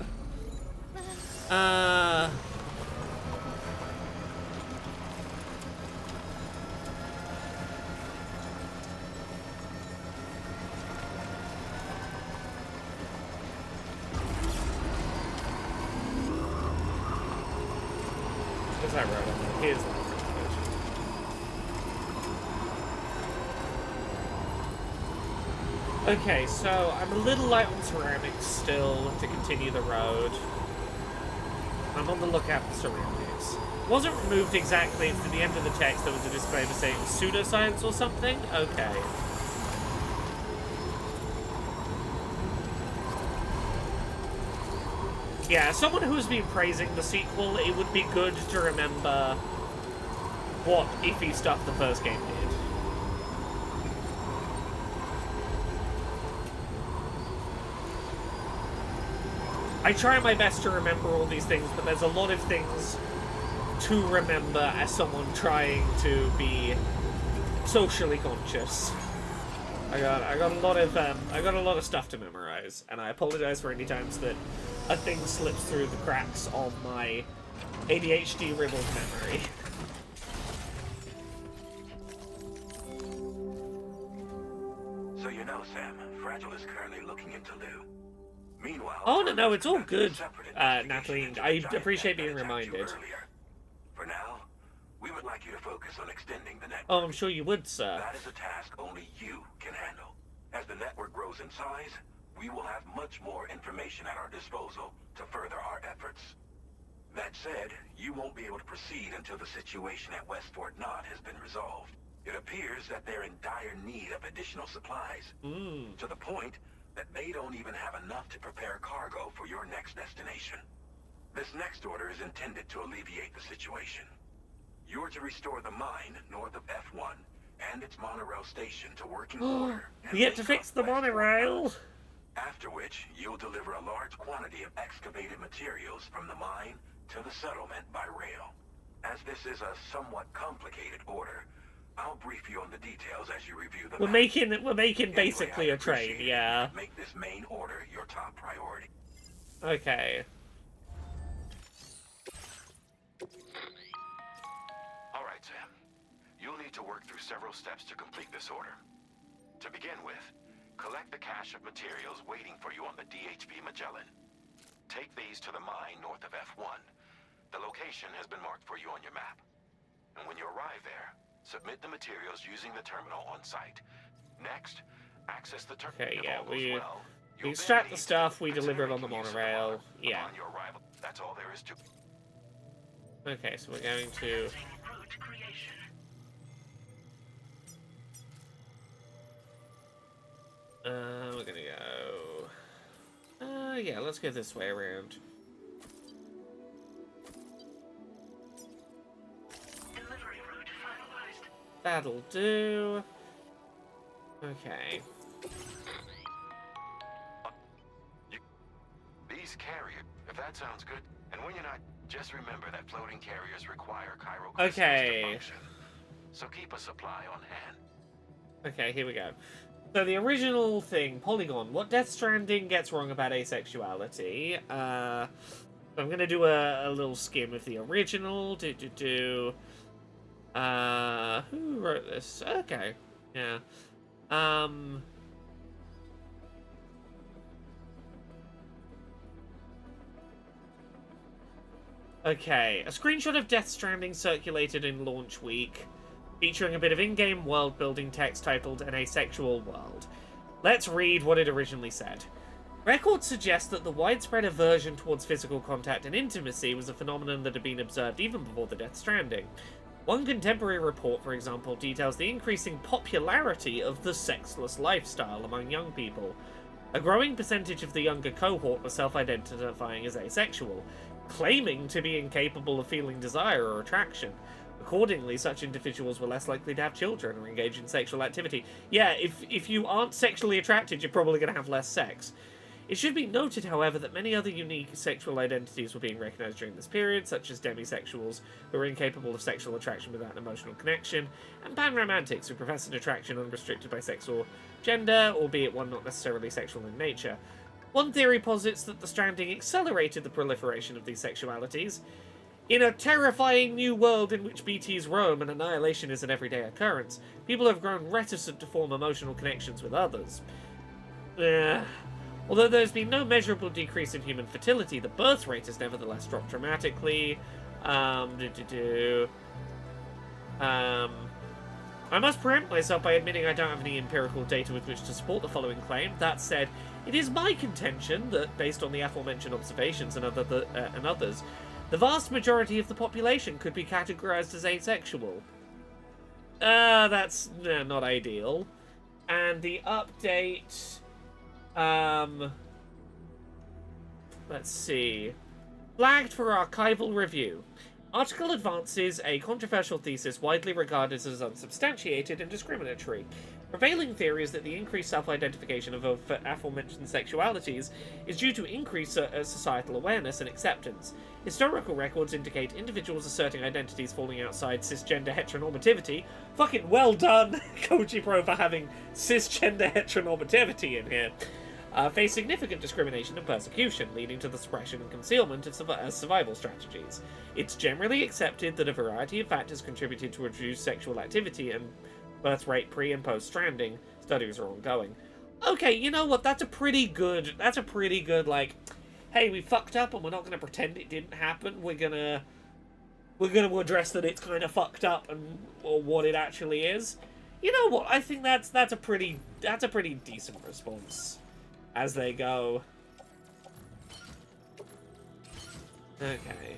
What's that road on? Here's the Okay, so I'm a little light on ceramics still to continue the road. I'm on the lookout for ceramics. It wasn't removed exactly, it's at the end of the text there was a disclaimer saying pseudoscience or something? Okay. Yeah, as someone who's been praising the sequel, it would be good to remember what iffy stuff the first game did. I try my best to remember all these things, but there's a lot of things to remember as someone trying to be socially conscious. I got a lot of stuff to memorize, and I apologize for any times that a thing slips through the cracks of my ADHD riddled memory. So you know, Sam, Fragile is currently looking into Lou. Meanwhile, Oh, no, it's all good, Natalie. I appreciate being reminded. For now, we would like you to focus on extending the network. Oh, I'm sure you would, sir. That is a task only you can handle. As the network grows in size, we will have much more information at our disposal to further our efforts. That said, you won't be able to proceed until the situation at West Fort Knott has been resolved. It appears that they're in dire need of additional supplies, to the point that they don't even have enough to prepare cargo for your next destination. This next order is intended to alleviate the situation. You're to restore the mine north of F1 and its monorail station to working order. We get to fix the monorail! After which, you'll deliver a large quantity of excavated materials from the mine to the settlement by rail. As this is a somewhat complicated order, I'll brief you on the details as you review the map. We're making basically a train, yeah. Make this main order your top priority. Okay. All right, Sam. You'll need to work through several steps to complete this order. To begin with, collect the cache of materials waiting for you on the DHB Magellan. Take these to the mine north of F1. The location has been marked for you on your map. And when you arrive there, submit the materials using the terminal on site. Next, access the terminal. Okay, yeah, we extract the stuff, we deliver it on the monorail. Yeah. On your arrival. That's all there is to. Okay, so we're going to. We're gonna go. Yeah, let's go this way around. That'll do. Okay. These carriers, if that sounds good. And when you're not, just remember that floating carriers require chiral crystals to function. So keep a supply on hand. Okay, here we go. So the original thing, Polygon, what Death Stranding gets wrong about asexuality. I'm gonna do a little skim of the original. Who wrote this? Okay, yeah. Okay, a screenshot of Death Stranding circulated in launch week, featuring a bit of in-game world-building text titled An Asexual World. Let's read what it originally said. Records suggest that the widespread aversion towards physical contact and intimacy was a phenomenon that had been observed even before the Death Stranding. One contemporary report, for example, details the increasing popularity of the sexless lifestyle among young people. A growing percentage of the younger cohort were self-identifying as asexual, claiming to be incapable of feeling desire or attraction. Accordingly, such individuals were less likely to have children or engage in sexual activity. Yeah, if you aren't sexually attracted, you're probably going to have less sex. It should be noted, however, that many other unique sexual identities were being recognized during this period, such as demisexuals, who are incapable of sexual attraction without an emotional connection, and panromantics, who profess an attraction unrestricted by sex or gender, albeit one not necessarily sexual in nature. One theory posits that the Stranding accelerated the proliferation of these sexualities. In a terrifying new world in which BTs roam and annihilation is an everyday occurrence, people have grown reticent to form emotional connections with others. Although there's been no measurable decrease in human fertility, the birth rate has nevertheless dropped dramatically. I must preempt myself by admitting I don't have any empirical data with which to support the following claim. That said, it is my contention that, based on the aforementioned observations and others, the vast majority of the population could be categorized as asexual. That's not ideal. And the update... let's see. Flagged for archival review. Article advances a controversial thesis widely regarded as unsubstantiated and discriminatory. Prevailing theory is that the increased self-identification of aforementioned sexualities is due to increased societal awareness and acceptance. Historical records indicate individuals asserting identities falling outside cisgender heteronormativity. Fucking well done, Koji Pro, for having cisgender heteronormativity in here. Face significant discrimination and persecution, leading to the suppression and concealment of survival strategies. It's generally accepted that a variety of factors contributed to reduced sexual activity and birth rate pre- and post-Stranding. Studies are ongoing. Okay, you know what? That's a pretty good, like, hey, we fucked up and we're not going to pretend it didn't happen. We're going to address that it's kind of fucked up and or what it actually is. You know what? I think that's a pretty decent response as they go. Okay.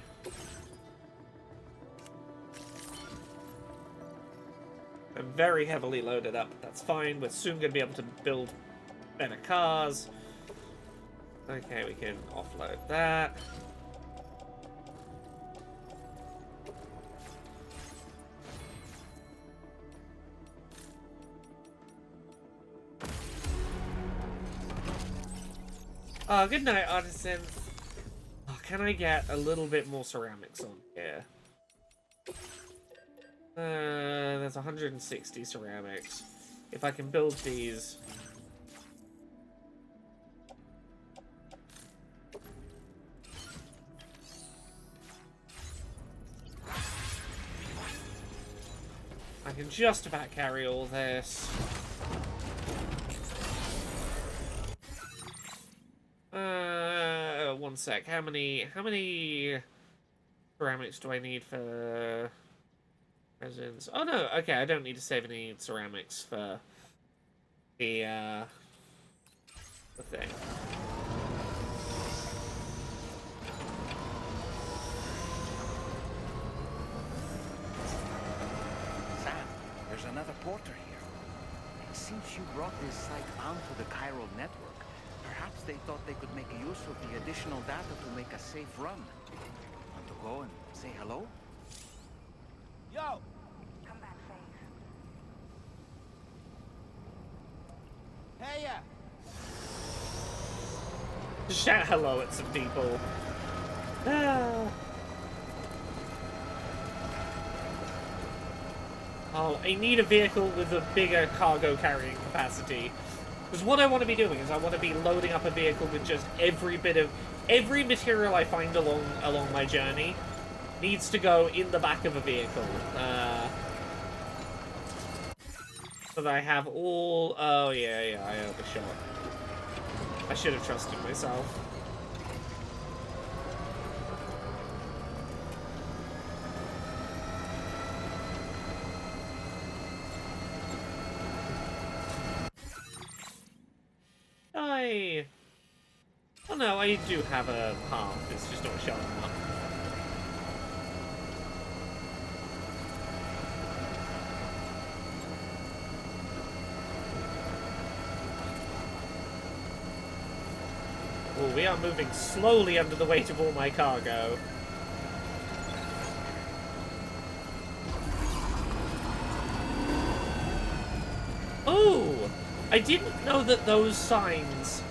I'm very heavily loaded up. That's fine. We're soon going to be able to build better cars. Okay, we can offload that. Oh, good night, artisans. Oh, can I get a little bit more ceramics on here? There's 160 ceramics. If I can build these... I can just about carry all this. One sec. How many ceramics do I need for resins? Oh no, okay, I don't need to save any ceramics for the thing. Sam, there's another porter here. Since you brought this site onto the chiral network, perhaps they thought they could make use of the additional data to make a safe run. Want to go and say hello? Yo! Come back safe. Hey, ya! Shout hello at some people. Ah. Oh, I need a vehicle with a bigger cargo carrying capacity. Because what I want to be doing is I want to be loading up a vehicle with just every material I find along my journey needs to go in the back of a vehicle. So that I have all... Oh, yeah, I overshot. I should have trusted myself. Oh no, I do have a half, it's just not showing up. Oh, we are moving slowly under the weight of all my cargo. Oh! I didn't know that those signs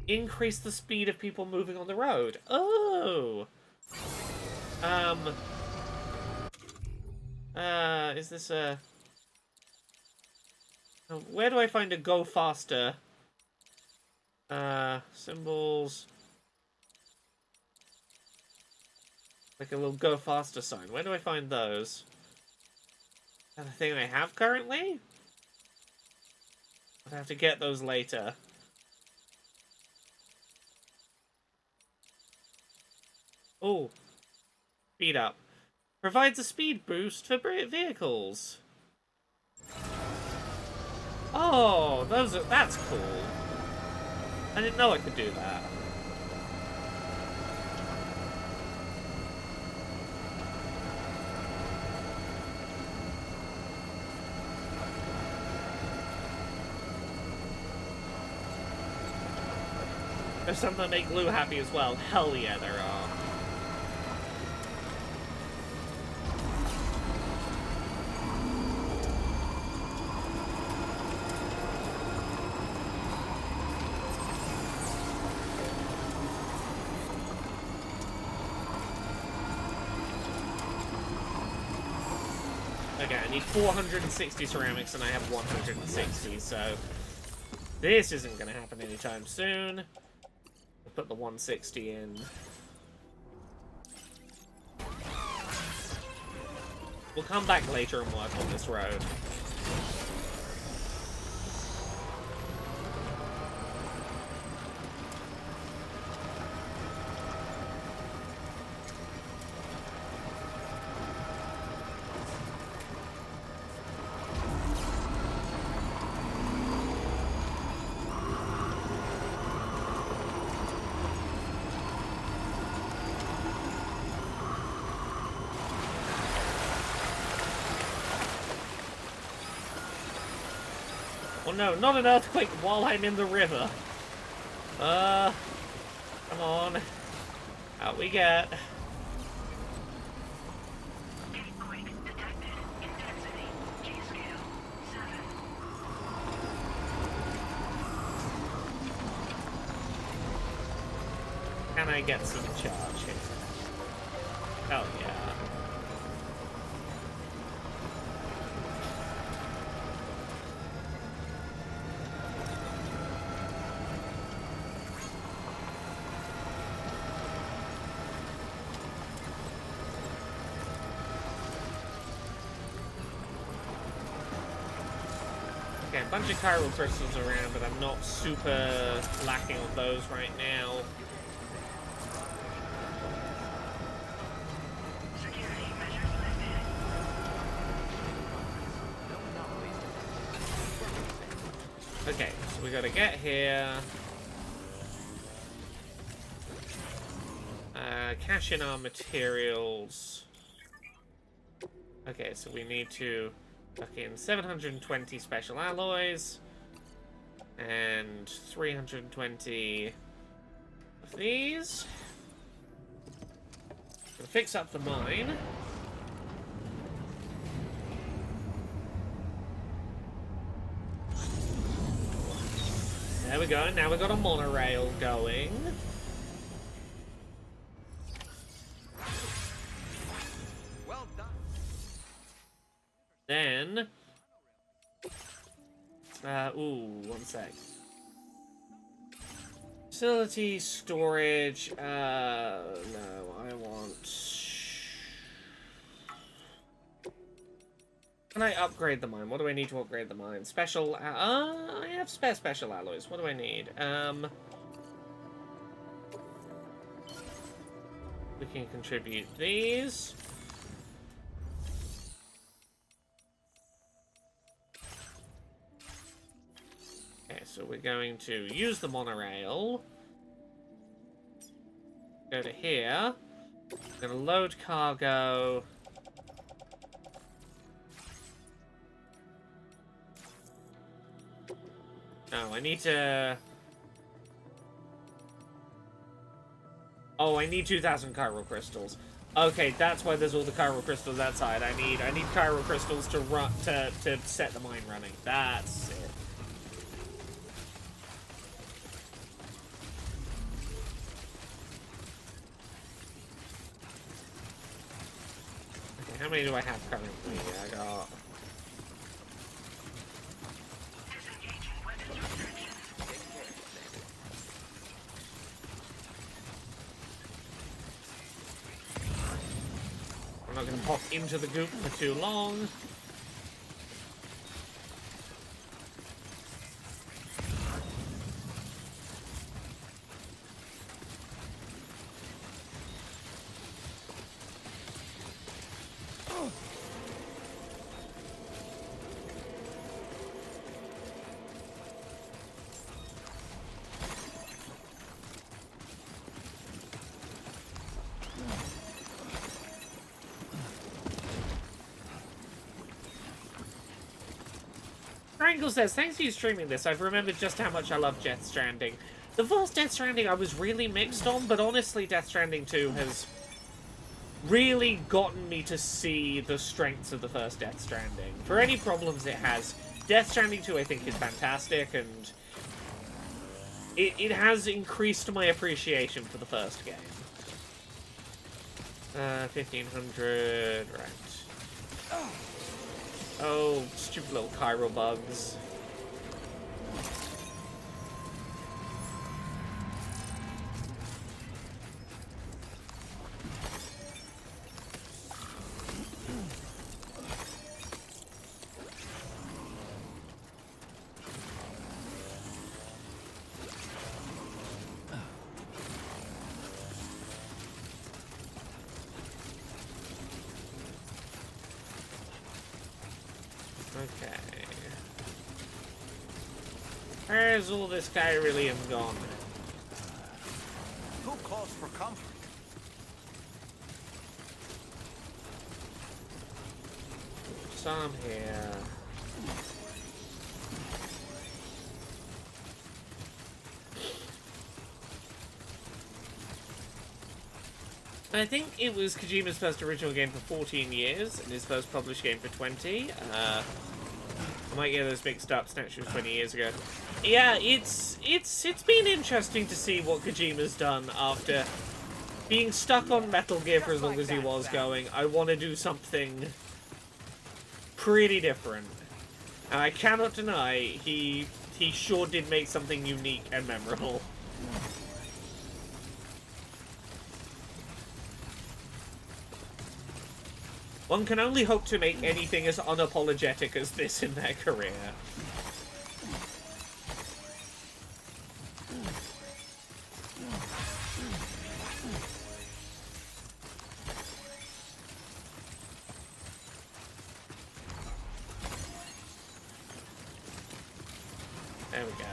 increase the speed of people moving on the road. Oh! Is this a... Where do I find a go faster? Symbols... Like a little go faster sign. Where do I find those? Is that a thing I have currently? I'd have to get those later. Oh. Speed up. Provides a speed boost for vehicles. Oh, that's cool. I didn't know I could do that. There's some that make Lou happy as well. Hell yeah, there are. Okay, I need 460 ceramics and I have 160, so this isn't going to happen anytime soon. I'll put the 160 in. We'll come back later and work on this road. Oh no, not an earthquake while I'm in the river. Come on. Out we get. Can I get some charge here? Oh yeah. Okay, a bunch of chiral crystals around, but I'm not super lacking on those right now. Okay, so we gotta get here. Cash in our materials. Okay, so we need to tuck in 720 special alloys and 320 of these. Gonna fix up the mine. There we go, now we've got a monorail going. Well done. Then... one sec. Facility, storage, no, I want... Can I upgrade the mine? What do I need to upgrade the mine? Special, I have spare special alloys. What do I need? We can contribute these. Okay, so we're going to use the monorail. Go to here. We're going to load cargo. No, I need to... Oh, I need 2,000 chiral crystals. Okay, that's why there's all the chiral crystals outside. I need chiral crystals to run to set the mine running. That's it. Okay, how many do I have currently? I got... I'm not going to pop into the goop for too long. Triangle says, thanks for you streaming this. I've remembered just how much I love Death Stranding. The first Death Stranding I was really mixed on, but honestly Death Stranding 2 has really gotten me to see the strengths of the first Death Stranding. For any problems it has, Death Stranding 2 I think is fantastic, and it has increased my appreciation for the first game. 1,500, right. Oh, stupid little chiral bugs. Okay. Where's all this chiralium gone? Who calls for comfort? Some here. I think it was Kojima's first original game for 14 years, and his first published game for 20. I might get those mixed up, Snatch was 20 years ago. Yeah, it's been interesting to see what Kojima's done after being stuck on Metal Gear for as long as he was going. I want to do something pretty different. And I cannot deny he sure did make something unique and memorable. One can only hope to make anything as unapologetic as this in their career. There we go.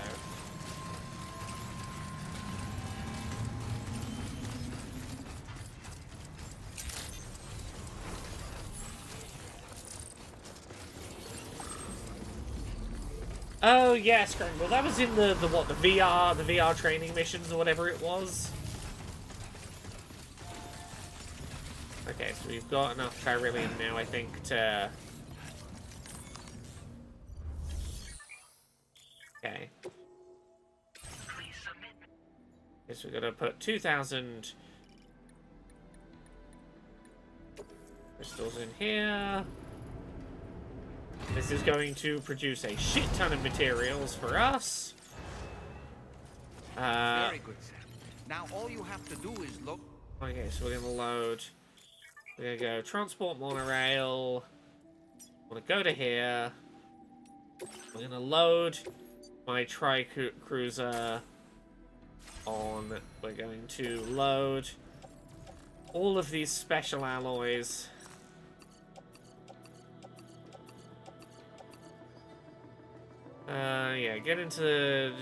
Oh yeah, Scramble. That was in the VR training missions or whatever it was. Okay, so we've got enough Tyrillium now, I think, to... Okay. Guess we're gonna put 2,000 crystals in here. This is going to produce a shit ton of materials for us. Very good, Sam. Now all you have to do is look. Okay, so we're gonna load. We're gonna go transport monorail. I'm gonna go to here. We're gonna load my tri-cruiser on. We're going to load all of these special alloys. Yeah, get into...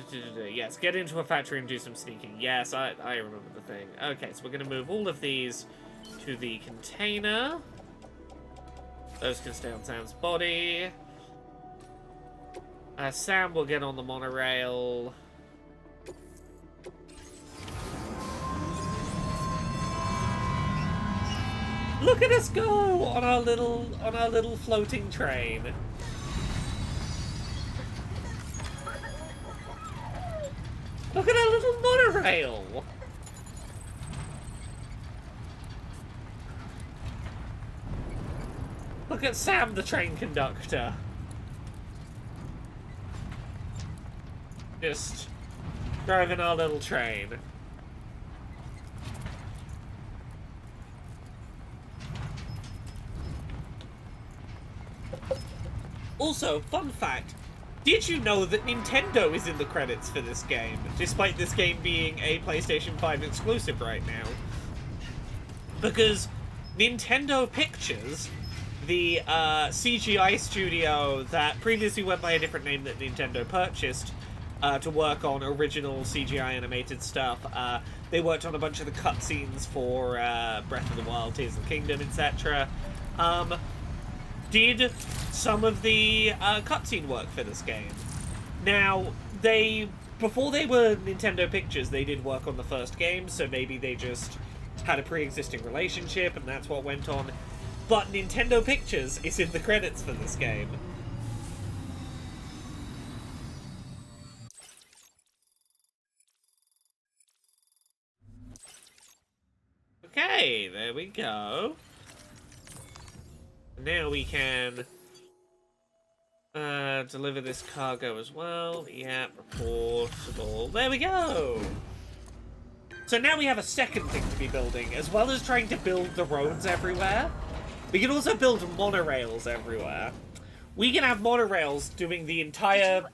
Yes, get into a factory and do some sneaking. Yes, I remember the thing. Okay, so we're going to move all of these to the container. Those can stay on Sam's body. Sam will get on the monorail. Look at us go on our little floating train. Look at our little monorail! Look at Sam, the train conductor. Just driving our little train. Also, fun fact. Did you know that Nintendo is in the credits for this game, despite this game being a PlayStation 5 exclusive right now? Because Nintendo Pictures, the CGI studio that previously went by a different name that Nintendo purchased to work on original CGI animated stuff, they worked on a bunch of the cutscenes for Breath of the Wild, Tears of the Kingdom, etc. Did some of the cutscene work for this game. Now, before they were Nintendo Pictures, they did work on the first game, so maybe they just had a pre-existing relationship and that's what went on. But Nintendo Pictures is in the credits for this game. Okay, there we go. Now we can deliver this cargo as well. Yeah, reportable. There we go! So now we have a second thing to be building. As well as trying to build the roads everywhere, we can also build monorails everywhere. We can have monorails doing the entire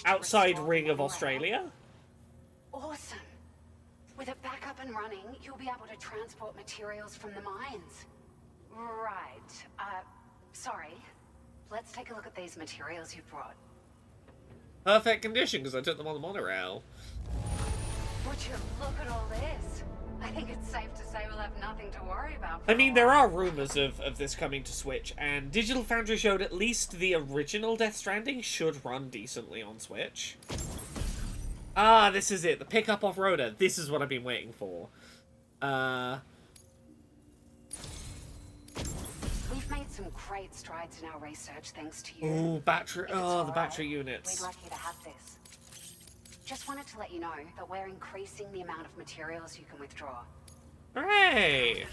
outside ring of Australia. Awesome. With it back up and running, you'll be able to transport materials from the mines. Right. Sorry. Let's take a look at these materials you brought. Perfect condition, because I took them on the monorail. Would you look at all this? I think it's safe to say we'll have nothing to worry about. I mean, there are rumors of this coming to Switch, and Digital Foundry showed at least the original Death Stranding should run decently on Switch. Ah, this is it. The pickup off-roader. This is what I've been waiting for. some great strides in our research thanks to you. Ooh, battery. If it's Oh, the all battery right, units. We'd like you to have this. Just wanted to let you know that we're increasing the amount of materials you can withdraw. Hooray!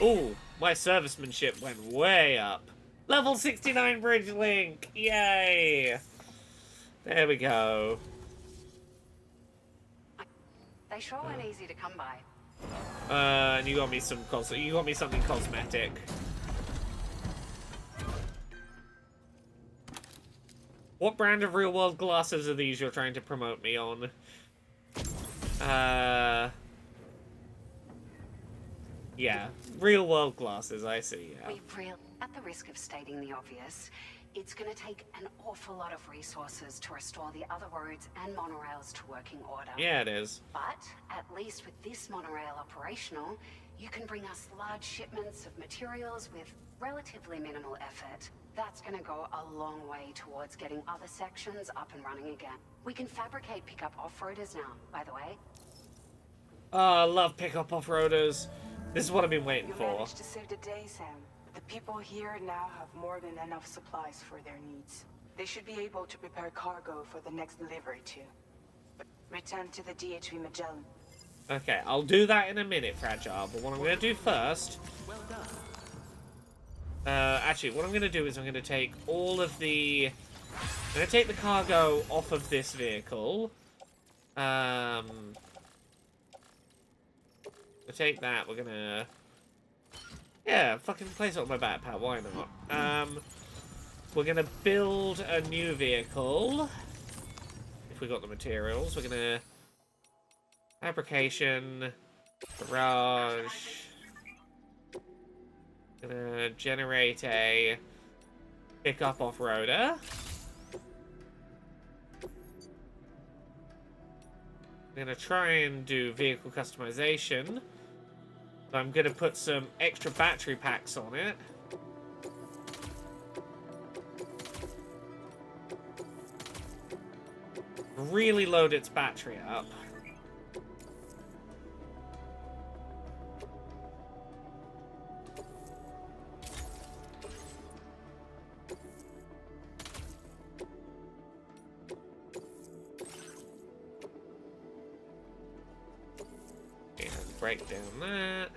Ooh, my servicemanship went way up. Level 69 bridge link! Yay! There we go. They sure weren't easy to come by. And you got me some you got me something cosmetic. What brand of real-world glasses are these you're trying to promote me on? Yeah, real-world glasses, I see, yeah. At the risk of stating the obvious, it's going to take an awful lot of resources to restore the other roads and monorails to working order. Yeah, it is. But at least with this monorail operational, you can bring us large shipments of materials with relatively minimal effort. That's going to go a long way towards getting other sections up and running again. We can fabricate pickup off-roaders now, by the way. Oh, I love pickup off-roaders. This is what I've been waiting You for. managed to save the day, Sam. The people here now have more than enough supplies for their needs. They should be able to prepare cargo for the next delivery too. Return to the DHV Magellan. Okay, I'll do that in a minute, Fragile, but what I'm going to do first... Well done. Actually, what I'm going to do is I'm going to take all of the... I'm going to take the cargo off of this vehicle. To take that, we're going to... Yeah, fucking place it on my backpack, why not? We're going to build a new vehicle. If we got the materials, we're going to... Fabrication, garage. Gonna generate a pickup off-roader. Gonna try and do vehicle customization. I'm gonna put some extra battery packs on it. Really load its battery up. Break down that.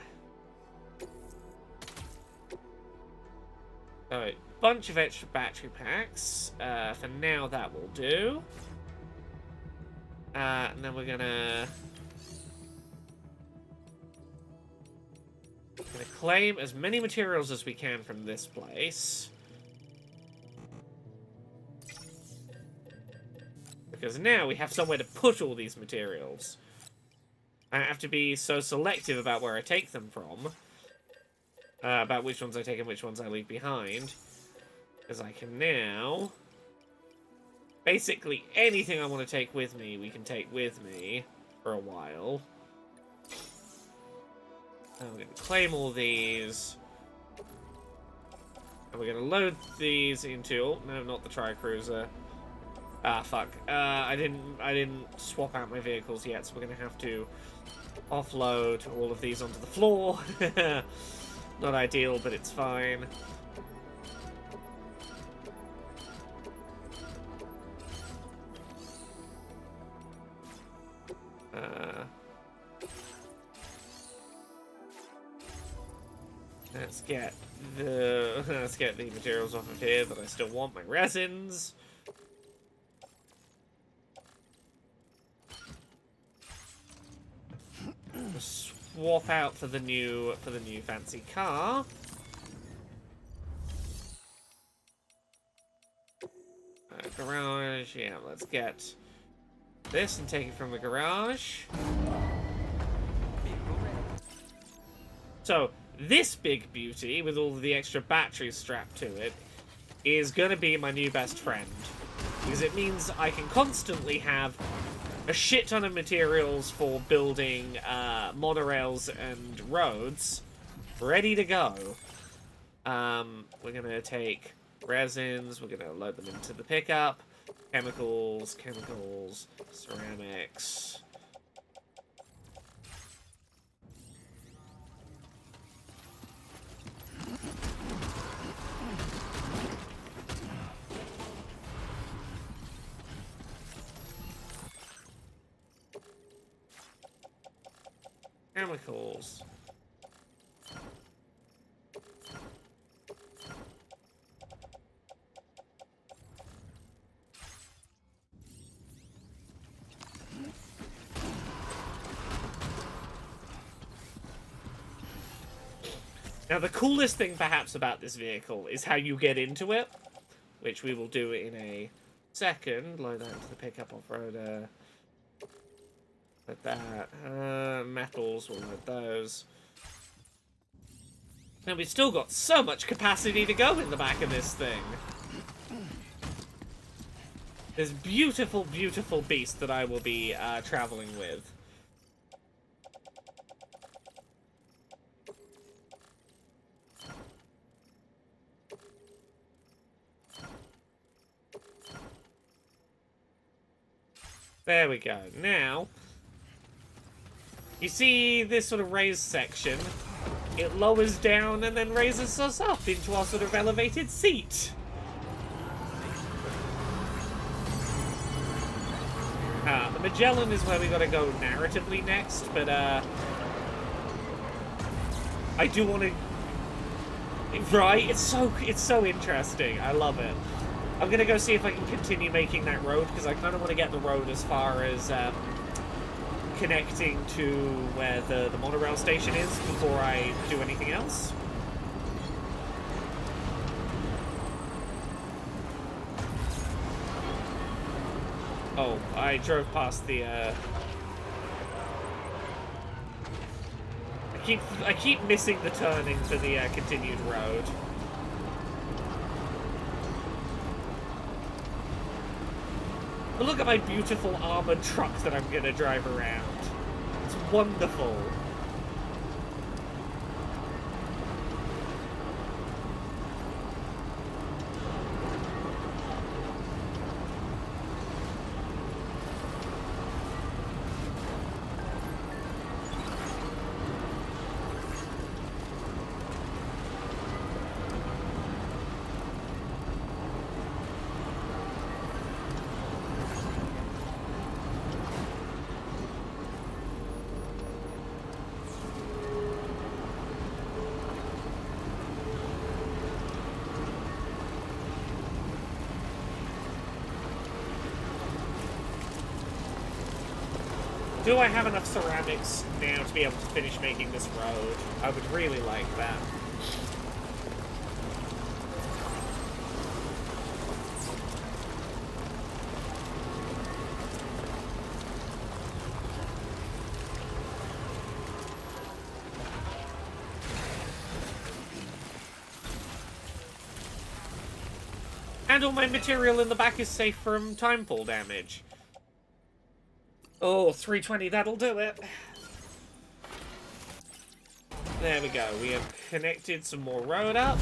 Alright, bunch of extra battery packs. For now, that will do. And then we're gonna claim as many materials as we can from this place. Because now we have somewhere to put all these materials. I have to be so selective about where I take them from. About which ones I take and which ones I leave behind. Because I can now... Basically, anything I want to take with me, we can take with me for a while. And we're going to claim all these. And we're going to load these into... Oh, no, not the Tri-Cruiser. Ah, fuck. I didn't swap out my vehicles yet, so we're going to have to offload all of these onto the floor. Not ideal, but it's fine. Let's get the materials off of here, but I still want my resins. Swap out for the new fancy car. Garage, yeah, let's get this and take it from the garage. So, this big beauty, with all of the extra batteries strapped to it, is gonna be my new best friend. Because it means I can constantly have a shit ton of materials for building monorails and roads ready to go. We're gonna take resins, we're gonna load them into the pickup, chemicals, ceramics. Chemicals. Now, the coolest thing, perhaps, about this vehicle is how you get into it, which we will do in a second. Load that into the pickup off-roader. Like that. Metals, we'll load those. Now, we've still got so much capacity to go in the back of this thing. This beautiful, beautiful beast that I will be traveling with. There we go. Now, you see this sort of raised section? It lowers down and then raises us up into our sort of elevated seat. The Magellan is where we gotta go narratively next, but I do want to. Right? It's so interesting. I love it. I'm gonna go see if I can continue making that road, because I kind of want to get the road as far as connecting to where the monorail station is before I do anything else. Oh, I drove past the I keep missing the turning for the continued road. But look at my beautiful armored truck that I'm gonna drive around. It's wonderful. Do I have enough ceramics now to be able to finish making this road? I would really like that. And all my material in the back is safe from timefall damage. Oh, 320, that'll do it. There we go. We have connected some more road up.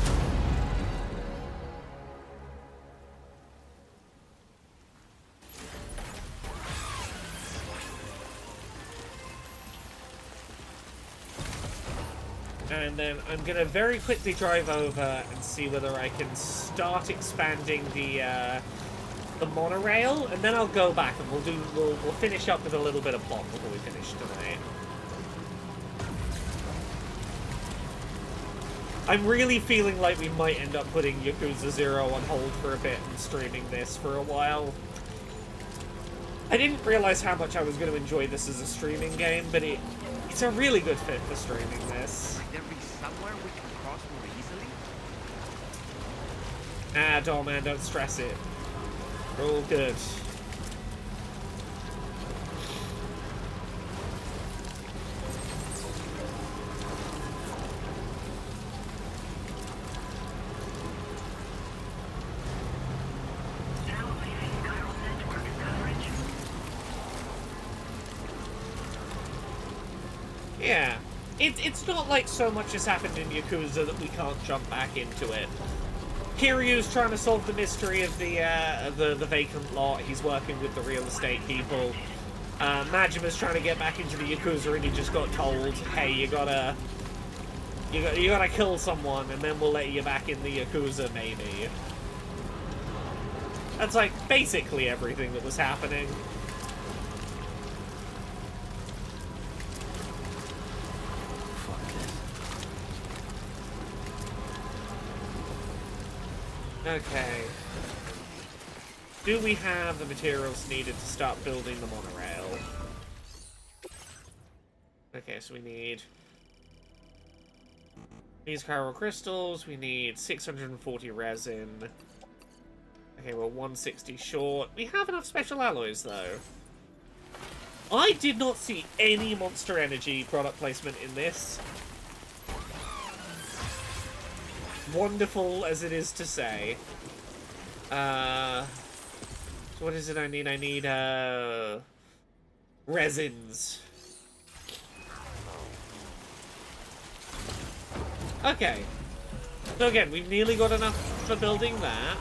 And then I'm going to very quickly drive over and see whether I can start expanding the monorail, and then I'll go back and we'll finish up with a little bit of plot before we finish tonight. I'm really feeling like we might end up putting Yakuza 0 on hold for a bit and streaming this for a while. I didn't realize how much I was going to enjoy this as a streaming game, but it's a really good fit for streaming this. Might there be somewhere we can cross more easily? Ah, doll man, don't stress it. We're all good. Yeah. It's not like so much has happened in Yakuza that we can't jump back into it. Kiryu's trying to solve the mystery of the vacant lot. He's working with the real estate people. Majima's trying to get back into the Yakuza, and he just got told, "Hey, you gotta kill someone, and then we'll let you back in the Yakuza, maybe." That's like basically everything that was happening. Okay. Do we have the materials needed to start building the monorail? Okay, so we need these chiral crystals, we need 640 resin. Okay, we're 160 short. We have enough special alloys, though. I did not see any Monster Energy product placement in this. Wonderful as it is to say. So what is it I need? I need, resins. Okay. So again, we've nearly got enough for building that.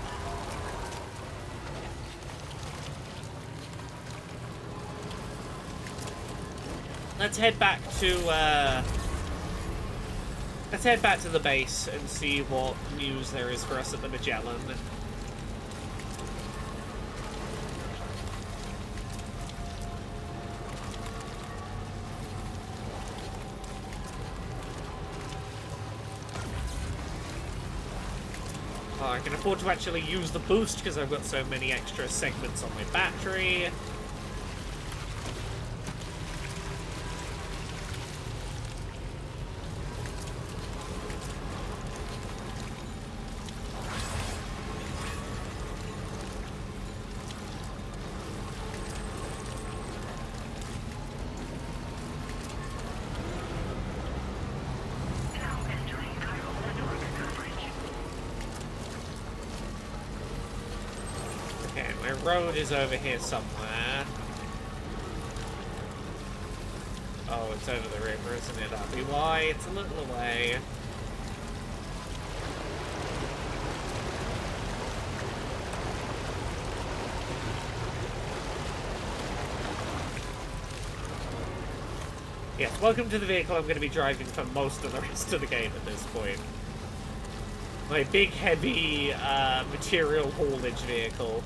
Let's head back to the base and see what news there is for us at the Magellan. Oh, I can afford to actually use the boost because I've got so many extra segments on my battery. Road is over here somewhere. Oh, it's over the river, isn't it, RBY? It's a little away. Yes, welcome to the vehicle I'm going to be driving for most of the rest of the game at this point. My big, heavy, material haulage vehicle.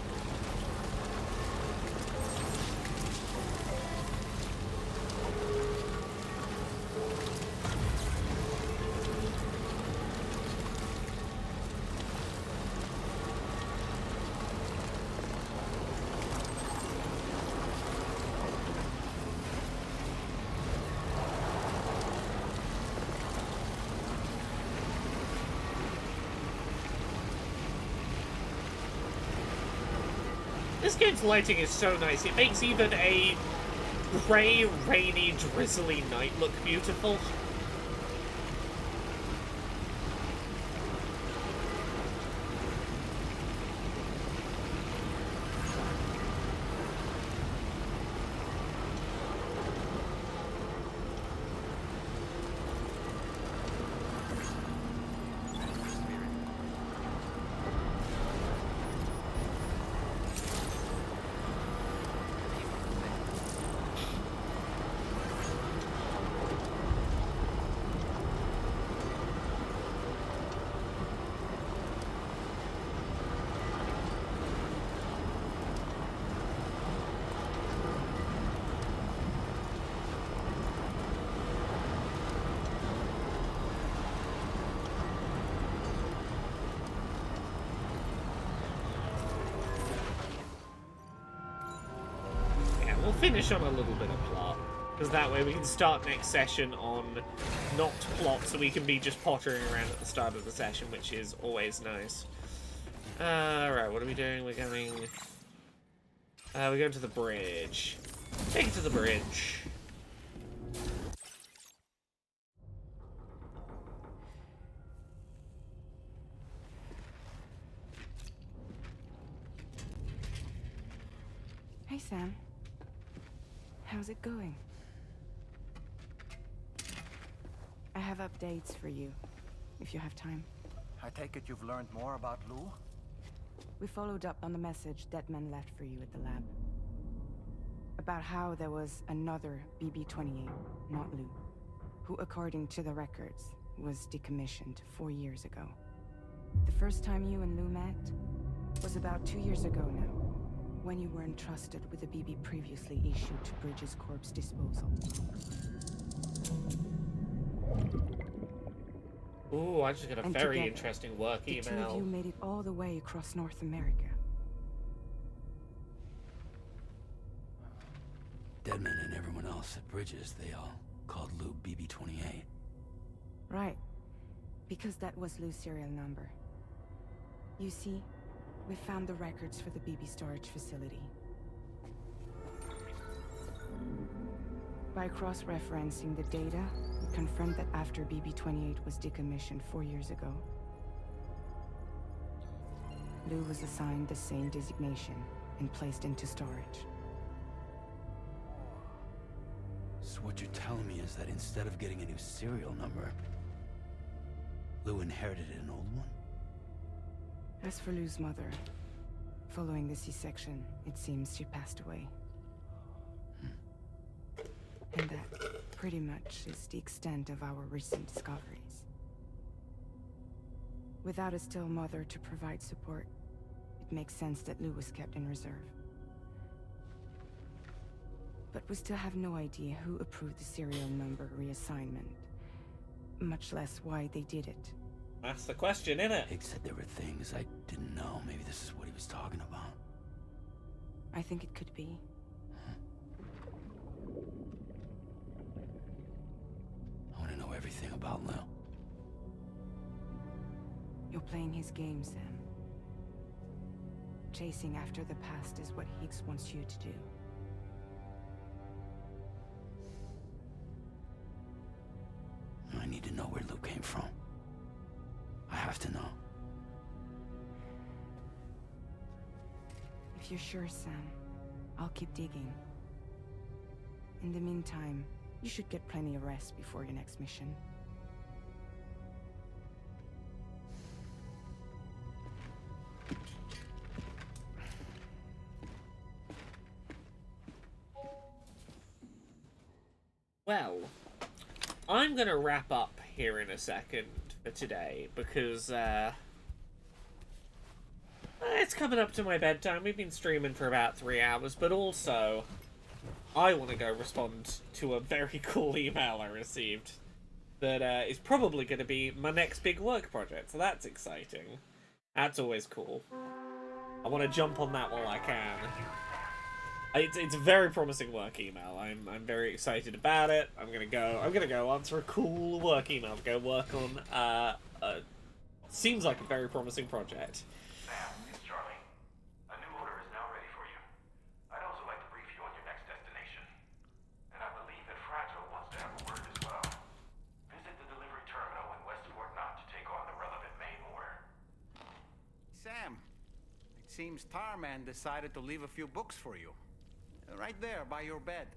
This game's lighting is so nice. It makes even a grey, rainy, drizzly night look beautiful. Finish on a little bit of plot, because that way we can start next session on not plot, so we can be just pottering around at the start of the session, which is always nice. Alright, what are we doing? We're going to the bridge. Take it to the bridge. Hey, Sam. How's it going? I have updates for you, if you have time. I take it you've learned more about Lou? We followed up on the message Deadman left for you at the lab. About how there was another BB-28, not Lou, who, according to the records, was decommissioned 4 years ago. The first time you and Lou met was about 2 years ago now, when you were entrusted with the BB previously issued to Bridges Corp's disposal. Ooh, I just got a And very together, interesting work the two of you email. made it all the way across North America. Deadman and everyone else at Bridges, they all called Lou BB-28. Right. Because that was Lou's serial number. You see, we found the records for the BB storage facility. By cross-referencing the data, we confirmed that after BB-28 was decommissioned 4 years ago, Lou was assigned the same designation and placed into storage. So what you're telling me is that instead of getting a new serial number, Lou inherited an old one? As for Lou's mother, following the C-section, it seems she passed away. And that pretty much is the extent of our recent discoveries. Without a still mother to provide support, it makes sense that Lou was kept in reserve. But we still have no idea who approved the serial number reassignment, much less why they did it. That's the question, innit? Higgs said there were things I didn't know. Maybe this is what he was talking about. I think it could be. I want to know everything about Lou. You're playing his game, Sam. Chasing after the past is what Higgs wants you to do. I need to know where Lou came from. I have to know. If you're sure, Sam, I'll keep digging. In the meantime, you should get plenty of rest before your next mission. Well, I'm going to wrap up here in a second for today because it's coming up to my bedtime. We've been streaming for about 3 hours, but also I want to go respond to a very cool email I received that is probably going to be my next big work project, so that's exciting. That's always cool. I want to jump on that while I can. It's a very promising work email. I'm very excited about it. I'm gonna go answer a cool work email. Go work on seems like a very promising project. Sam, it's Charlie. A new order is now ready for you. I'd also like to brief you on your next destination. And I believe that Fragile wants to have a word as well. Visit the delivery terminal in West Fort Knott to take on the relevant main order. Sam, it seems Tarman decided to leave a few books for you. Right there, by your bed.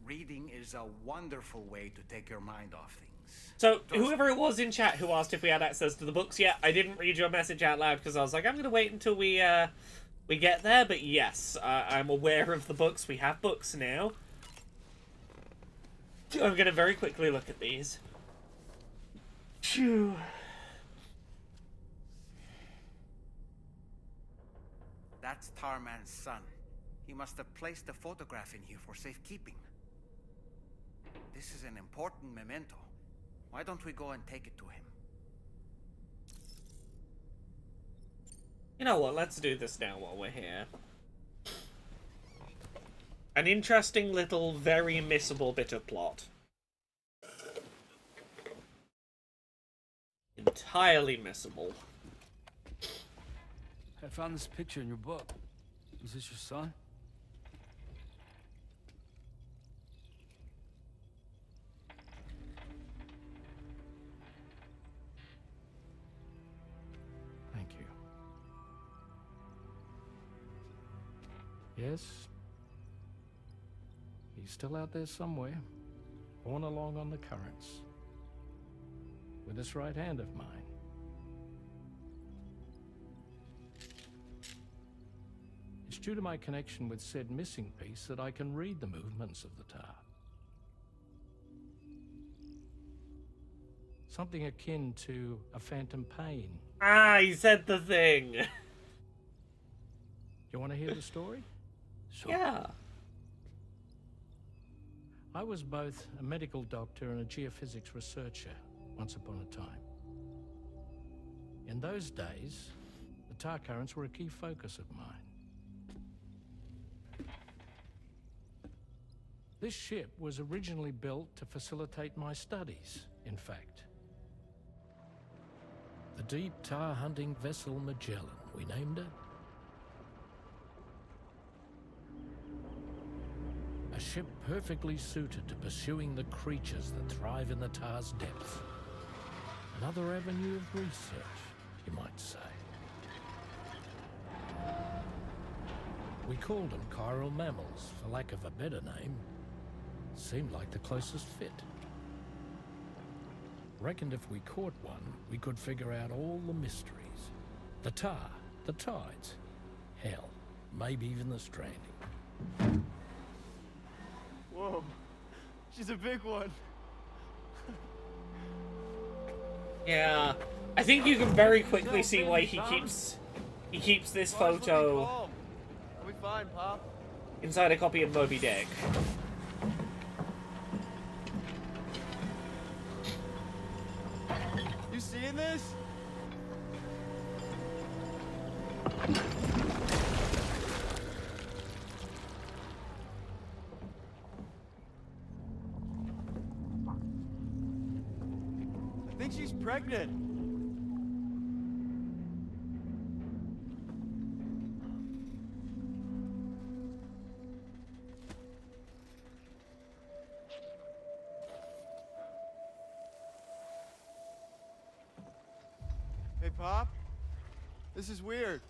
Reading is a wonderful way to take your mind off things. So, whoever it was in chat who asked if we had access to the books, yeah, I didn't read your message out loud because I was like, I'm going to wait until we get there, but yes, I'm aware of the books. We have books now. I'm going to very quickly look at these. Phew. That's Tarman's son. He must have placed a photograph in here for safekeeping. This is an important memento. Why don't we go and take it to him? You know what, let's do this now while we're here. An interesting little, very missable bit of plot. Entirely missable. I found this picture in your book. Is this your son? Thank you. Yes. He's still out there somewhere, borne along on the currents, with this right hand of mine. It's due to my connection with said missing piece that I can read the movements of the tar. Something akin to a phantom pain. Ah, he said the thing. You want to hear the story? Sure. Yeah. I was both a medical doctor and a geophysics researcher once upon a time. In those days, the tar currents were a key focus of mine. This ship was originally built to facilitate my studies, in fact. The deep tar hunting vessel Magellan, we named it. A ship perfectly suited to pursuing the creatures that thrive in the tar's depths. Another avenue of research, you might say. We called them chiral mammals, for lack of a better name. Seemed like the closest fit. Reckoned if we caught one, we could figure out all the mysteries. The tar, the tides, hell, maybe even the stranding. Whoa, she's a big one. Yeah, I think you can very quickly see why he keeps this photo Are we fine, Pop? inside a copy of Moby Dick. You seeing this? I think she's pregnant. Hey, Pop. This is weird.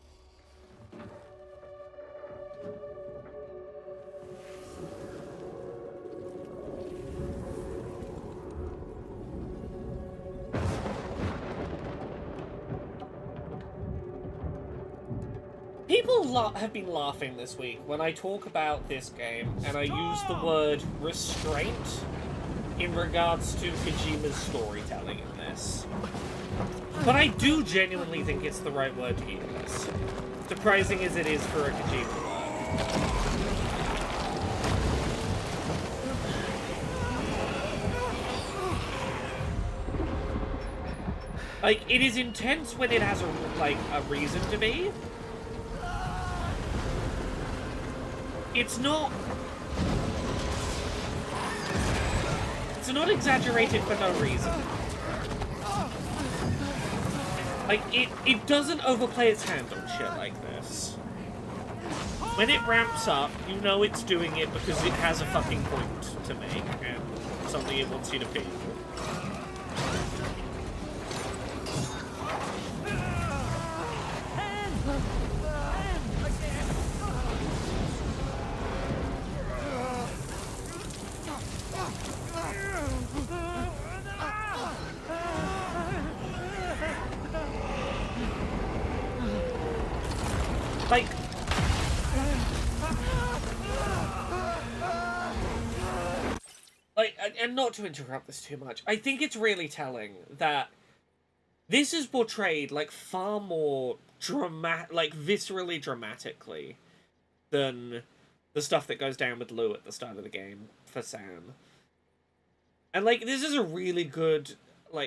People have been laughing this week when I talk about this game and I use the word restraint in regards to Kojima's storytelling in this. But I do genuinely think it's the right word to use. Surprising as it is for a Kojima work. Like, it is intense when it has a reason to be. It's not exaggerated for no reason. Like, it doesn't overplay its hand on shit like this. When it ramps up, you know it's doing it because it has a fucking point to make and something it wants you to feel. And not to interrupt this too much, I think it's really telling that this is portrayed like far more viscerally dramatically than the stuff that goes down with Lou at the start of the game for Sam. And this is a really good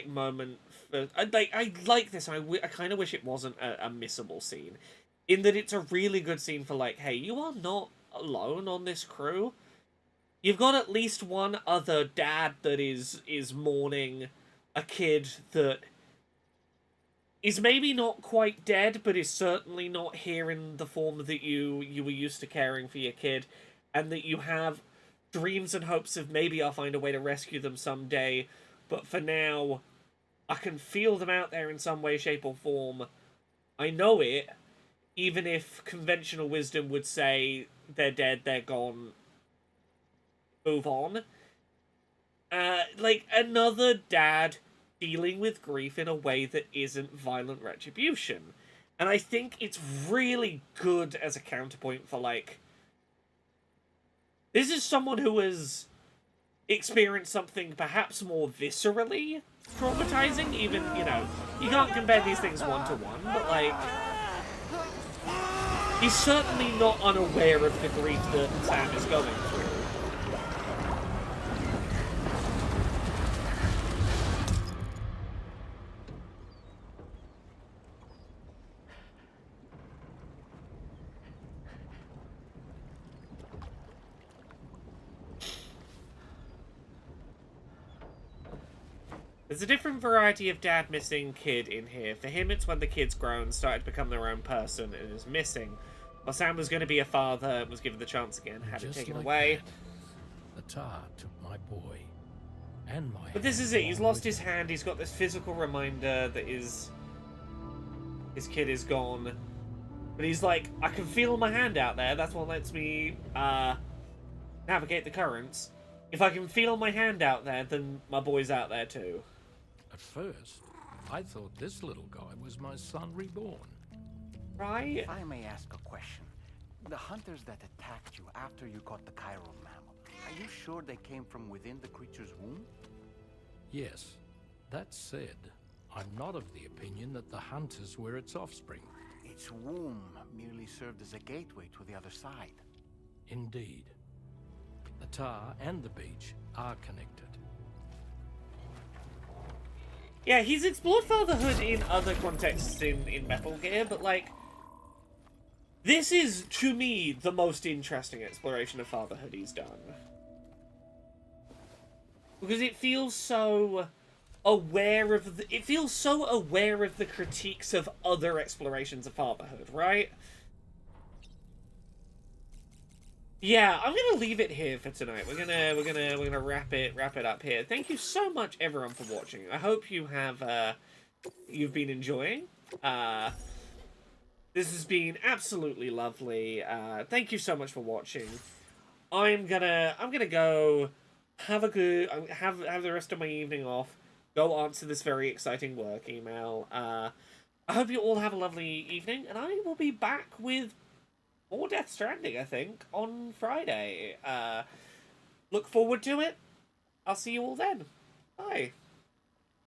moment for I like this. I kind of wish it wasn't a missable scene, in that it's a really good scene for hey, you are not alone on this crew. You've got at least one other dad that is mourning a kid that is maybe not quite dead, but is certainly not here in the form that you were used to caring for your kid, and that you have dreams and hopes of maybe I'll find a way to rescue them someday, but for now, I can feel them out there in some way, shape, or form. I know it, even if conventional wisdom would say they're dead, they're gone, move on. Another dad dealing with grief in a way that isn't violent retribution. And I think it's really good as a counterpoint for this is someone who has experienced something perhaps more viscerally traumatizing, even, you can't compare these things one-to-one, but he's certainly not unaware of the grief that Sam is going through. There's a different variety of dad missing kid in here. For him, it's when the kid's grown, started to become their own person, and is missing. While Sam was going to be a father and was given the chance again, had it taken away. The tar took my boy. And my But this is it. He's lost his hand. He's got this physical reminder that his kid is gone. But he's like, I can feel my hand out there. That's what lets me navigate the currents. If I can feel my hand out there, then my boy's out there too. At first, I thought this little guy was my son reborn. Right? If I may ask a question. The hunters that attacked you after you caught the chiral mammal, are you sure they came from within the creature's womb? Yes. That said, I'm not of the opinion that the hunters were its offspring. Its womb merely served as a gateway to the other side. Indeed. The tar and the beach are connected. Yeah, he's explored fatherhood in other contexts in Metal Gear, but like, this is, to me, the most interesting exploration of fatherhood he's done. Because it feels so aware of the, critiques of other explorations of fatherhood, right? Yeah, I'm gonna leave it here for tonight. We're gonna wrap it up here. Thank you so much, everyone, for watching. I hope you have you've been enjoying. This has been absolutely lovely. Thank you so much for watching. I'm gonna go have the rest of my evening off. Go answer this very exciting work email. I hope you all have a lovely evening, and I will be back with more Death Stranding, I think, on Friday. Look forward to it. I'll see you all then. Bye.